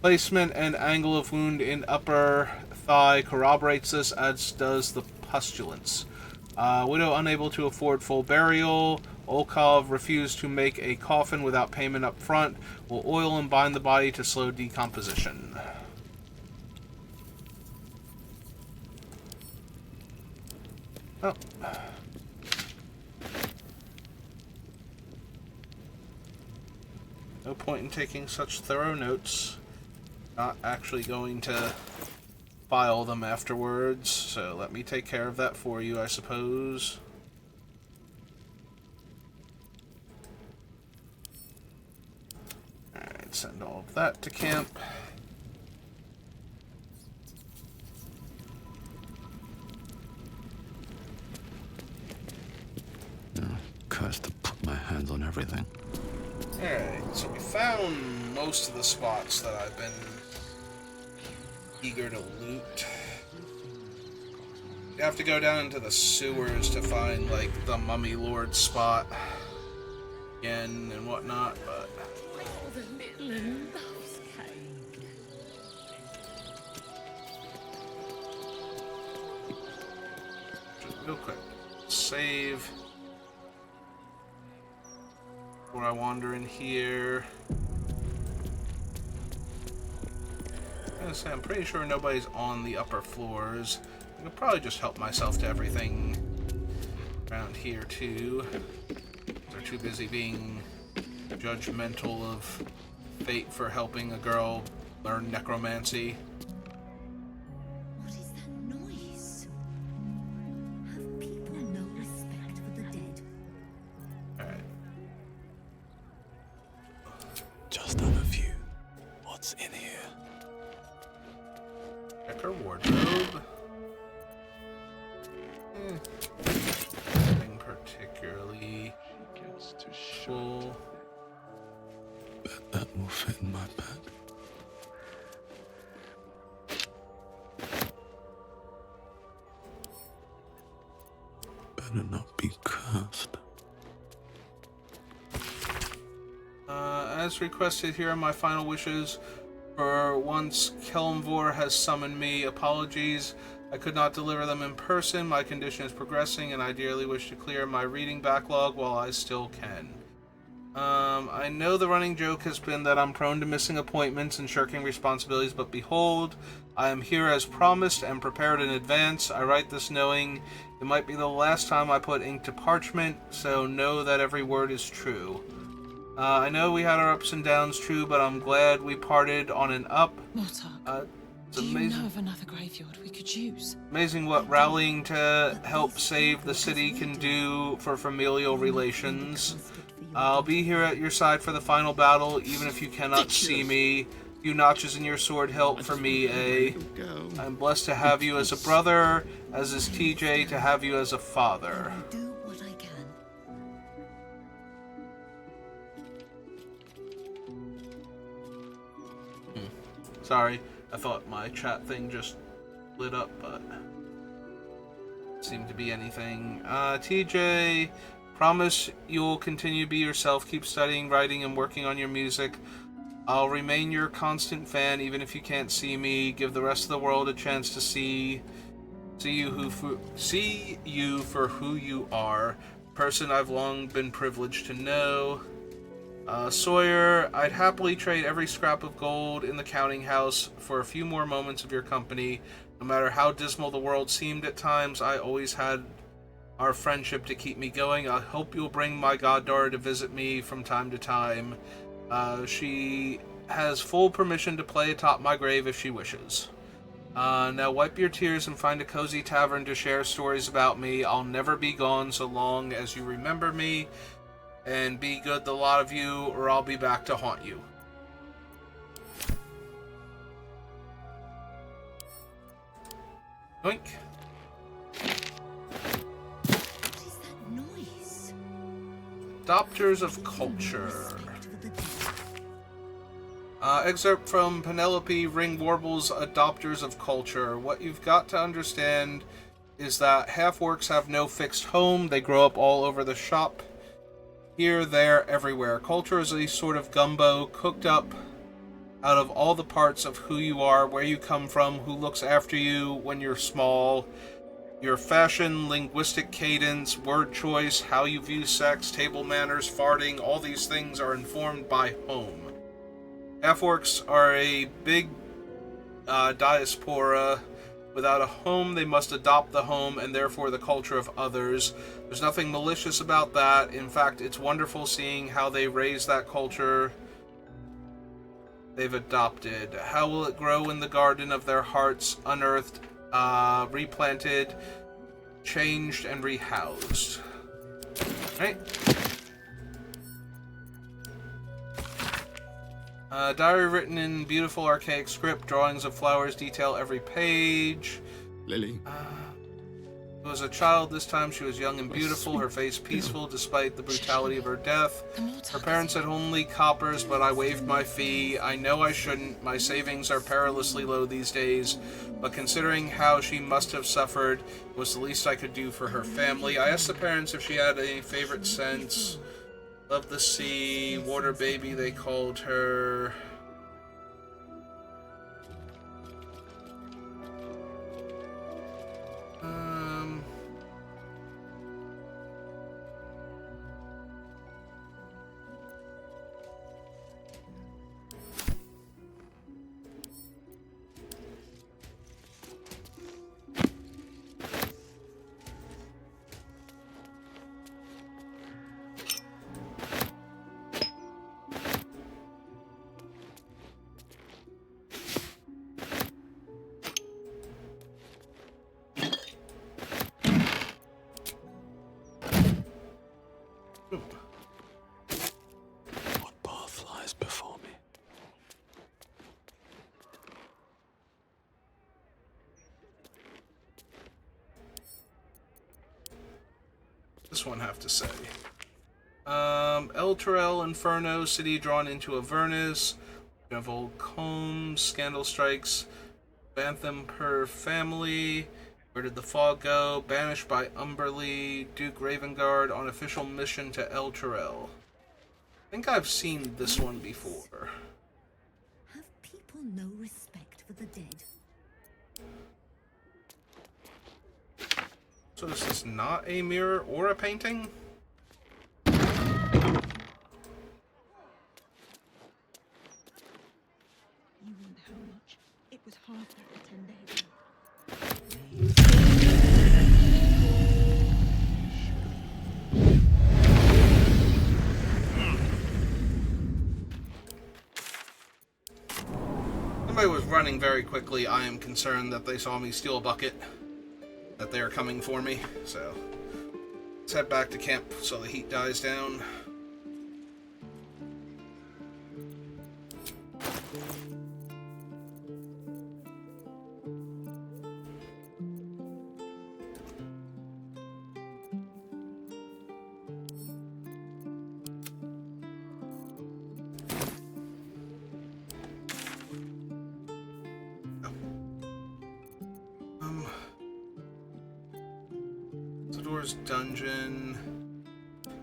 Placement and angle of wound in upper thigh corroborates this, as does the pustulence. Widow unable to afford full burial. Olkov refused to make a coffin without payment up front. Will oil and bind the body to slow decomposition. Oh. No point in taking such thorough notes. Not actually going to file them afterwards, so let me take care of that for you, I suppose. Alright, send all of that to camp. Cursed to put my hands on everything. Alright, so we found most of the spots that I've been eager to loot. You have to go down into the sewers to find, like, the Mummy Lord spot again and whatnot, but... Real quick. Save. Before I wander in here. I'm pretty sure nobody's on the upper floors. I could probably just help myself to everything around here too. They're too busy being judgmental of fate for helping a girl learn necromancy. What is that noise? Have people no respect for the dead? Alright. Just have a view. What's in here? Check her wardrobe. Nothing particularly full. Bet that will fit in my bag. Better not be cursed. As requested, here are my final wishes. For once, Kelmvor has summoned me. Apologies, I could not deliver them in person. My condition is progressing, and I dearly wish to clear my reading backlog while I still can. I know the running joke has been that I'm prone to missing appointments and shirking responsibilities, but behold, I am here as promised and prepared in advance. I write this knowing it might be the last time I put ink to parchment, so know that every word is true. I know we had our ups and downs, true, but I'm glad we parted on an up. Mortark, It's do you amazing. know of another graveyard we could use? Amazing what rallying to help save the city can do for familial relations. I'll be here at your side for the final battle, even if you cannot see me. Few notches in your sword help for me, eh? I'm blessed to have you as a brother, as is TJ to have you as a father. Sorry, I thought my chat thing just lit up, but seemed to be anything. TJ, promise you'll continue to be yourself, keep studying, writing, and working on your music. I'll remain your constant fan, even if you can't see me. Give the rest of the world a chance to see you for who you are. Person I've long been privileged to know. Sawyer, I'd happily trade every scrap of gold in the counting house for a few more moments of your company. No matter how dismal the world seemed at times, I always had our friendship to keep me going. I hope you'll bring my goddaughter to visit me from time to time. She has full permission to play atop my grave if she wishes. Now wipe your tears and find a cozy tavern to share stories about me. I'll never be gone so long as you remember me. And be good, the lot of you, or I'll be back to haunt you. Oink. What is that noise? Adopters of Culture. Excerpt from Penelope Ring Warble's Adopters of Culture. What you've got to understand is that half-orcs have no fixed home. They grow up all over the shop. Here, there, everywhere. Culture is a sort of gumbo cooked up out of all the parts of who you are, where you come from, who looks after you when you're small, your fashion, linguistic cadence, word choice, how you view sex, table manners, farting, all these things are informed by home. Half-orcs are a big diaspora. Without a home, they must adopt the home and therefore the culture of others. There's nothing malicious about that. In fact, it's wonderful seeing how they raise that culture they've adopted. How will it grow in the garden of their hearts, unearthed, replanted, changed, and rehoused? Right? Diary written in beautiful archaic script. Drawings of flowers detail every page. Lily. She was a child this time. She was young and beautiful, her face peaceful despite the brutality of her death. Her parents had only coppers, but I waived my fee. I know I shouldn't. My savings are perilously low these days, but considering how she must have suffered, it was the least I could do for her family. I asked the parents if she had any favorite scents. Love the sea, water baby they called her. What path lies before me? This one have to say. El Terrell Inferno, city drawn into Avernus. Old Combs, Scandal Strikes, Bantham per family. Where did the fog go? Banished by Umberly, Duke Ravengard on official mission to El Terrell. I think I've seen this one before. Have people no respect for the dead? So is this not a mirror or a painting? You want how much? It was half that 10 days ago. Somebody was running very quickly. I am concerned that they saw me steal a bucket. That they are coming for me. So let's head back to camp so the heat dies down. Zador's dungeon.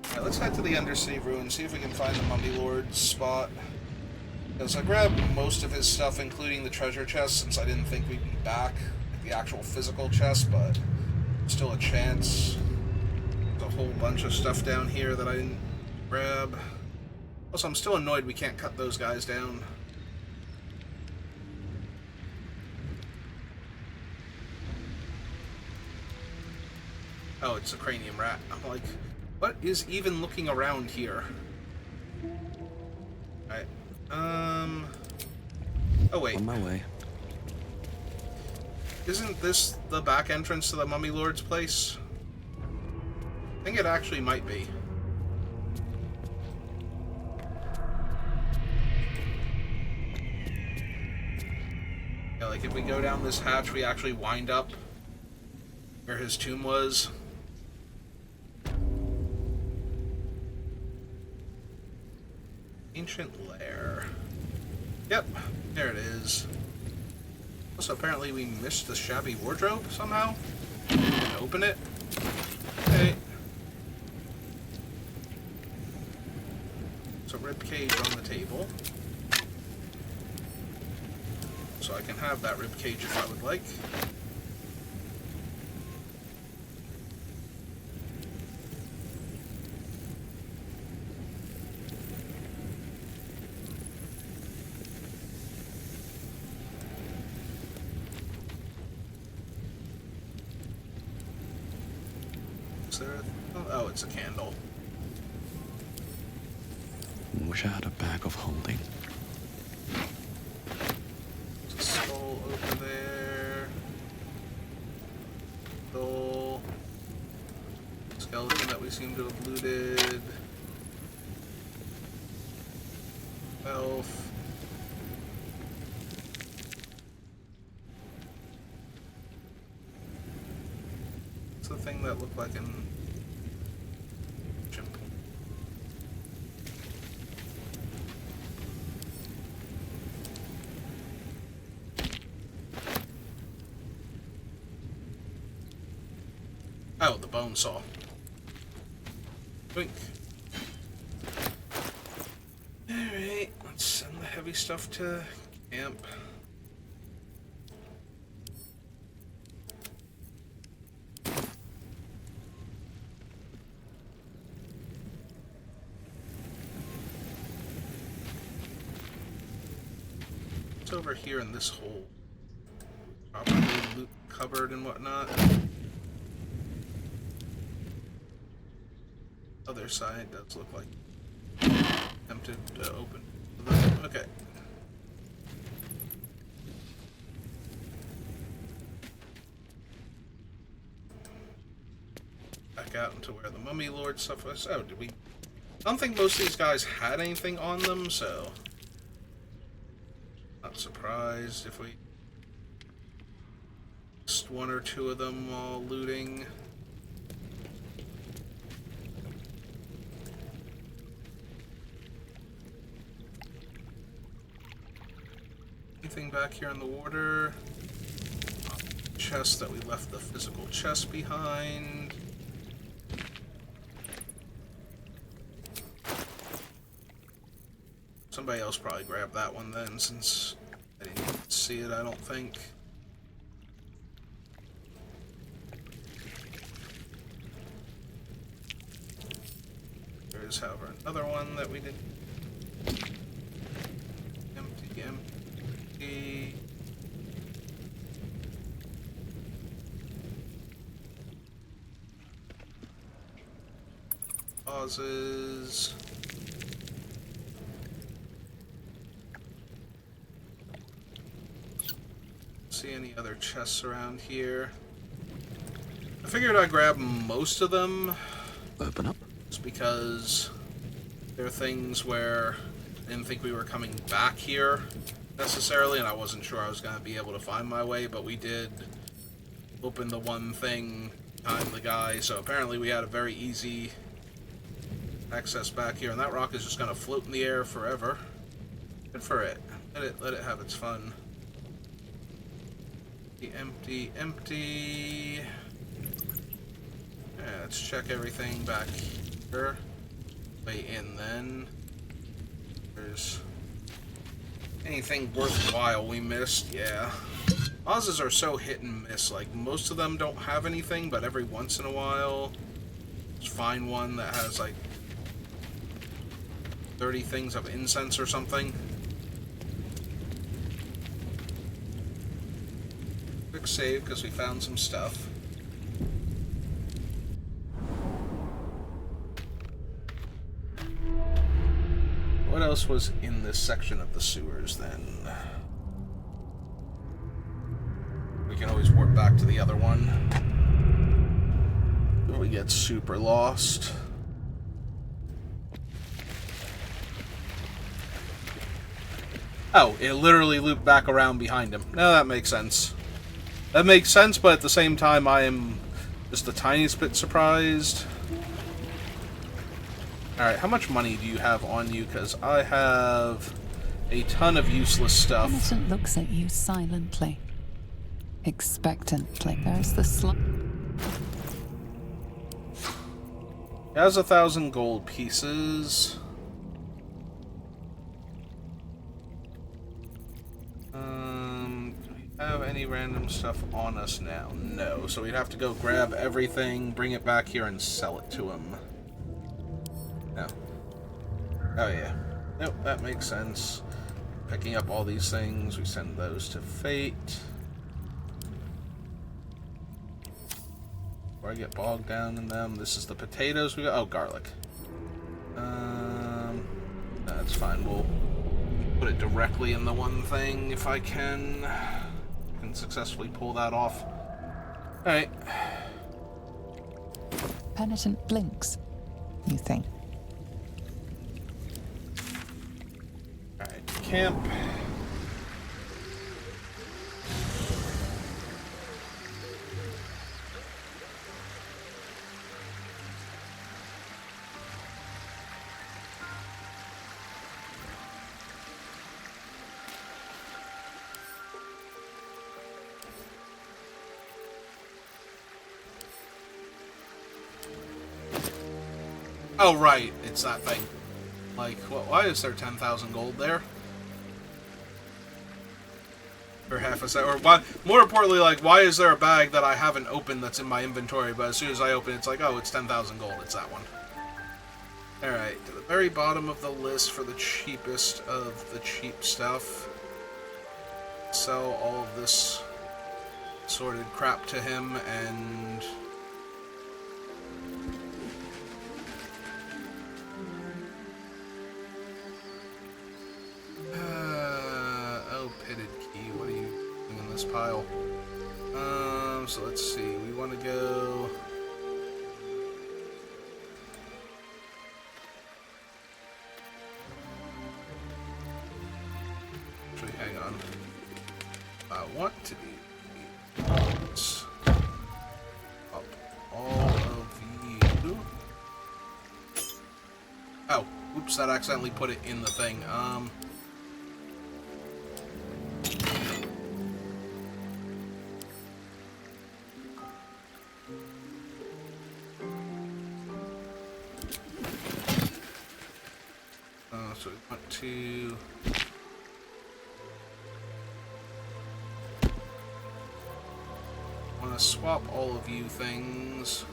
Alright, let's head to the Undercity Ruin, see if we can find the Mummy Lord's spot. Because I grabbed most of his stuff, including the treasure chest, since I didn't think we'd be back at the actual physical chest, but still a chance. There's a whole bunch of stuff down here that I didn't grab. Also, I'm still annoyed we can't cut those guys down. Oh, it's a cranium rat. I'm like, what is even looking around here? Alright, Oh, wait. On my way. Isn't this the back entrance to the Mummy Lord's place? I think it actually might be. Yeah, like if we go down this hatch, we actually wind up where his tomb was. Ancient lair. Yep, there it is. Also, apparently we missed the shabby wardrobe somehow. Didn't open it. Okay. It's a rib cage on the table. So I can have that rib cage if I would like. Is there oh, it's a candle. Wish I had a bag of holding. There's a skull over there. Skull. Skeleton that we seem to have looted. Elf. It's the thing that looked like an chimp. Oh, the bone saw. Blink. Alright, let's send the heavy stuff to camp. It's over here in this hole. Probably loot cupboard and whatnot. Other side does look like tempted to open. Okay. Back out into where the Mummy Lord stuff was. Oh, did we? I don't think most of these guys had anything on them, so not surprised if we missed one or two of them while looting. Anything back here in the water? Chest that we left the physical chest behind. Somebody else probably grabbed that one then, since I didn't see it, I don't think. There is, however, another one that we didn't. Empty, empty. Pauses. See any other chests around here? I figured I'd grab most of them. Open up. Just because there are things where I didn't think we were coming back here necessarily, and I wasn't sure I was going to be able to find my way, but we did open the one thing behind the guy, so apparently we had a very easy access back here, and that rock is just going to float in the air forever. Good for it. Let it have its fun. Empty, empty. Yeah, let's check everything back here. Way in then. There's anything worthwhile we missed, yeah. Oz's are so hit and miss, like most of them don't have anything, but every once in a while just find one that has like 30 things of incense or something. Quick save because we found some stuff. What else was in this section of the sewers then? can always warp back to the other one. When we get super lost. Oh, it literally looped back around behind him. No, that makes sense. That makes sense, but at the same time, I am just the tiniest bit surprised. Alright, how much money do you have on you? Because I have a ton of useless stuff. Penitent looks at you silently, expectantly. There's the He has 1,000 gold pieces. Do we have any random stuff on us now? No, so we'd have to go grab everything, bring it back here, and sell it to him. No. Oh yeah. Nope, that makes sense. Picking up all these things, we send those to Fate. Before I get bogged down in them, this is the potatoes we got. Oh, garlic. That's fine. We'll put it directly in the one thing if I can successfully pull that off. Alright. Penitent blinks, you think. Alright, camp. Oh, right, it's that thing. Like, why is there 10,000 gold there? Or half a set, or why, more importantly, like, why is there a bag that I haven't opened that's in my inventory, but as soon as I open it, it's like, oh, it's 10,000 gold, it's that one. Alright, to the very bottom of the list for the cheapest of the cheap stuff. Sell all of this sorted crap to him, and... oh, pitted key. What are you doing in this pile? So let's see. We want to go... Actually, hang on. I want to be... up all of you. Oh, oops, that accidentally put it in the thing. So we want to... want to swap all of you things.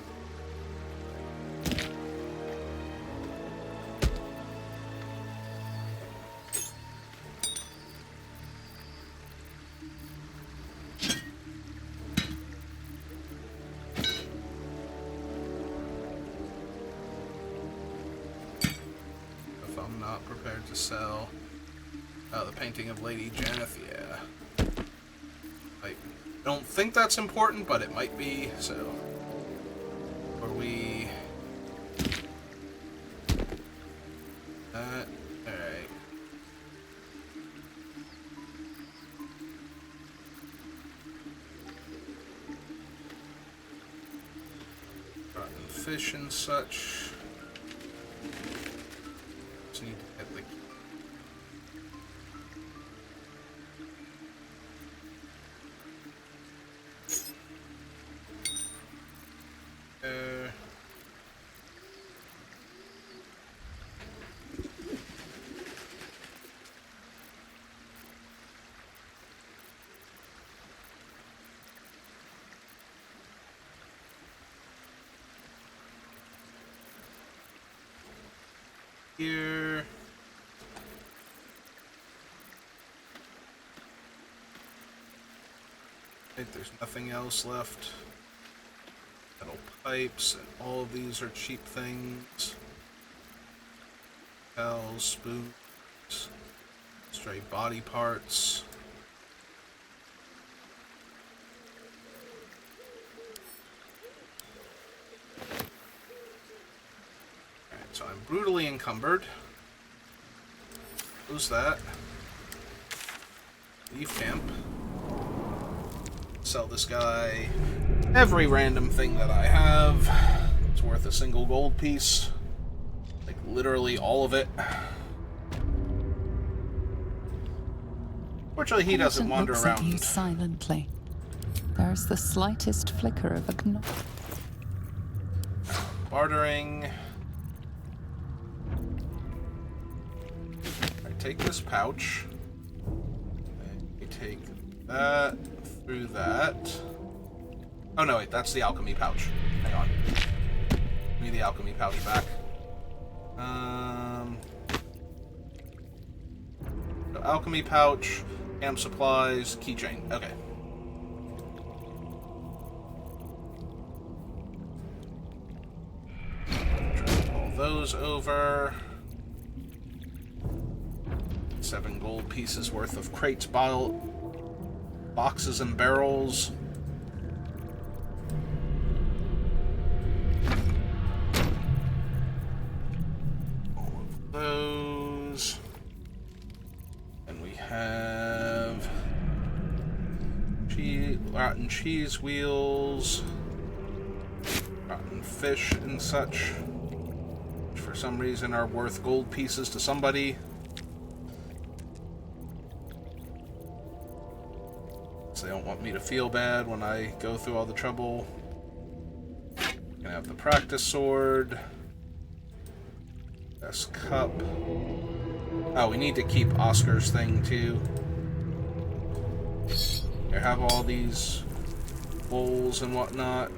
Prepared to sell. Oh, the painting of Lady Janeth, yeah. I don't think that's important, but it might be, so... Are we... alright. Rotten fish and such. Need to get the here. I think there's nothing else left. Metal pipes, and all of these are cheap things. Towels, spoons, stray body parts. brutally encumbered. Who's that? Leave camp. Sell this guy every random thing that I have. It's worth a single gold piece. Like, literally all of it. Fortunately, he doesn't wander looks around. At you silently. There's the slightest flicker of acknowledgement. Bartering. I take this pouch. We take that through that. Oh no, wait, that's the alchemy pouch. Hang on. Give me the alchemy pouch back. So alchemy pouch, camp supplies, keychain. Okay. All those over. 7 gold pieces worth of crates, boxes, and barrels. All of those. And we have rotten cheese wheels, rotten fish and such, which for some reason are worth gold pieces to somebody. They don't want me to feel bad when I go through all the trouble. Gonna have the practice sword. Best cup. Oh, we need to keep Oscar's thing too. Here, have all these bowls and whatnot.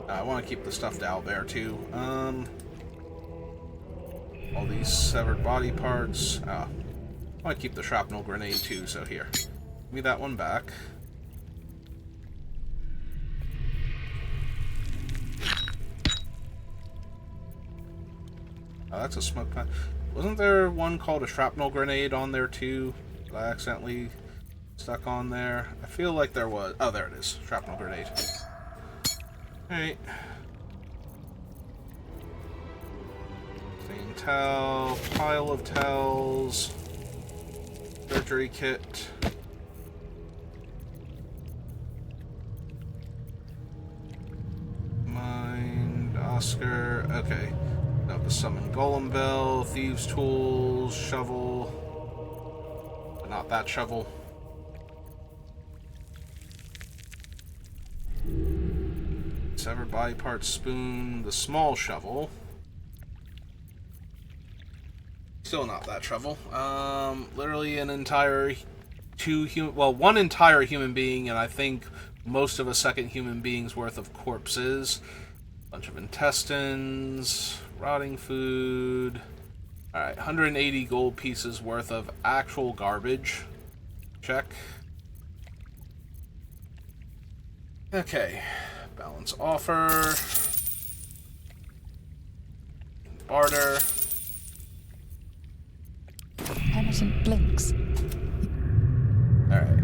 I want to keep the stuffed owlbear too. All these severed body parts. I want to keep the shrapnel grenade too, so here. Give me that one back. Oh, that's a smoke pot. Wasn't there one called a shrapnel grenade on there too that I accidentally stuck on there? I feel like there was. Oh, there it is. Shrapnel grenade. Alright. Towel, pile of towels, surgery kit, mind, Oscar, okay. Now the summon golem bell, thieves tools, shovel, but not that shovel. Severed body parts spoon, the small shovel. Still not that shovel. Literally an entire one entire human being, and I think most of a second human being's worth of corpses. Bunch of intestines, rotting food. Alright, 180 gold pieces worth of actual garbage. Check. Okay. Balance offer. Barter. Penitent blinks. Alright.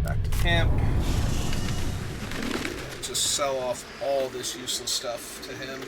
Back to camp. Just sell off all this useless stuff to him.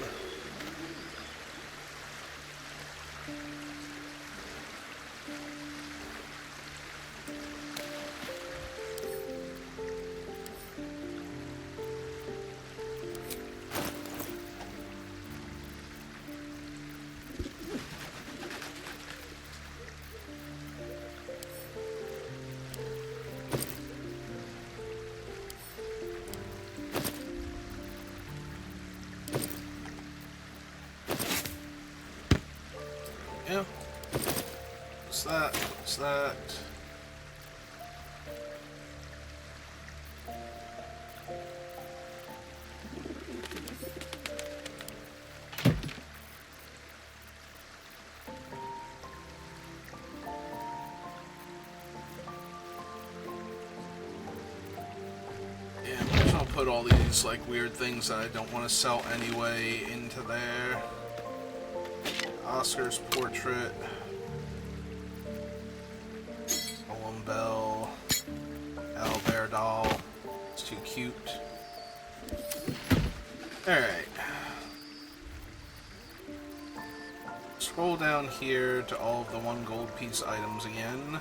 Yeah. What's that? What's that? Yeah, I'm just gonna put all these like weird things that I don't want to sell anyway into there. Oscar's portrait, golem bell, owlbear doll. It's too cute. Alright. Scroll down here to all of the 1 gold piece items again.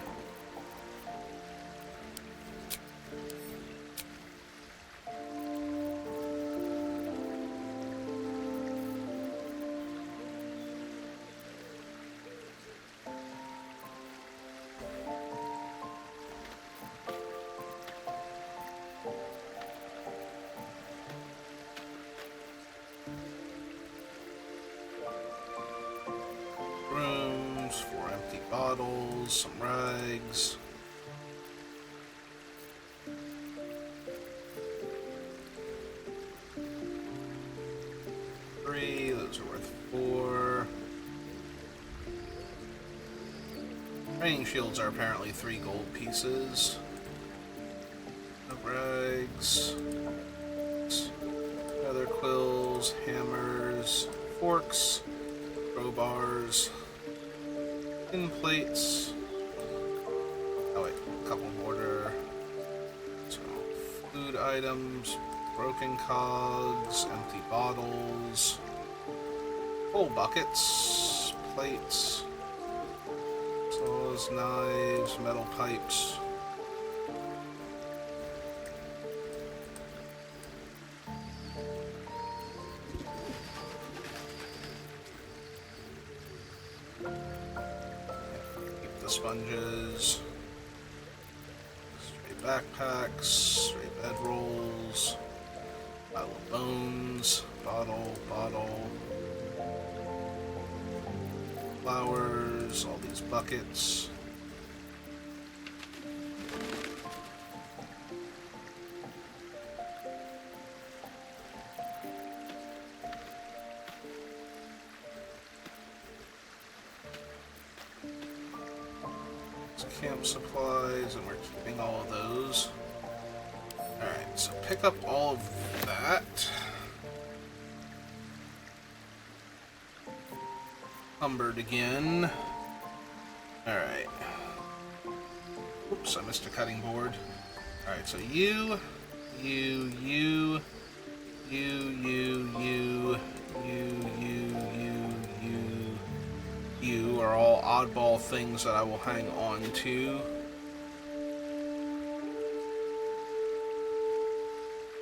Brooms, 4 empty bottles, some rags. Three, those are worth 4. Training shields are apparently 3 gold pieces. No rags. Feather quills, hammers, forks, crowbars, tin plates. Oh wait, a couple border. So, food items, broken cogs, empty bottles, full buckets, plates, saws, knives, metal pipes. Sponges, straight backpacks, straight bedrolls, pile of bones, bottle, flowers, all these buckets. Camp supplies, and we're keeping all of those. Alright, so pick up all of that. Cumbered again. Alright. Oops, I missed a cutting board. Alright, so you are all oddball things that I will hang on to.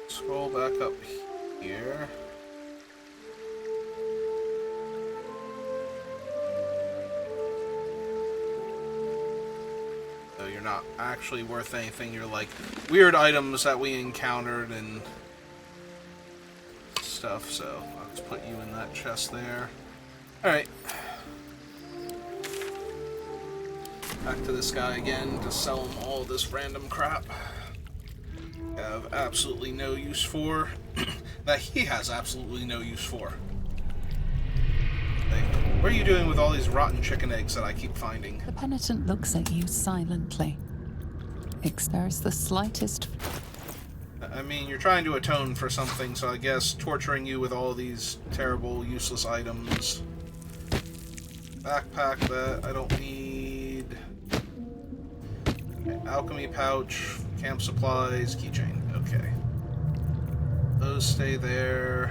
Scroll back up here. So you're not actually worth anything. You're like weird items that we encountered and stuff. So I'll just put you in that chest there. Alright. Back to this guy again to sell him all this random crap. Have absolutely no use for. That he has absolutely no use for. Like, what are you doing with all these rotten chicken eggs that I keep finding? The penitent looks at you silently. There's the slightest... I mean, you're trying to atone for something, so I guess torturing you with all these terrible, useless items. Backpack that I don't need. Alchemy pouch, camp supplies, keychain. Okay. Those stay there.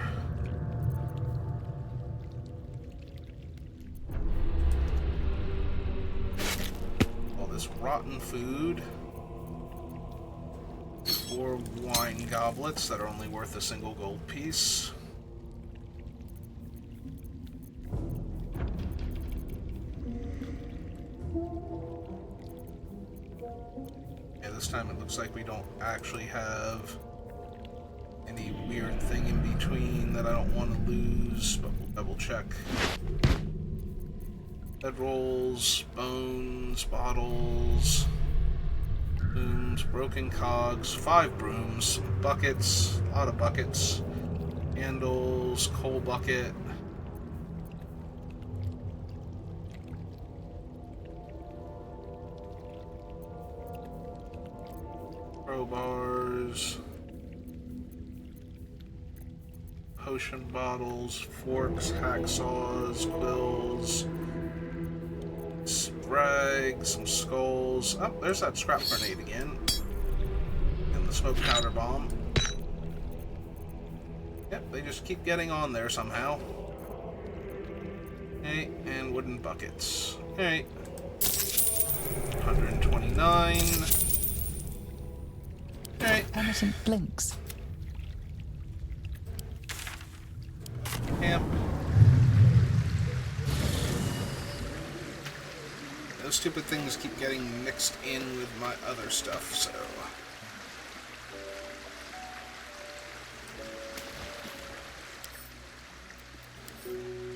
All this rotten food. 4 wine goblets that are only worth a single gold piece. This time it looks like we don't actually have any weird thing in between that I don't want to lose, but we'll double check. Bedrolls, bones, bottles, brooms, broken cogs, 5 brooms, buckets, a lot of buckets, handles, coal bucket. Crowbars, potion bottles, forks, hacksaws, quills, rags, some skulls. Oh, there's that scrap grenade again. And the smoke powder bomb. Yep, they just keep getting on there somehow. Okay, and wooden buckets. Alright. 129. Alright. Penitent blinks. Camp. Those stupid things keep getting mixed in with my other stuff, so...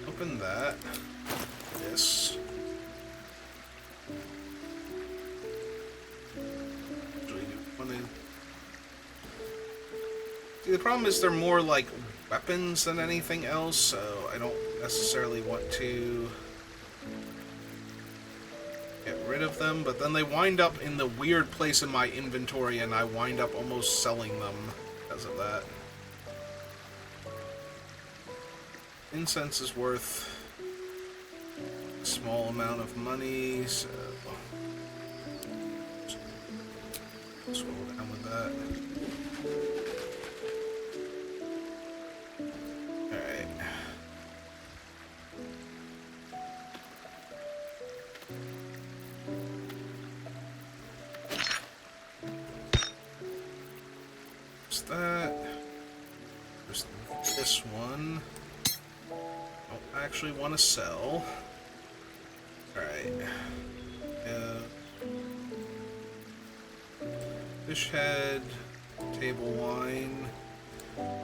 Open that. This. See, the problem is they're more like weapons than anything else, so I don't necessarily want to get rid of them, but then they wind up in the weird place in my inventory and I wind up almost selling them because of that. Incense is worth a small amount of money, so scroll down with that. Alright. What's that? There's this one. I actually want to sell. Alright. Fish head, table wine,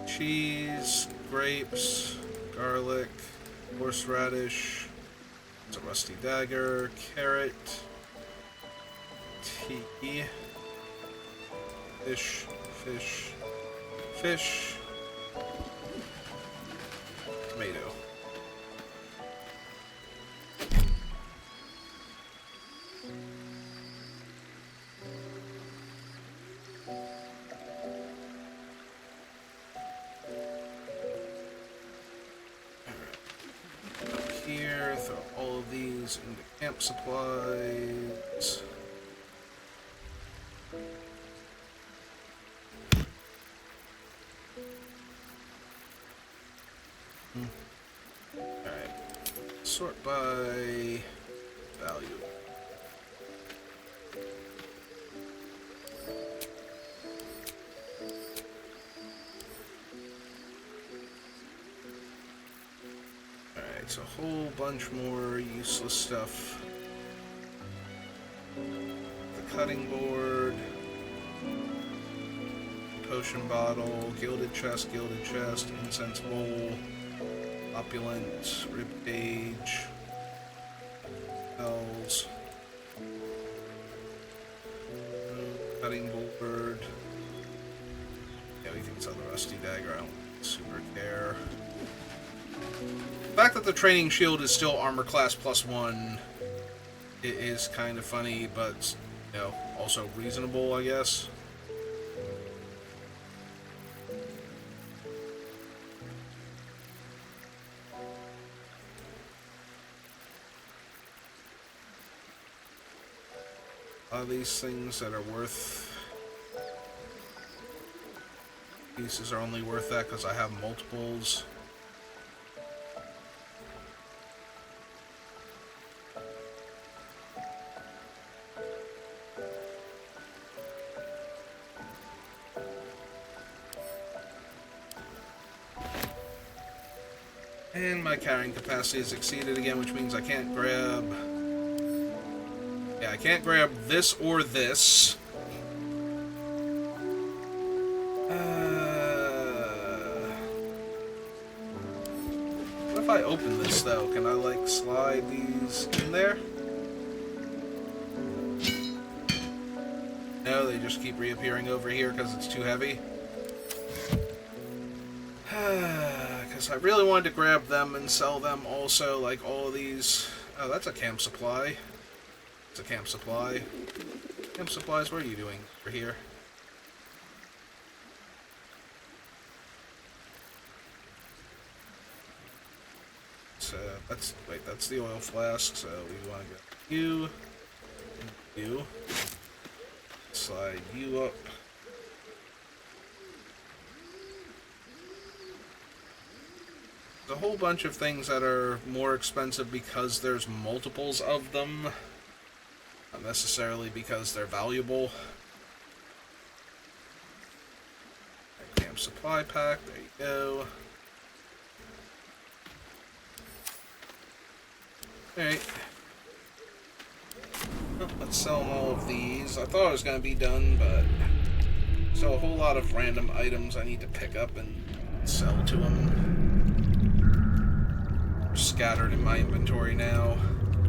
cheese, grapes, garlic, horseradish, it's a rusty dagger, carrot, tea, fish, fish, fish, tomato. Here, throw all of these into camp supplies. Alright. Sort by value. It's a whole bunch more useless stuff. The cutting board, potion bottle, gilded chest, incense bowl, opulent, rib cage, bells, cutting board. Yeah, we think it's on the rusty dagger. I don't super care. The fact that the training shield is still armor class +1 is kind of funny, but, you know, also reasonable, I guess. A lot of these things that are worth... pieces are only worth that because I have multiples. And my carrying capacity is exceeded again, which means I can't grab... Yeah, I can't grab this or this. What if I open this, though? Can I, like, slide these in there? No, they just keep reappearing over here because it's too heavy. Because I really wanted to grab them and sell them also, like all of these. Oh, that's a camp supply. It's a camp supply. Camp supplies, what are you doing over here? So, that's the oil flask, so we want to go you, and you. Slide you up. There's a whole bunch of things that are more expensive because there's multiples of them. Not necessarily because they're valuable. Camp supply pack, there you go. Alright. Well, let's sell all of these. I thought I was going to be done, but still a whole lot of random items I need to pick up and sell to them. They're scattered in my inventory now.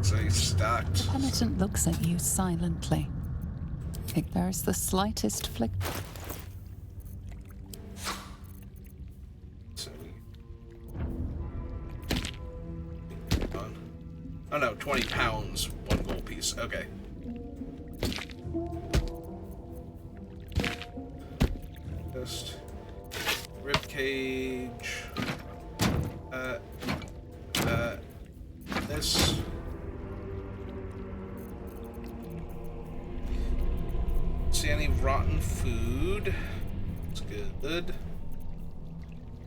So he's stacked. The penitent looks at you silently. If there's the slightest flick. Oh no, 20 pounds, 1 gold piece. Okay. Just rib cage. This. See any rotten food? It's good.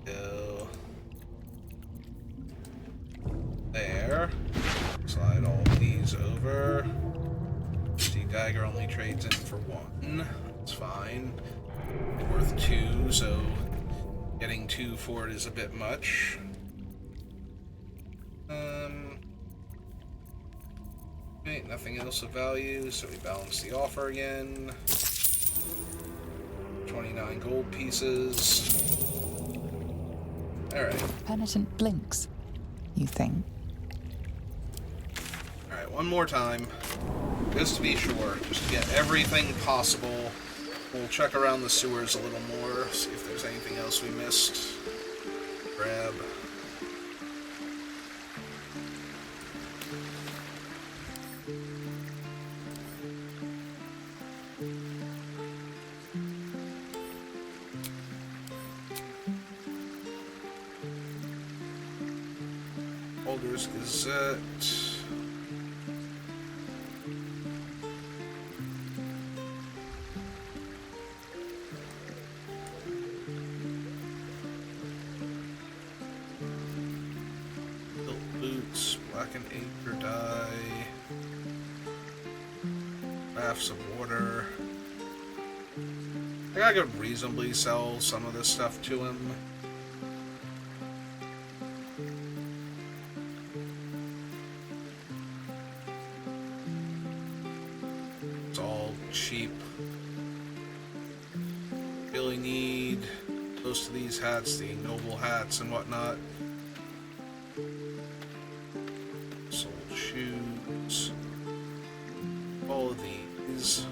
Go there. Slide all of these over. Steel dagger only trades in for 1. That's fine. Worth 2, so getting 2 for it is a bit much. Okay, nothing else of value, so we balance the offer again. 29 gold pieces. Alright. Penitent blinks, you think? Alright, one more time. Just to be sure. Just to get everything possible. We'll check around the sewers a little more, see if there's anything else we missed. Grab. Baldur's Gazette. Boots, black and anchor dye, rafts of water. I think I could reasonably sell some of this stuff to him. It's all cheap. Really need most of these hats, the noble hats and whatnot. Shoes, all of these.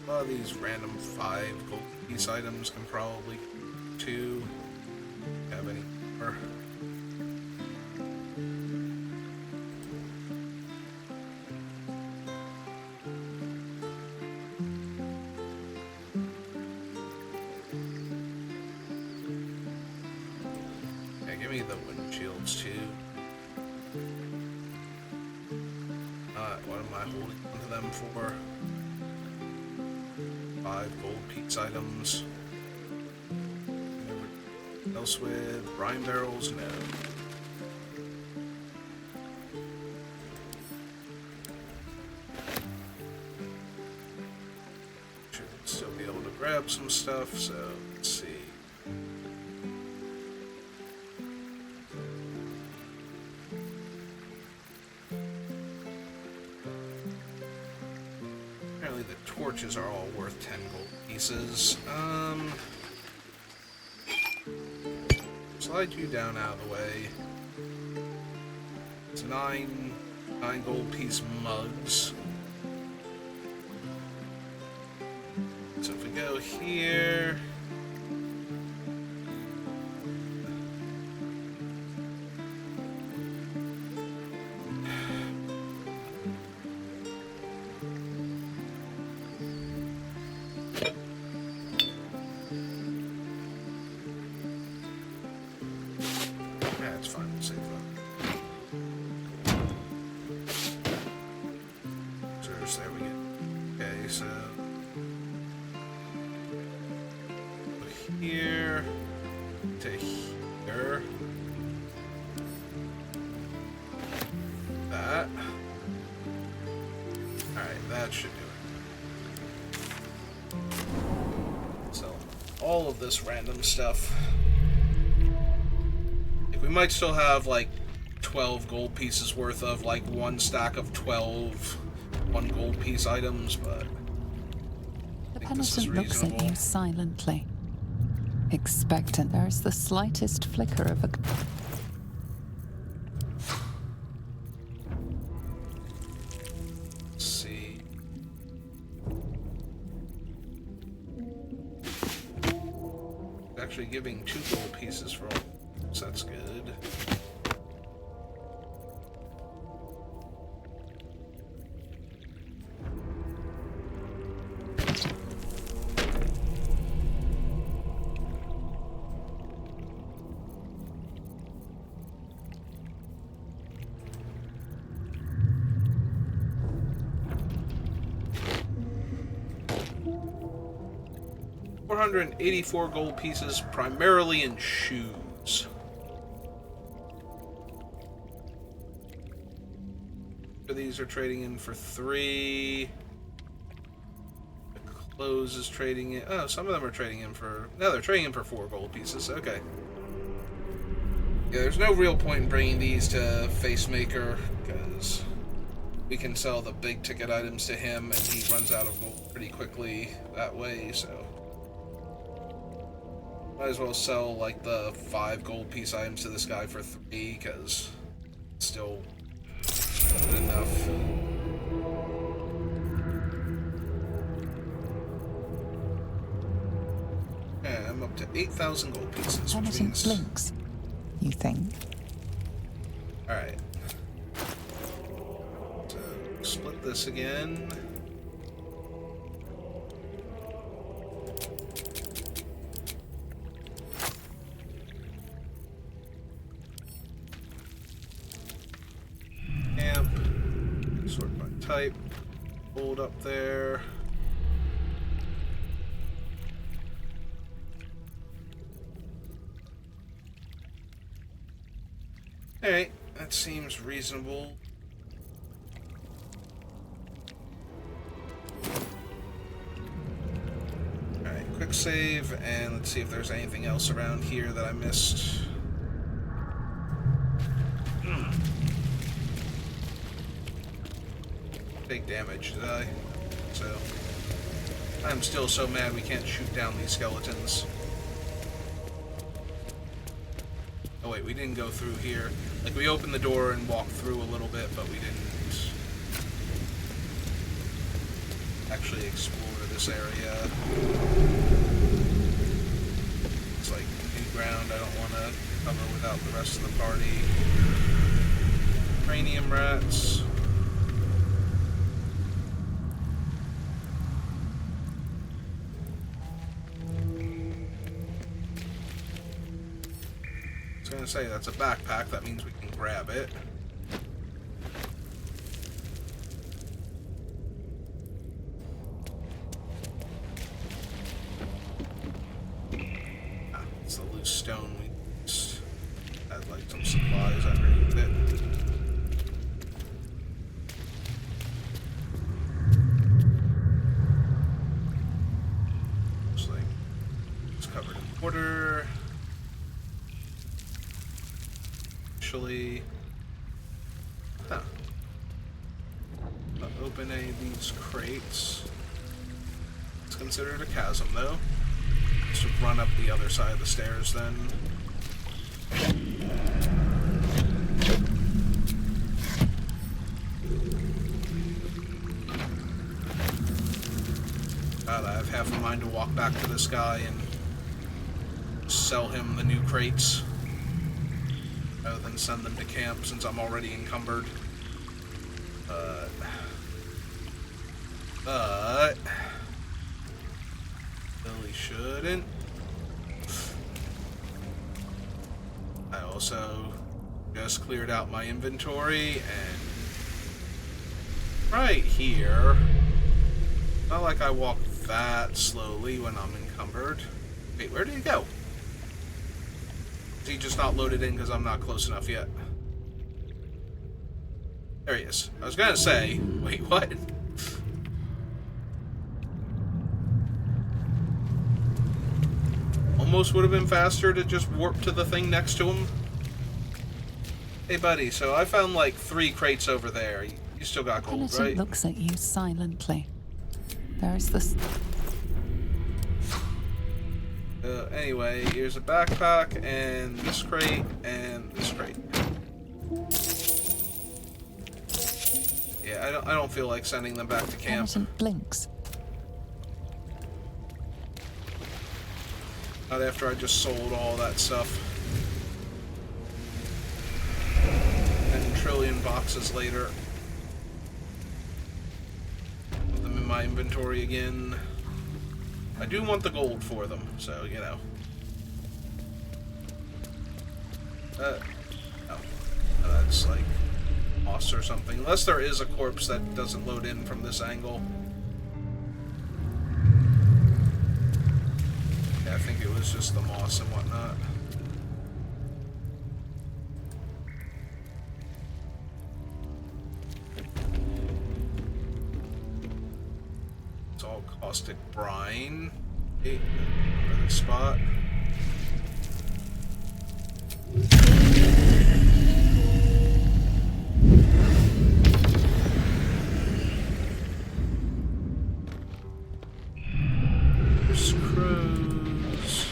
A lot of these random 5 gold piece items can probably 2 have any more. Give me the windshields too. What am I holding onto them for? 5 gold piece items. Anything else with brine barrels? No. Should still be able to grab some stuff, so let's see. Torches are all worth 10 gold pieces. Slide you down out of the way. It's 9 gold piece mugs. So if we go here. here to here. That. Alright, that should do it. So, all of this random stuff. We might still have like 12 gold pieces worth of like one stack of 12 one gold piece items, but The penitent looks at you silently, expectant. There is the slightest flicker of a... Let's see. Actually giving 2 gold pieces for all, so that's good. $484 gold pieces, primarily in shoes. These are trading in for 3. The clothes is trading in. Oh, some of them are trading in for. No, they're trading in for 4 gold pieces. Okay. Yeah, there's no real point in bringing these to Facemaker because we can sell the big ticket items to him, and he runs out of gold pretty quickly that way. So. Might as well sell, like, the 5 gold piece items to this guy for 3, because it's still good enough. Yeah, I'm up to 8,000 gold pieces. Penitent blinks, you think? Alright. So, split this again. Sort by type, hold up there. Alright, that seems reasonable. Alright, quick save, and let's see if there's anything else around here that I missed. Take damage, did I? So, I'm still so mad we can't shoot down these skeletons. Oh wait, we didn't go through here. Like, we opened the door and walked through a little bit, but we didn't actually explore this area. It's like new ground I don't want to cover without the rest of the party. Cranium rats. I was gonna say, that's a backpack, that means we can grab it. Ah, it's the loose stone. We just had like some supplies underneath it. Looks like it's covered in water. Huh. Not open any of these crates. It's considered a chasm, though. Just run up the other side of the stairs, then. God, I have half a mind to walk back to this guy and sell him the new crates, rather than send them to camp since I'm already encumbered. But really shouldn't. I also just cleared out my inventory, and right here, not like I walk that slowly when I'm encumbered. Wait, where did he go? Is he just not loaded in because I'm not close enough yet? There he is. I was gonna say, wait, what? Almost would have been faster to just warp to the thing next to him. Hey, buddy, so I found like 3 crates over there. You still got gold, Penitent right? looks at you silently. There is this. Anyway, here's a backpack, and this crate, and this crate. Yeah, I don't feel like sending them back to camp. Penitent blinks. Not after I just sold all that stuff. 10 trillion boxes later. Put them in my inventory again. I do want the gold for them, so, you know. Oh, that's like moss or something. Unless there is a corpse that doesn't load in from this angle. Yeah, I think it was just the moss and whatnot. It's all caustic brine. Hey, another spot. There's crows.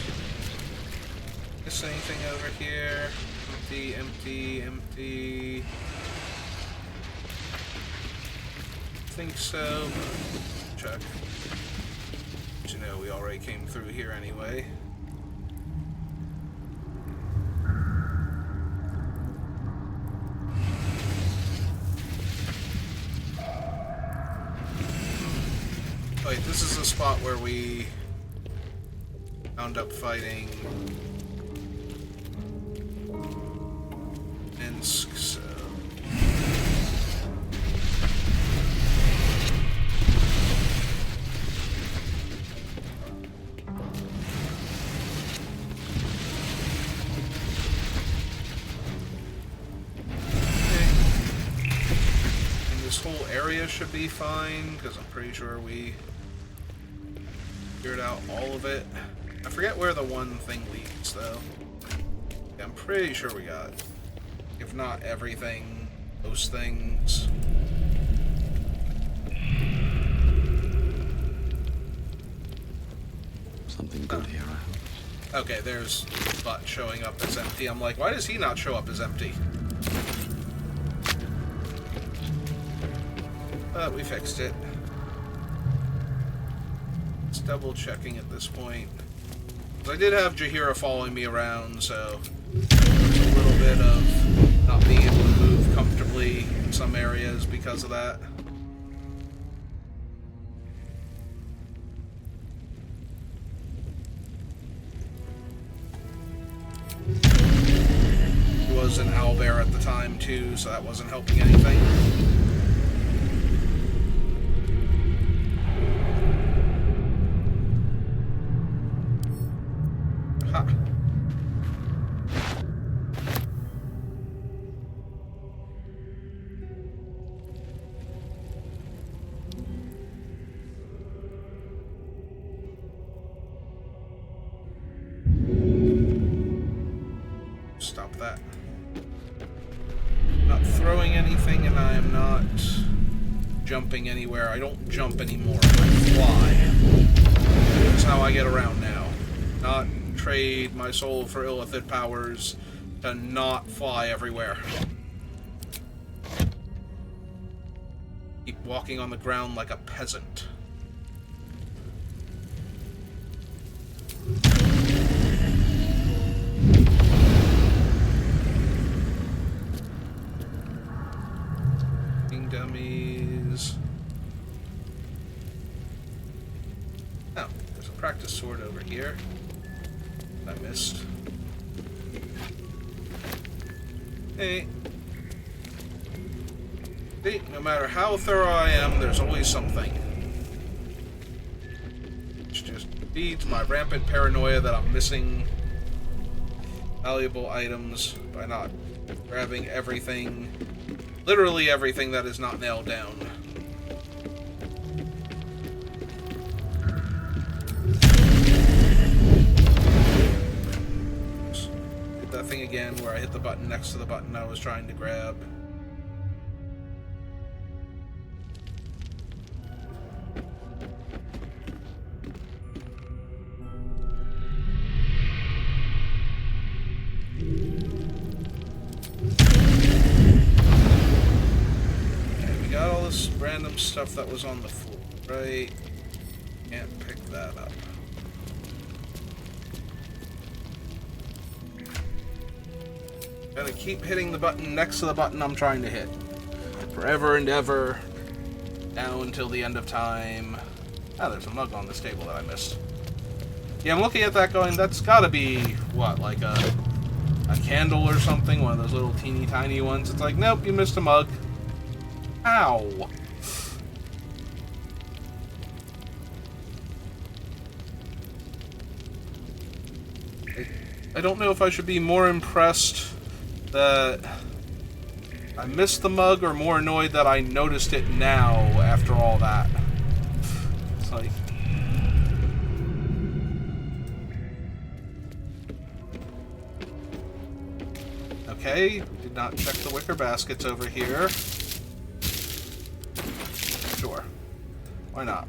Miss anything over here? Empty, empty, empty. Think so. Check. But you know, we already came through here anyway. Wait, this is the spot where we wound up fighting Minsk, so... whole area should be fine, because I'm pretty sure we cleared out all of it. I forget where the one thing leads, though. Yeah, I'm pretty sure we got, if not everything, most things. Something good here, I hope. Okay, there's Butt showing up as empty. I'm like, why does he not show up as empty? We fixed it. It's double checking at this point. I did have Jaheira following me around, so there's a little bit of not being able to move comfortably in some areas because of that. He was an owlbear at the time too, so that wasn't helping anything. Stop that. Not throwing anything, and I am not jumping anywhere. I don't jump anymore. I fly. That's how I get around now. Not trade my soul for illithid powers to not fly everywhere. Keep walking on the ground like a peasant. Dummies. Oh, there's a practice sword over here. I missed. Hey. See, no matter how thorough I am, there's always something. It's just Feeds my rampant paranoia that I'm missing valuable items by not grabbing everything, literally everything that is not nailed down. Hit that thing again where I hit the button next to the button I was trying to grab. Random stuff that was on the floor, right? Can't pick that up. Gotta keep hitting the button next to the button I'm trying to hit. Forever and ever. Now until the end of time. Ah, there's a mug on this table that I missed. Yeah, I'm looking at that going, that's gotta be, what, like a candle or something? One of those little teeny tiny ones. It's like, nope, you missed a mug. Ow. I don't know if I should be more impressed that I missed the mug or more annoyed that I noticed it now after all that. It's like... Okay, did not check the wicker baskets over here. Sure. Why not?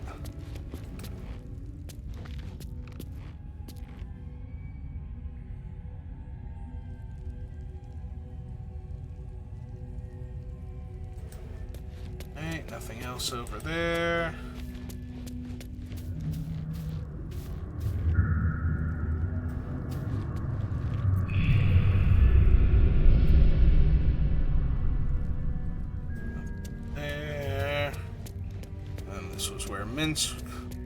Alright, nothing else over there. There. And this was where Mince,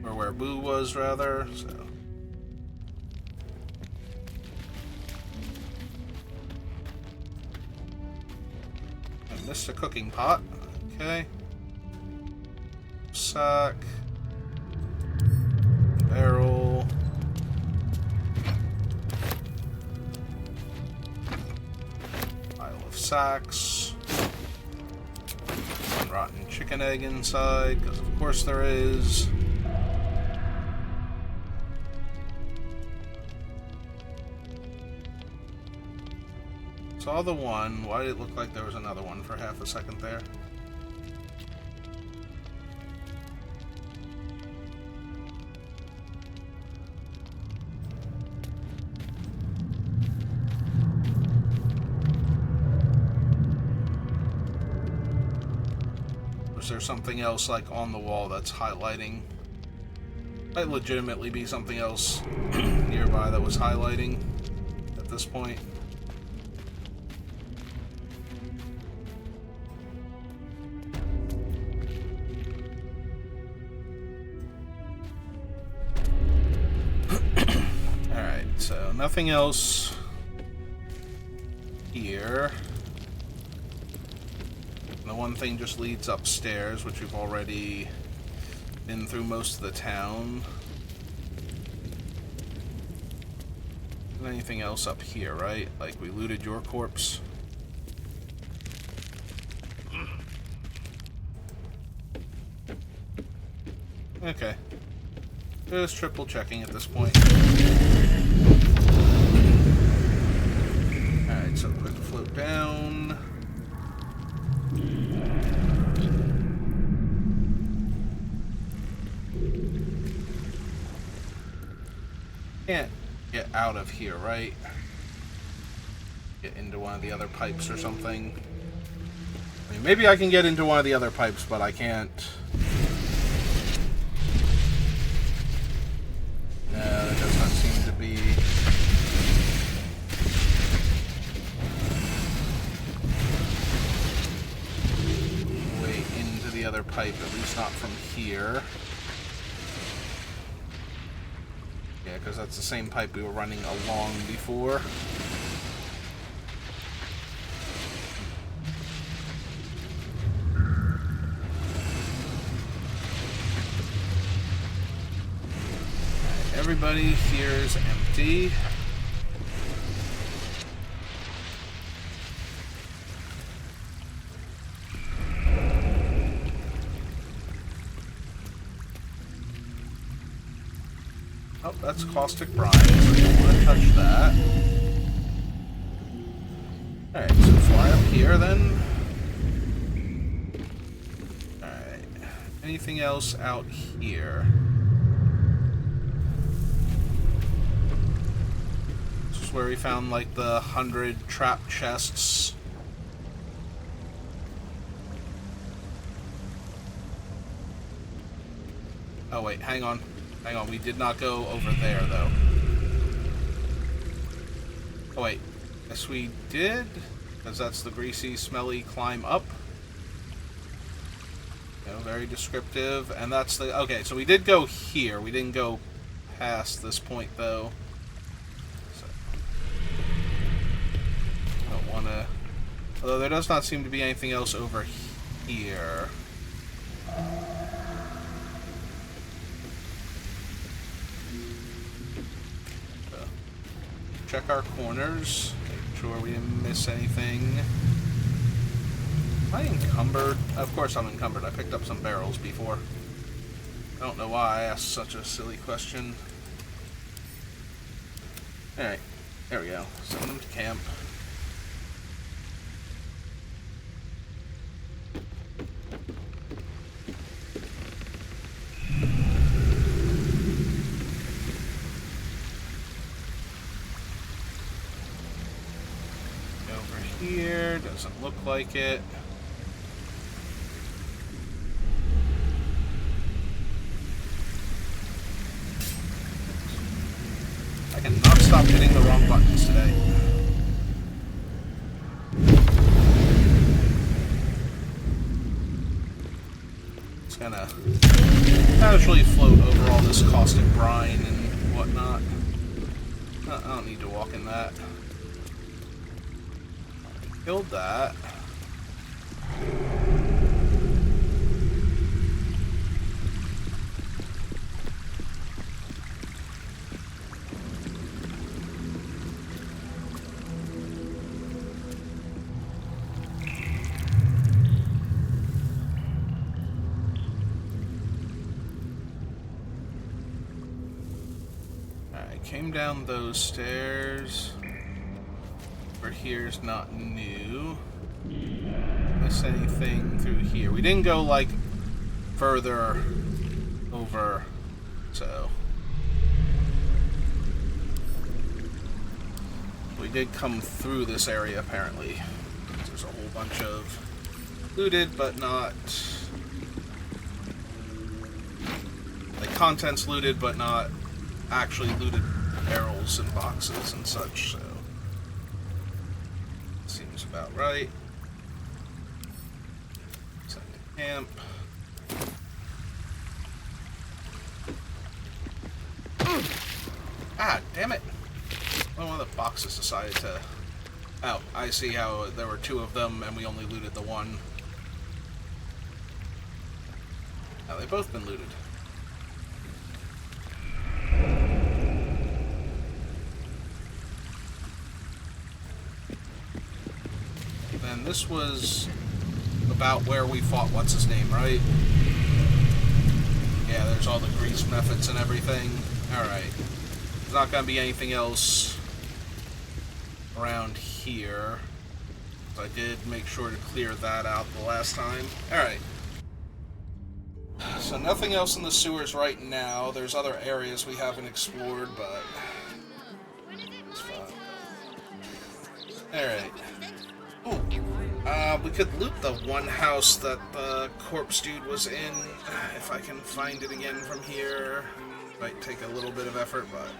or where Boo was, rather, so. I missed a cooking pot. Okay. Sack. Barrel. Pile of sacks. One rotten chicken egg inside, because of course there is. Saw the one. Why did it look like there was another one for half a second there? Was there something else like on the wall that's highlighting? Might legitimately be something else nearby that was highlighting at this point. So, nothing else here. The one thing just leads upstairs, which we've already been through most of the town. And anything else up here, right? Like, we looted your corpse. Okay. Just triple checking at this point. Alright, so quick float down. Can't get out of here, right? Get into one of the other pipes or something. I mean, maybe I can get into one of the other pipes, but I can't. No, that does not seem to be. Way into the other pipe, at least not from here. Yeah, because that's the same pipe we were running along before. everybody here's empty. Oh, that's caustic brine, so I don't want to touch that. Alright, so fly up here then. Alright. Anything else out here? This is where we found like the 100 trap chests. Oh wait, hang on. Hang on, we did not go over there though. Oh wait, yes we did, because that's the greasy, smelly climb up. You know, very descriptive, and that's the, okay, so we did go here. We didn't go past this point though. So, don't want to, although there does not seem to be anything else over here. Check our corners, make sure we didn't miss anything. Am I encumbered? Of course I'm encumbered. I picked up some barrels before. I don't know why I asked such a silly question. Alright, there we go. Send them to camp. Here, doesn't look like it. I cannot stop hitting the wrong buttons today. It's gonna casually float over all this caustic brine and whatnot. I don't need to walk in that. Killed that. Alright, came down those stairs. Over here's not new. Miss anything through here? We didn't go like further over, so we did come through this area apparently. There's a whole bunch of looted but not, like, contents looted but not actually looted barrels and boxes and such, so seems about right. Send to camp. Ah, damn it! One of the boxes decided to... Oh, I see how there were two of them and we only looted the one. Now they've both been looted. And this was about where we fought what's-his-name, right? Yeah, there's all the grease methods and everything. Alright. There's not going to be anything else around here. I did make sure to clear that out the last time. Alright. So nothing else in the sewers right now. There's other areas we haven't explored, but it's fine. Alright. Ooh. We could loot the one house that the corpse dude was in, if I can find it again from here. Might take a little bit of effort, but...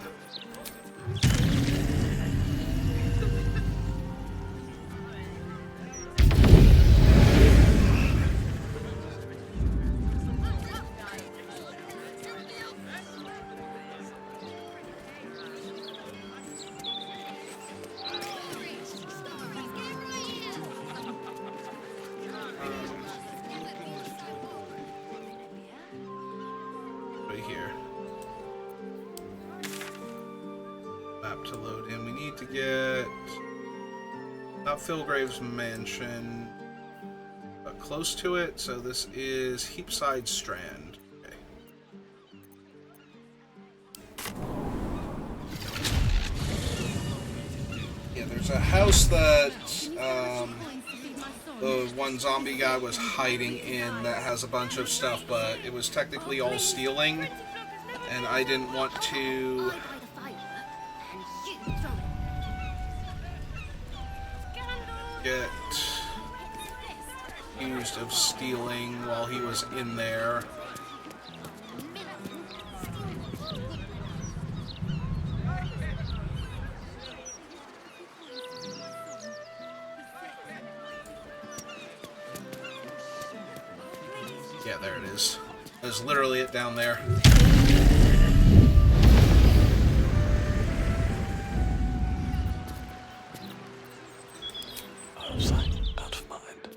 Map to load in. We need to get not Philgrave's mansion, but close to it. So this is Heapside Strand. Okay. Yeah, there's a house that the one zombie guy was hiding in that has a bunch of stuff, but it was technically all stealing, and I didn't want to get accused of stealing while he was in there. Yeah, there it is. There's literally it down there. Out of sight, out of mind.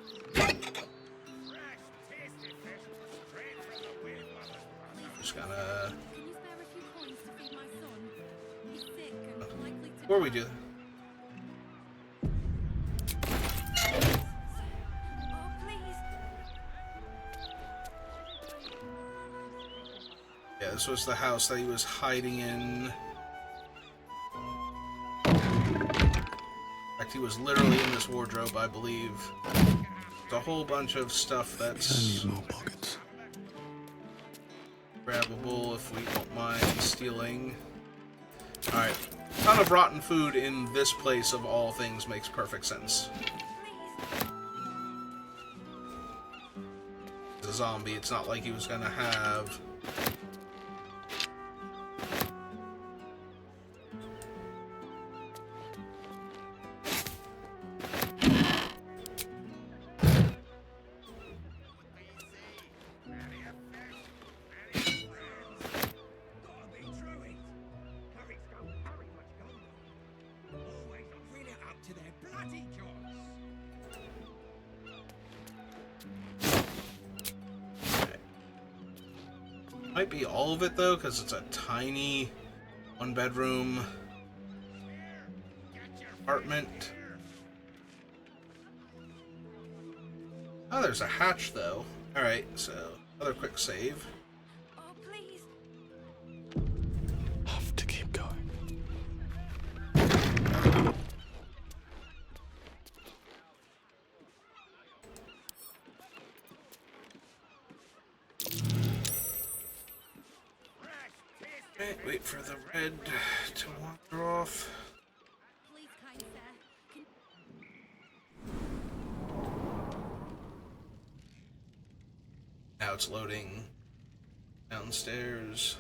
Just gonna... Before we do... Yeah, this was the house that he was hiding in. In fact, he was literally in this wardrobe, I believe. There's a whole bunch of stuff that's grabbable if we don't mind stealing. Alright. A ton of rotten food in this place of all things makes perfect sense. He's a zombie, it's not like he was gonna have... Might be all of it though, because it's a tiny one-bedroom apartment. Oh, there's a hatch though. Alright, so another quick save. Have to keep going. Okay, wait for the red to wander off. Now it's loading downstairs.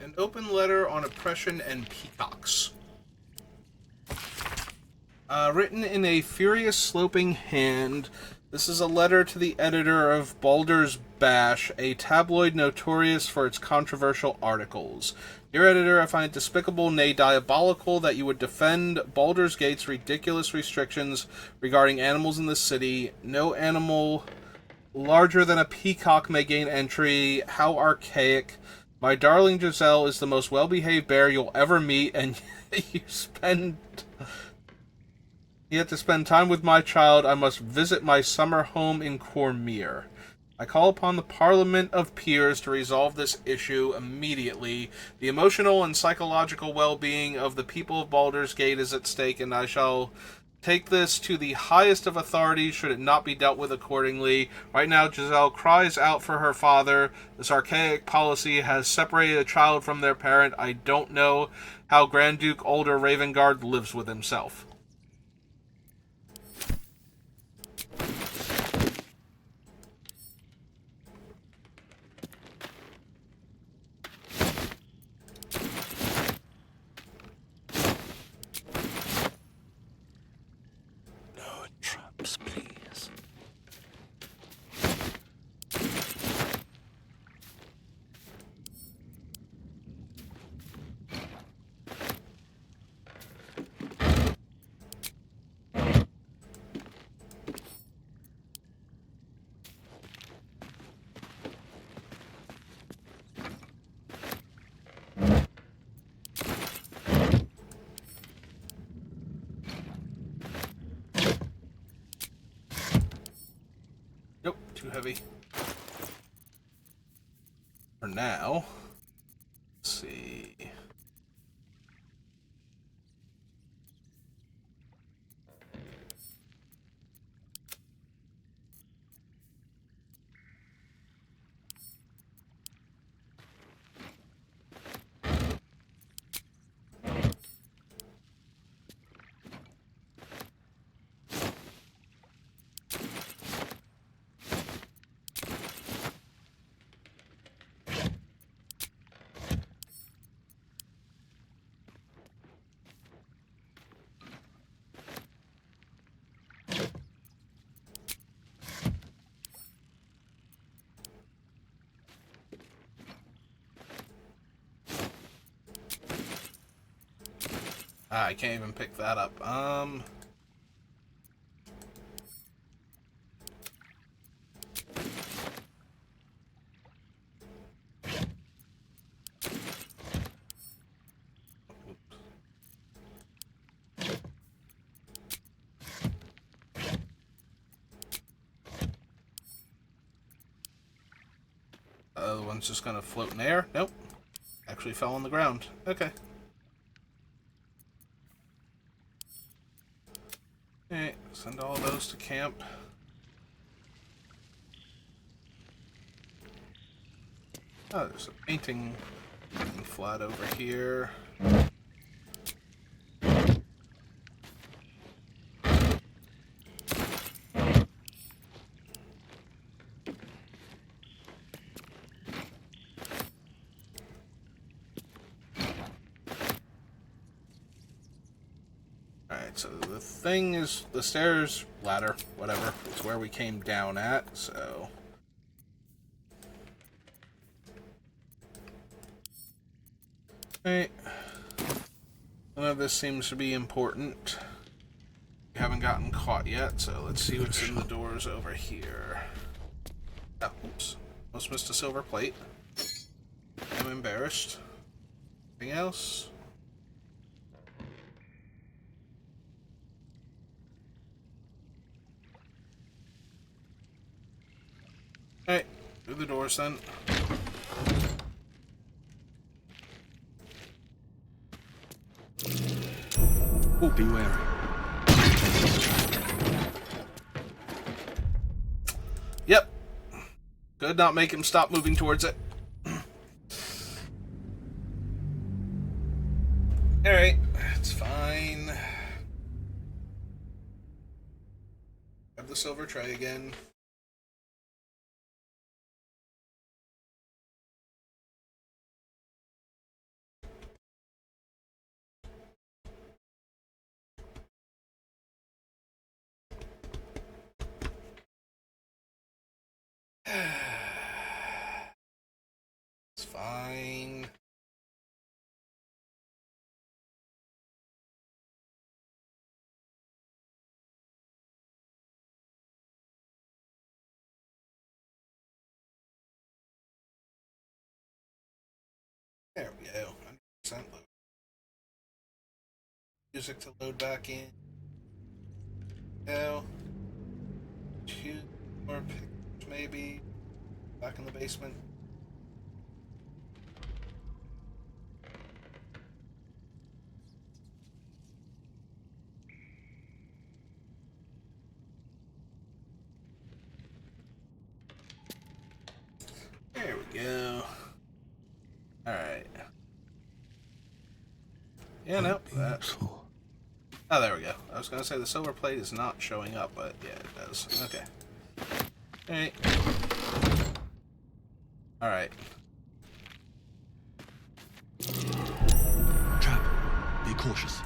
An open letter on oppression and peacocks. Written in a furious sloping hand, this is a letter to the editor of Baldur's Bash, a tabloid notorious for its controversial articles. Dear editor, I find it despicable, nay diabolical, that you would defend Baldur's Gate's ridiculous restrictions regarding animals in the city. No animal larger than a peacock may gain entry. How archaic. My darling Giselle is the most well-behaved bear you'll ever meet, and you have to spend time with my child. I must visit my summer home in Cormyr. I call upon the Parliament of Peers to resolve this issue immediately. The emotional and psychological well-being of the people of Baldur's Gate is at stake, and I shall take this to the highest of authority should it not be dealt with accordingly. Right now, Giselle cries out for her father. This archaic policy has separated a child from their parent. I don't know how Grand Duke Older Ravengard lives with himself. No traps, please. too heavy. For now. Let's see. Ah, I can't even pick that up. The other one's just gonna float in the air. Nope. Actually fell on the ground. Okay. Alright, send all those to camp. Oh, there's a painting flat over here. Alright, so the thing is, the stairs, ladder, whatever, it's where we came down at, so... Alright. None of this seems to be important. We haven't gotten caught yet, so let's see what's in the doors over here. Oh, oops. Almost missed a silver plate. I'm embarrassed. Anything else? Alright, through the doors then. Oh, be wary. Yep. Could not make him stop moving towards it. Alright, it's fine. Grab the silver tray again. It's fine. There we go. 100% load. Music to load back in. Go. 2 more pictures maybe. Back in the basement. There we go. Alright. Yeah, no. Oh, there we go. I was going to say the silver plate is not showing up, but yeah, it does. Okay. Alright. Alright. Trap. Be cautious.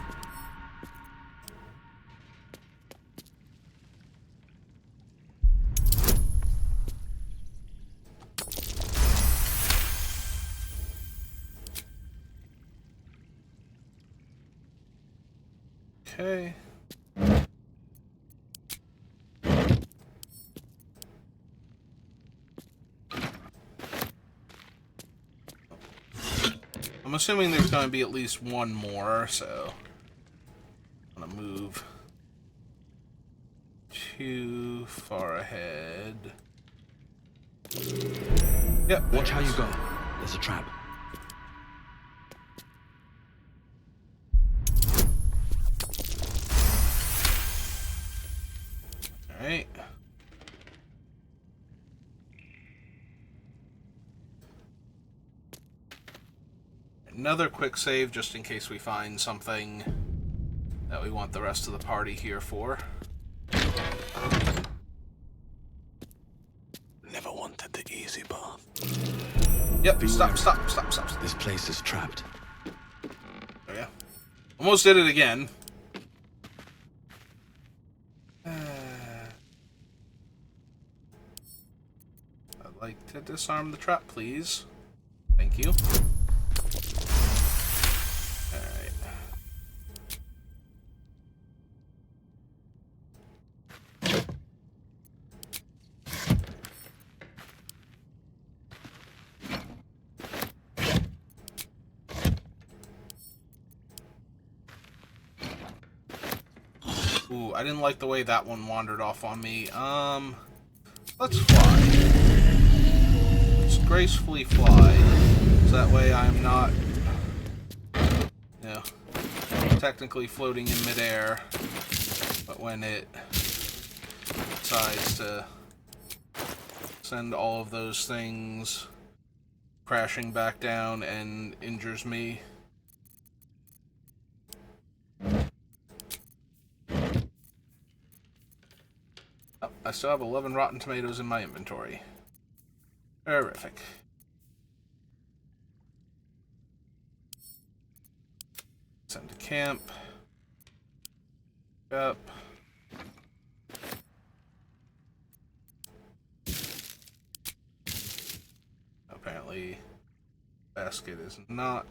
Okay. I'm assuming there's going to be at least one more, so I'm going to move too far ahead. Yep. Watch how you go. There's a trap. Alright. Another quick save just in case we find something that we want the rest of the party here for. Never wanted the easy path. Yep, Beware. stop. This place is trapped. Oh yeah. Almost did it again. I'd like to disarm the trap, please. Thank you. Alright. Ooh, I didn't like the way that one wandered off on me. Let's fly. Let's gracefully fly. So that way I'm not, you know, technically floating in midair. But when it decides to send all of those things crashing back down and injures me. Oh, I still have 11 rotten tomatoes in my inventory. Terrific. Send to camp. Up. Apparently, basket is not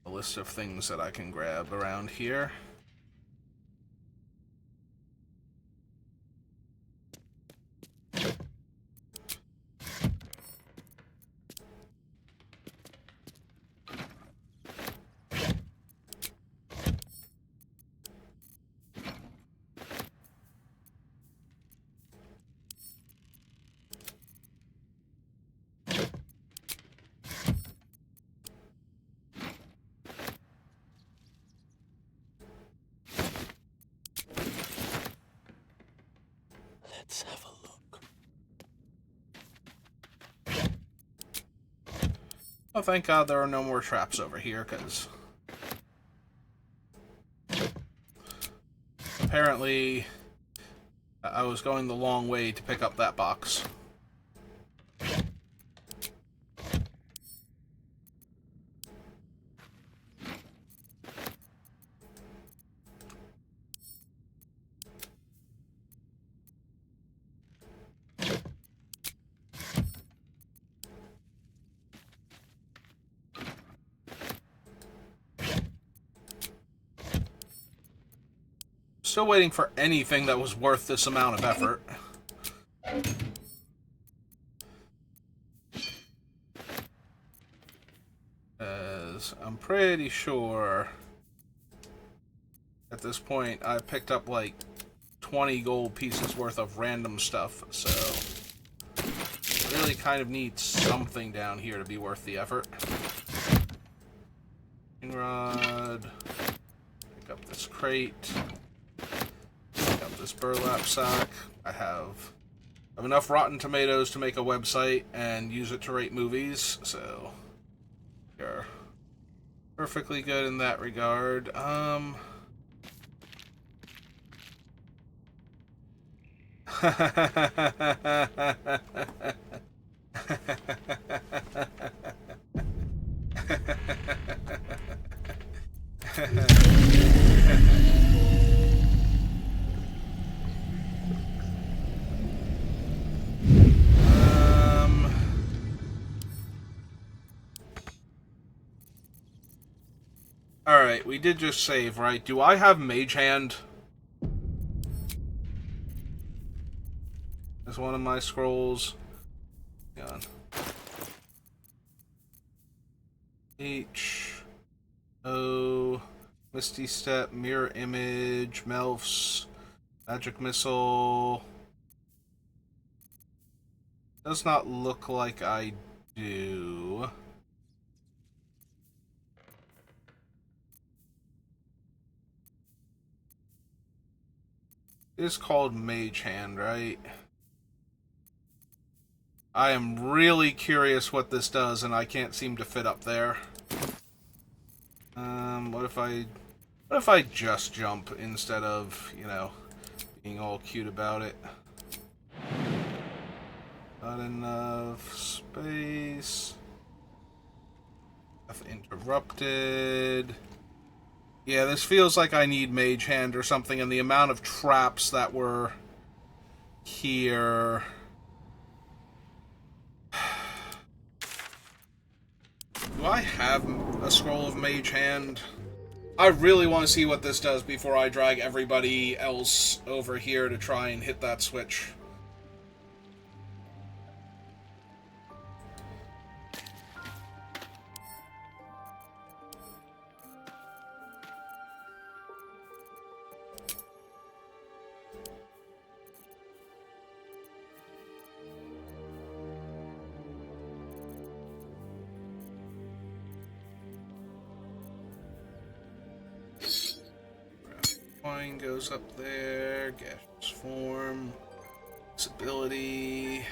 a list of things that I can grab around here. Let's have a look. Oh, thank God there are no more traps over here, because apparently I was going the long way to pick up that box. Still waiting for anything that was worth this amount of effort. As I'm pretty sure at this point I picked up like 20 gold pieces worth of random stuff, so I really kind of need something down here to be worth the effort. Rod. Pick up this crate. This burlap sack. I have enough rotten tomatoes to make a website and use it to rate movies, so you're perfectly good in that regard. Alright, we did just save, right? Do I have Mage Hand? As one of my scrolls. Hang on. H. O. Misty Step, Mirror Image, Melfs, Magic Missile. Does not look like I do. It is called Mage Hand, right? I am really curious what this does, and I can't seem to fit up there. What if I just jump instead of, you know, being all cute about it? Not enough space. Interrupted. Yeah, this feels like I need Mage Hand or something, and the amount of traps that were here. Do I have a scroll of Mage Hand? I really want to see what this does before I drag everybody else over here to try and hit that switch. Coin goes up there. Gaseous form. Disability.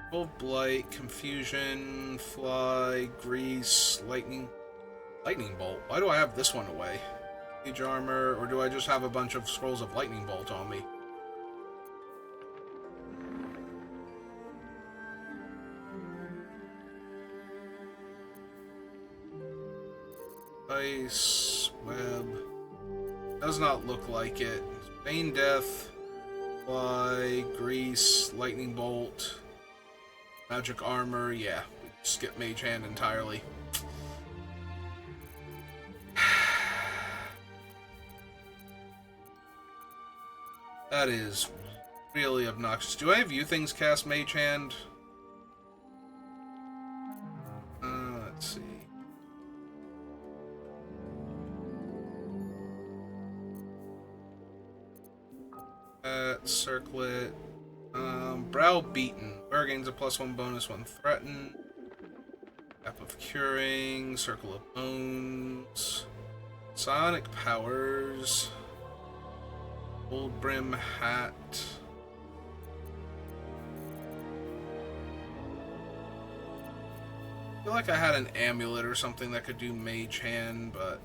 Full blight. Confusion. Fly. Grease. Lightning. Lightning bolt. Why do I have this one away? Mage armor, or do I just have a bunch of scrolls of lightning bolt on me? Ice, web. Does not look like it. Bane death, fly, grease, lightning bolt, magic armor. Yeah, we skip mage hand entirely. That is really obnoxious. Do I have you things cast mage hand? Let's see. Circlet. Browbeaten. Wearer gains a +1 bonus when threatened. App of Curing. Circle of Bones. Psionic Powers. Gold Brim Hat. I feel like I had an amulet or something that could do Mage Hand, but...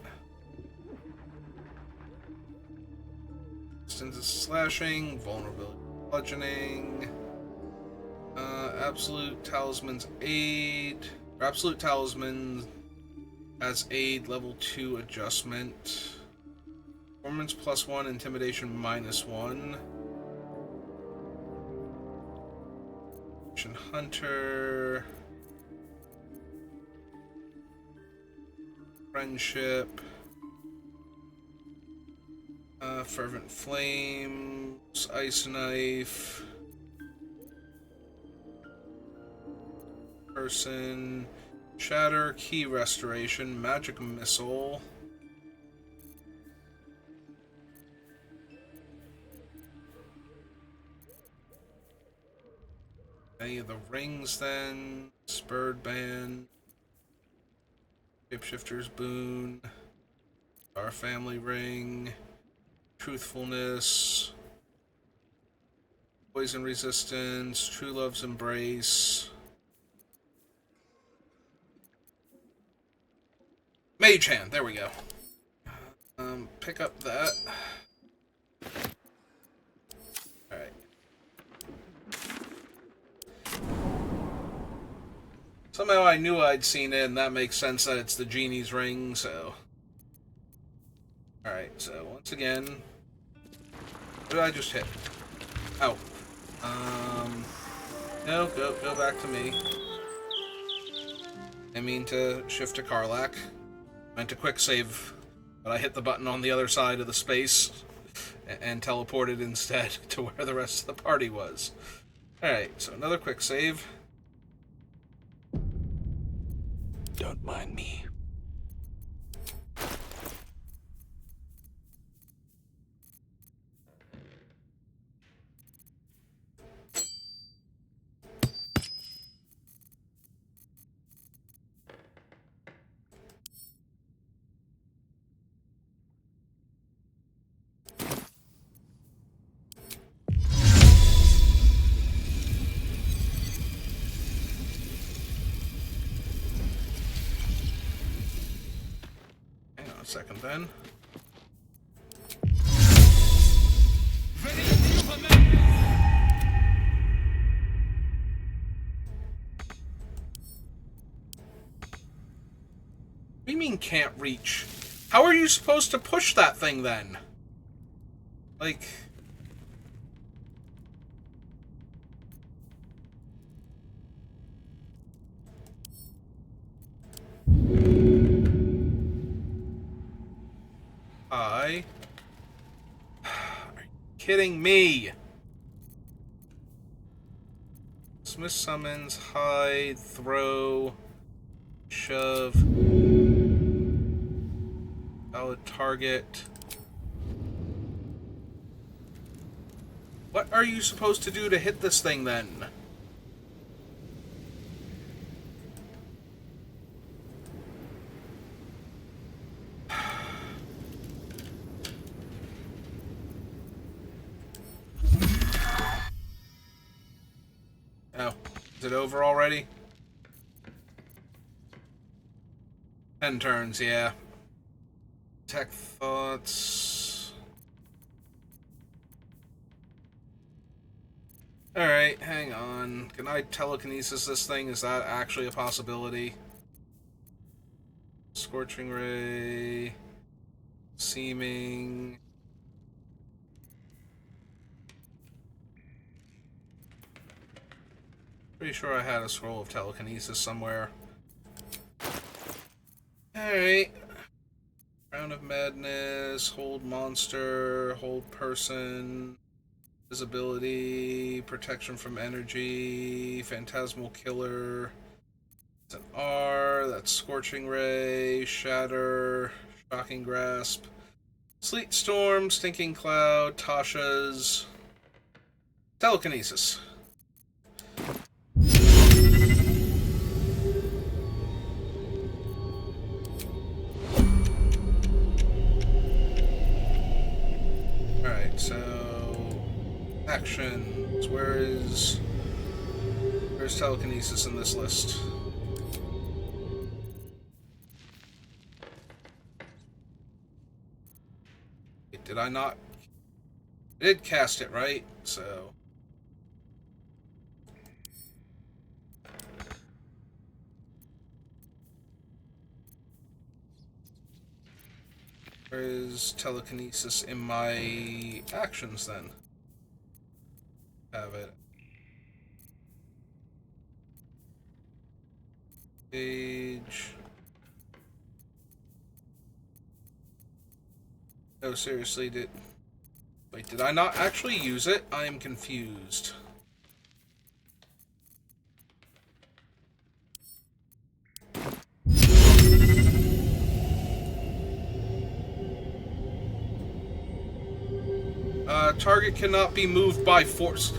Distance is slashing, vulnerability, bludgeoning, absolute talisman's aid, or absolute talisman has aid level 2 adjustment, performance +1, intimidation -1, hunter, friendship. Fervent Flames, Ice Knife, Person, Shatter, Key Restoration, Magic Missile. Any of the rings then? Spurred Band, Shapeshifter's Boon, Our Family Ring, Truthfulness, Poison Resistance, True Love's Embrace, Mage Hand, there we go. Pick up that. Alright. Somehow I knew I'd seen it, and that makes sense that it's the genie's ring, so... Alright, so once again... What did I just hit? Oh. No, go back to me. I mean to shift to Karlach. Meant to quick save, but I hit the button on the other side of the space and teleported instead to where the rest of the party was. Alright, so another quick save. Don't mind me. second then. What do you mean can't reach? How are you supposed to push that thing then? Like... Are you kidding me? Smith summons, hide, throw, shove, valid target. What are you supposed to do to hit this thing then? Oh, is it over already? 10 turns, yeah. Tech thoughts. Alright, hang on. Can I telekinesis this thing? Is that actually a possibility? Scorching Ray. Seeming. Pretty sure I had a scroll of telekinesis somewhere. Alright. Crown of Madness, hold monster, hold person, visibility, protection from energy, phantasmal killer. It's an R, that's Scorching Ray, Shatter, Shocking Grasp, Sleet Storm, Stinking Cloud, Tasha's, telekinesis. Alright, so actions. Where's telekinesis in this list? Wait, did I not? I did cast it, right? So where is telekinesis in my actions then? Have it. Page. Oh, seriously, wait, did I not actually use it? I am confused. Target cannot be moved by force.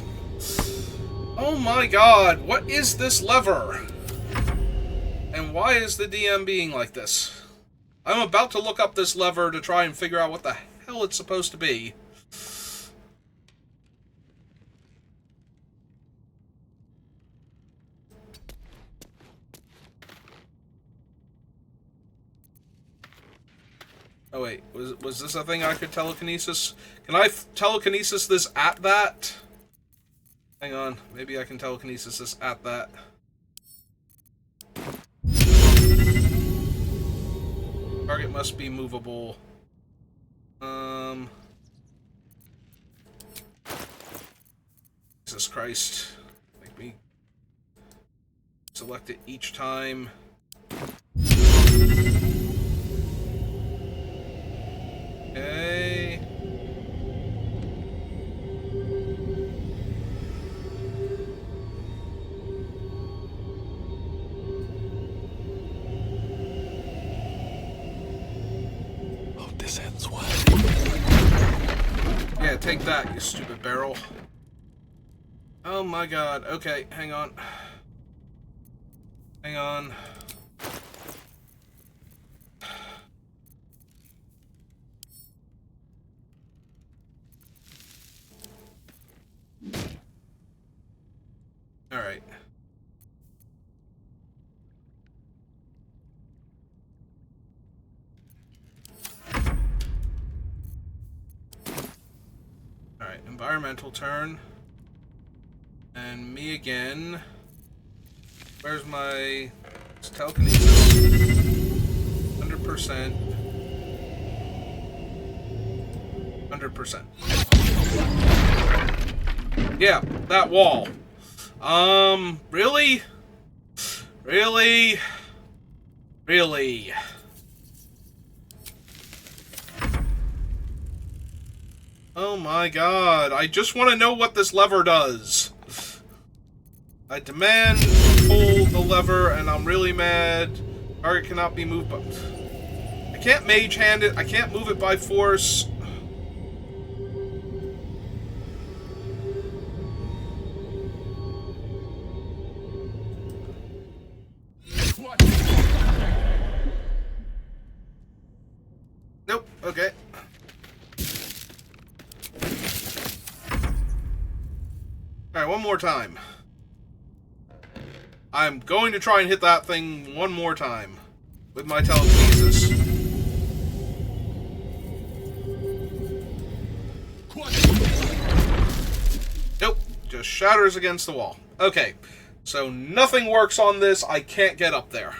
Oh my god, what is this lever? And why is the DM being like this? I'm about to look up this lever to try and figure out what the hell it's supposed to be. Oh wait, was this a thing I could telekinesis? Can I telekinesis this at that? Hang on, maybe I can telekinesis this at that. Target must be movable. Jesus Christ. Make me select it each time. Okay. Hope this ends well. Yeah, take that, you stupid barrel. Oh my god. Okay, hang on. Hang on. Alright. environmental turn. And me again. Where's my telekinesis? 100%. 100%. Yeah, that wall. Really? Really? Really? Oh my god, I just want to know what this lever does. I demand pull the lever, and I'm really mad. Target cannot be moved, but I can't mage hand it. I can't move it by force. Nope. Okay. Alright, one more time. I'm going to try and hit that thing one more time with my telekinesis. Nope, just shatters against the wall. Okay, so nothing works on this. I can't get up there.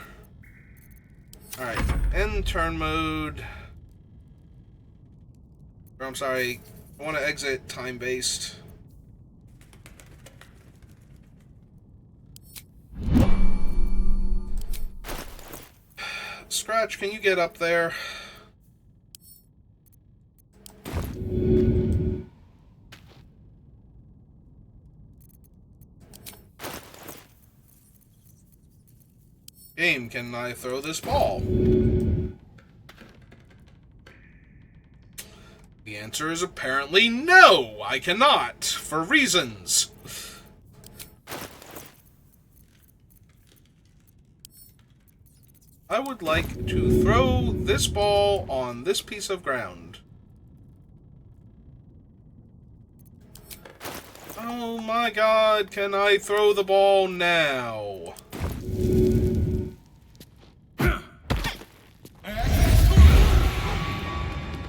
Alright, end turn mode. Or, I'm sorry, I want to exit time-based. Scratch, can you get up there? Game, can I throw this ball? The answer is apparently no, I cannot, for reasons. I would like to throw this ball on this piece of ground. Oh my god, can I throw the ball now?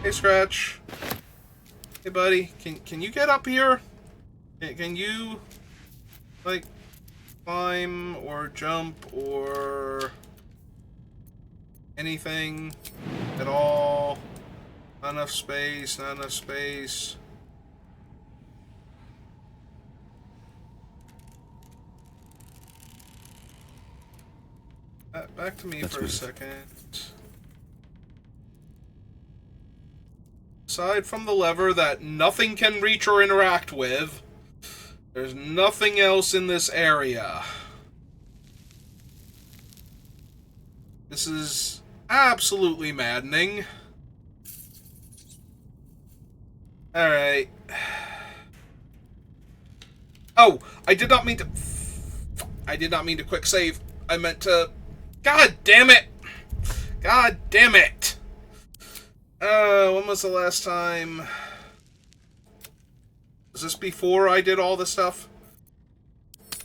Hey, Scratch. Hey, buddy, can you get up here? Can you, like, climb or jump or anything at all? Not enough space, not enough space. Back to me for a second. Aside from the lever that nothing can reach or interact with, there's nothing else in this area. This is absolutely maddening. Alright. Oh, I did not mean to... I did not mean to quick save. I meant to... God damn it! God damn it! When was the last time... Was this before I did all this stuff?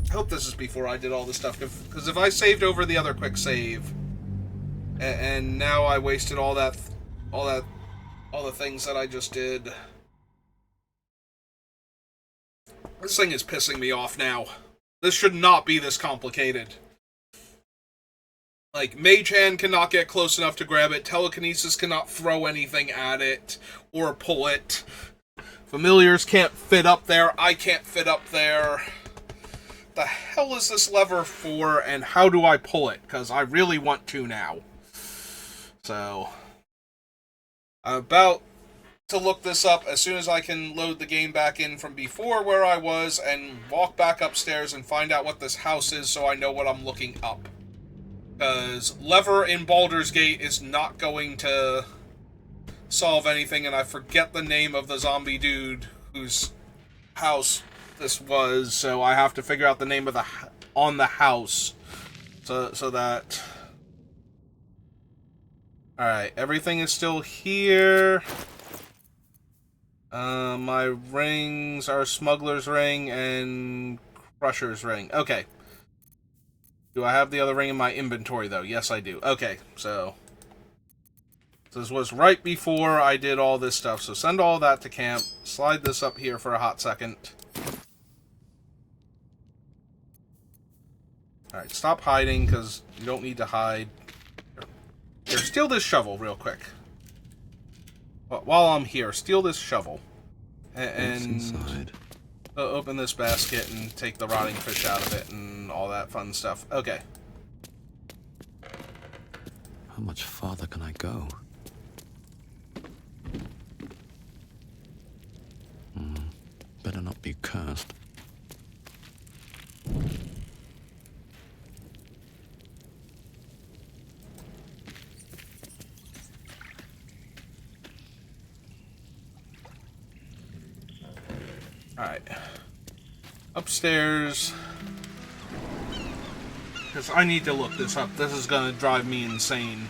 I hope this is before I did all this stuff, because if I saved over the other quick save, and now I wasted all the things that I just did. This thing is pissing me off now. This should not be this complicated. Like, Mage Hand cannot get close enough to grab it. Telekinesis cannot throw anything at it or pull it. Familiars can't fit up there. I can't fit up there. The hell is this lever for, and how do I pull it? Because I really want to now. So, I'm about to look this up as soon as I can load the game back in from before where I was and walk back upstairs and find out what this house is so I know what I'm looking up. Because lever in Baldur's Gate is not going to solve anything, and I forget the name of the zombie dude whose house this was, so I have to figure out the name of the house so that... Alright, everything is still here. My rings are Smuggler's Ring and Crusher's Ring. Okay. Do I have the other ring in my inventory, though? Yes, I do. Okay, so... This was right before I did all this stuff, so send all that to camp. Slide this up here for a hot second. Alright, stop hiding, because you don't need to hide. Here, steal this shovel real quick. While I'm here, steal this shovel. And open this basket and take the rotting fish out of it and all that fun stuff. Okay. How much farther can I go? Better not be cursed. Alright. Upstairs. Because I need to look this up. This is going to drive me insane.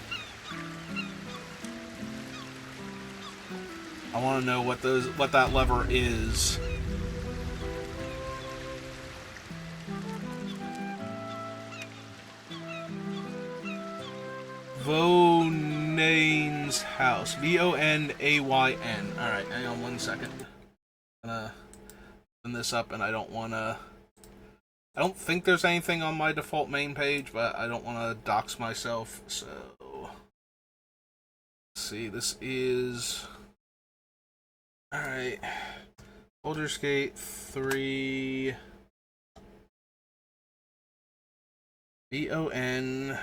I want to know what that lever is. Vonayn's house. V-O-N-A-Y-N. Alright, hang on 1 second. I'm gonna open this up, and I don't want to... I don't think there's anything on my default main page, but I don't want to dox myself, so... Let's see, this is... Alright. Baldur's Gate 3... V-O-N...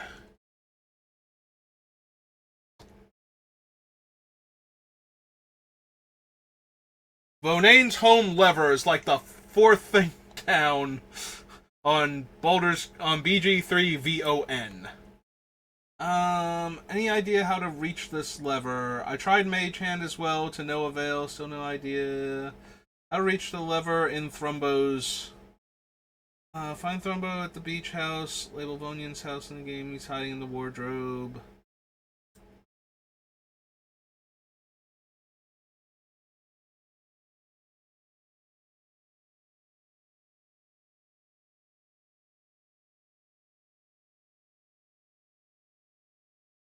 Vonayn's home lever is like the 4th thing down on BG3 VON. Any idea how to reach this lever? I tried Mage Hand as well, to no avail, still no idea. How to reach the lever in Thrumbo's. Find Thrumbo at the beach house, label Vonyan's house in the game, he's hiding in the wardrobe.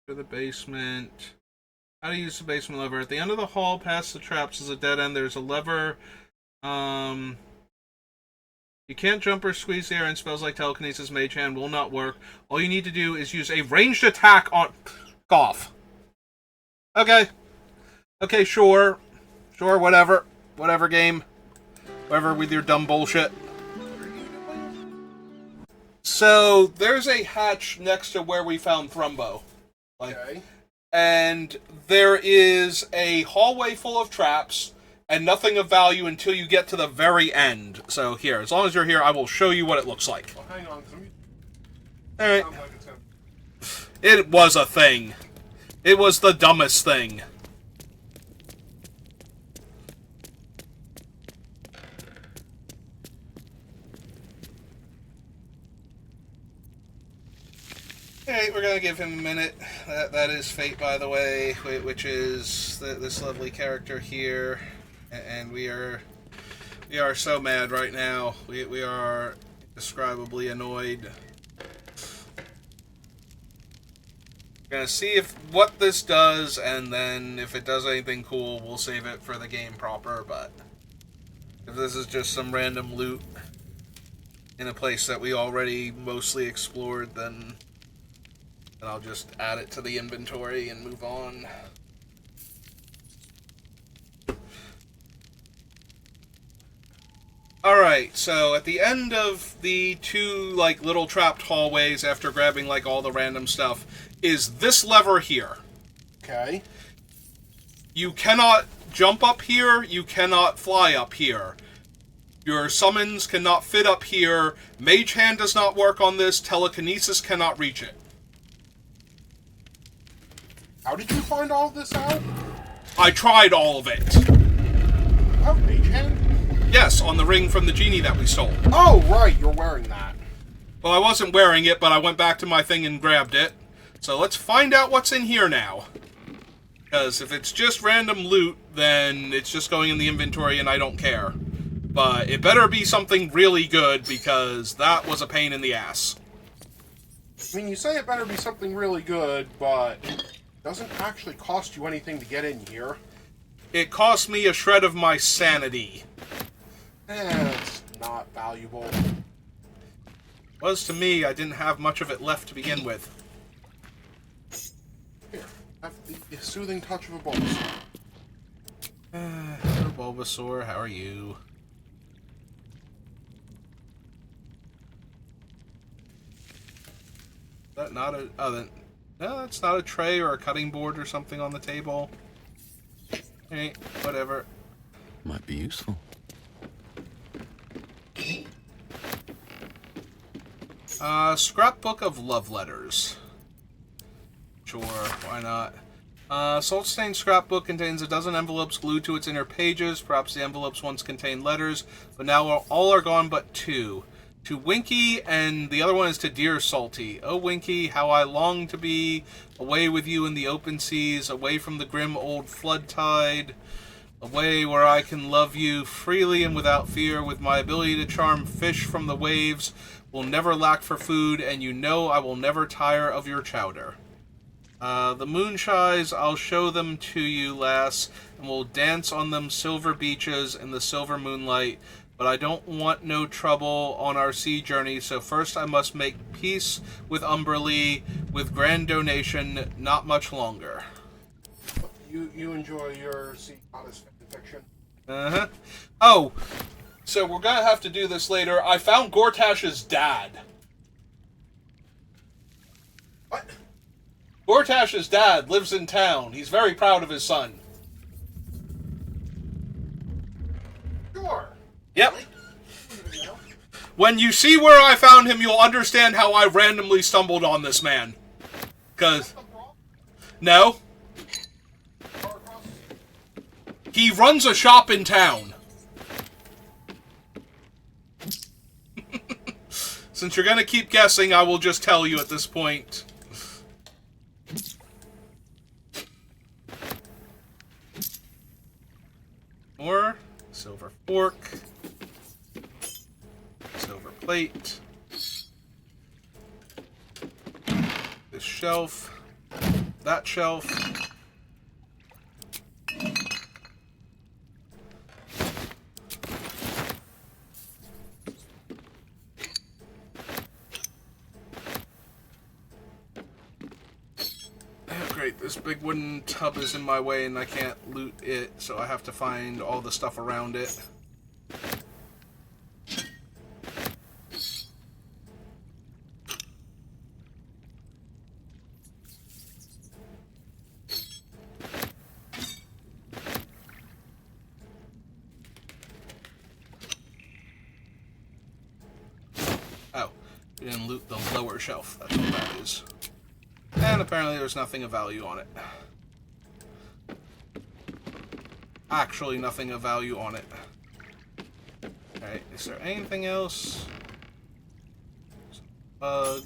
The basement. How to use the basement lever. At the end of the hall, past the traps, is a dead end. There's a lever. You can't jump or squeeze the air, and spells like telekinesis, mage hand will not work. All you need to do is use a ranged attack on... Golf. Okay. Okay, sure. Sure, whatever. Whatever, game. Whatever with your dumb bullshit. So, there's a hatch next to where we found Thrumbo. Okay. And there is a hallway full of traps and nothing of value until you get to the very end. So here, as long as you're here, I will show you what it looks like. Well, hang on. Alright. It was a thing. It was the dumbest thing. Alright, we're gonna give him a minute. That is Fate, by the way, which is this lovely character here. And we are so mad right now. We are indescribably annoyed. We're gonna see what this does, and then if it does anything cool, we'll save it for the game proper, but if this is just some random loot in a place that we already mostly explored, then I'll just add it to the inventory and move on. Alright, so at the end of the two, little trapped hallways after grabbing, all the random stuff, is this lever here. Okay. You cannot jump up here, you cannot fly up here. Your summons cannot fit up here, Mage Hand does not work on this, telekinesis cannot reach it. How did you find all this out? I tried all of it. Oh, Mage Hand? Yes, on the ring from the genie that we stole. Oh, right, you're wearing that. Well, I wasn't wearing it, but I went back to my thing and grabbed it. So let's find out what's in here now. Because if it's just random loot, then it's just going in the inventory and I don't care. But it better be something really good, because that was a pain in the ass. I mean, you say it better be something really good, but Doesn't actually cost you anything to get in here. It cost me a shred of my sanity. It's not valuable. Was to me, I didn't have much of it left to begin with. Here, have the soothing touch of a Bulbasaur. Hello, Bulbasaur, how are you? Is that not a... Oh, then... No, that's not a tray or a cutting board or something on the table. Hey, whatever. Might be useful. Scrapbook of love letters. Sure, why not? Salt-stained scrapbook contains a dozen envelopes glued to its inner pages. Perhaps the envelopes once contained letters, but now all are gone but two. To Winky, and the other one is to Dear Salty. Oh, Winky, how I long to be away with you in the open seas, away from the grim old flood tide, away where I can love you freely and without fear, with my ability to charm fish from the waves, will never lack for food, and you know I will never tire of your chowder. The moonshines, I'll show them to you, lass, and we'll dance on them silver beaches in the silver moonlight, but I don't want no trouble on our sea journey, so first I must make peace with Umberlee, with grand donation, not much longer. You enjoy your sea goddess fiction? Uh-huh. Oh, so we're gonna have to do this later. I found Gortash's dad. What? Gortash's dad lives in town. He's very proud of his son. Sure. Yep. When you see where I found him, you'll understand how I randomly stumbled on this man. 'Cause... No. He runs a shop in town. Since you're gonna keep guessing, I will just tell you at this point. More silver fork, silver plate, this shelf, that shelf. Great, this big wooden tub is in my way and I can't loot it, so I have to find all the stuff around it. Oh, we didn't loot the lower shelf, that's what that is. And apparently there's nothing of value on it. Actually, nothing of value on it. Alright, is there anything else? Bug.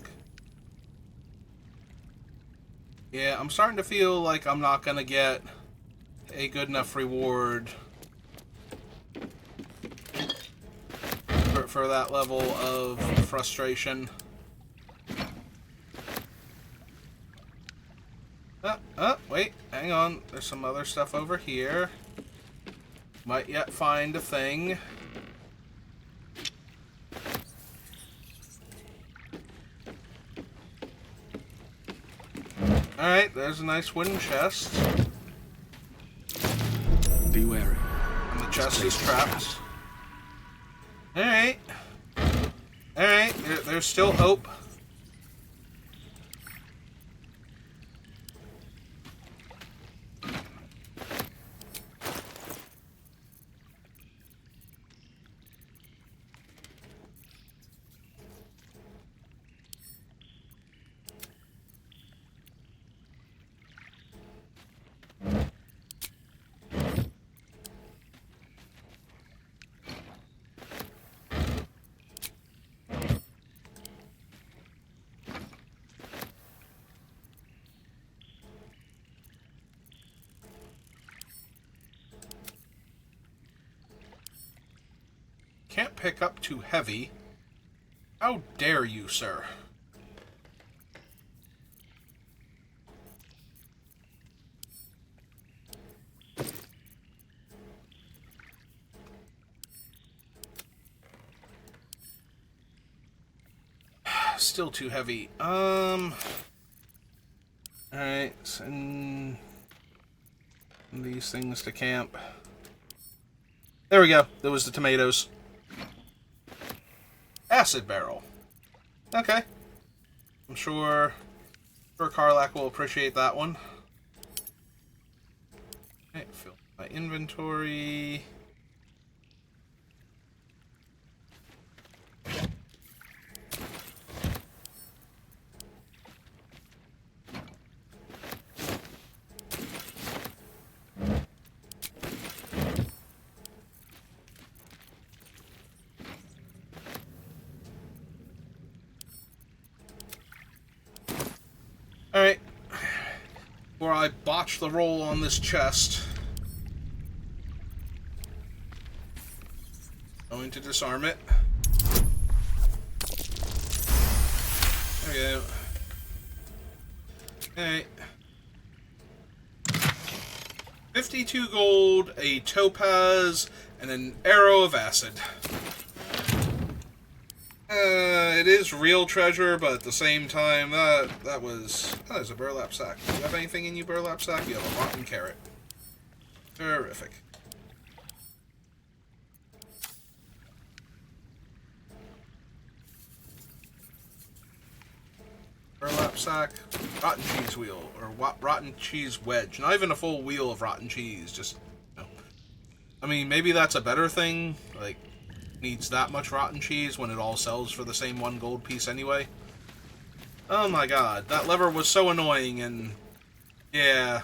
Yeah, I'm starting to feel like I'm not gonna get a good enough reward for that level of frustration. Wait, hang on. There's some other stuff over here. Might yet find a thing. Alright, there's a nice wooden chest. Be wary. And the chest is trapped. Alright. Alright, there's still hope. Can't pick up too heavy. How dare you, sir? still too heavy. Alright, send these things to camp. There we go. There was the tomatoes. Acid barrel. Okay. I'm sure Karlak will appreciate that one. Okay, fill my inventory. Alright. Before I botch the roll on this chest, going to disarm it. There we go. Alright. 52 gold, a topaz, and an arrow of acid. It is real treasure, but at the same time, that was... Oh, there's a burlap sack. Do you have anything in you, burlap sack? You have a rotten carrot. Terrific. Burlap sack, rotten cheese wheel, or rotten cheese wedge. Not even a full wheel of rotten cheese, just, you know. I mean, maybe that's a better thing, like, needs that much rotten cheese when it all sells for the same 1 gold piece anyway. Oh my god, that lever was so annoying, and yeah,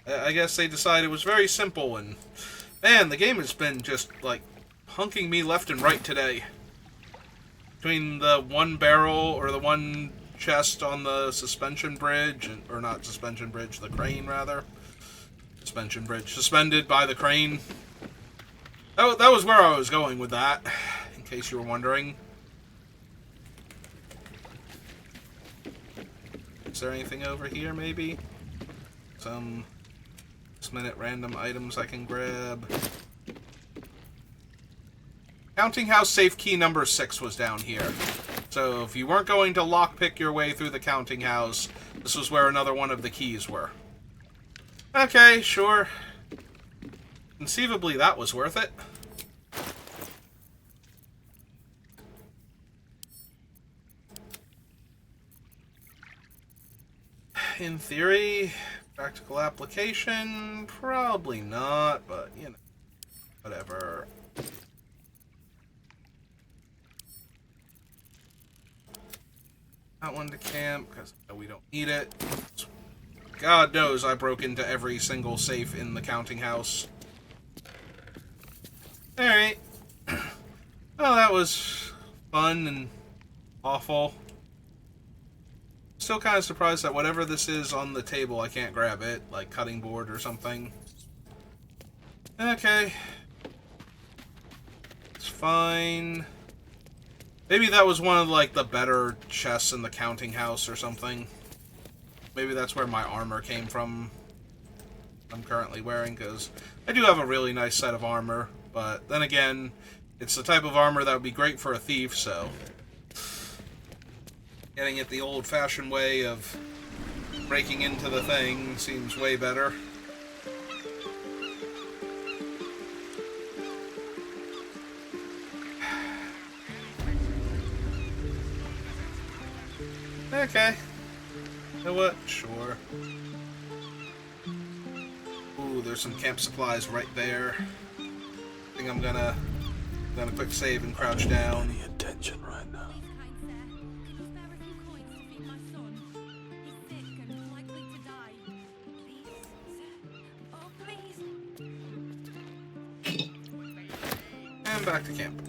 I guess they decided it was very simple, and man, the game has been just like hunking me left and right today. Between the 1 barrel, or the 1 chest on the suspension bridge, or not suspension bridge, the crane rather. Suspension bridge, suspended by the crane. That was where I was going with that, in case you were wondering. Is there anything over here, maybe? Some last-minute random items I can grab. Counting house safe key number 6 was down here. So if you weren't going to lockpick your way through the counting house, this was where another one of the keys were. Okay, sure. Conceivably, that was worth it. In theory, practical application, probably not, but, you know, whatever. That one to camp, because we don't need it. God knows I broke into every single safe in the counting house. Alright. Well, that was fun and awful. Still kind of surprised that whatever this is on the table, I can't grab it, like cutting board or something. Okay. It's fine. Maybe that was one of, like, the better chests in the counting house or something. Maybe that's where my armor came from. I'm currently wearing, because I do have a really nice set of armor. But then again, it's the type of armor that would be great for a thief, so... Getting it the old-fashioned way of breaking into the thing seems way better. Okay. You know what? Sure. Ooh, there's some camp supplies right there. I think I'm gonna quick save and crouch down. Any attention right now. And back to camp.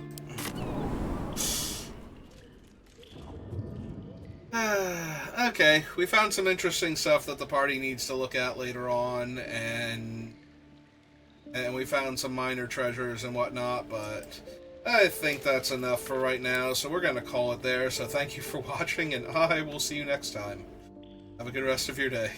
Okay, we found some interesting stuff that the party needs to look at later on, and we found some minor treasures and whatnot, but I think that's enough for right now, so we're going to call it there. So thank you for watching, and I will see you next time. Have a good rest of your day.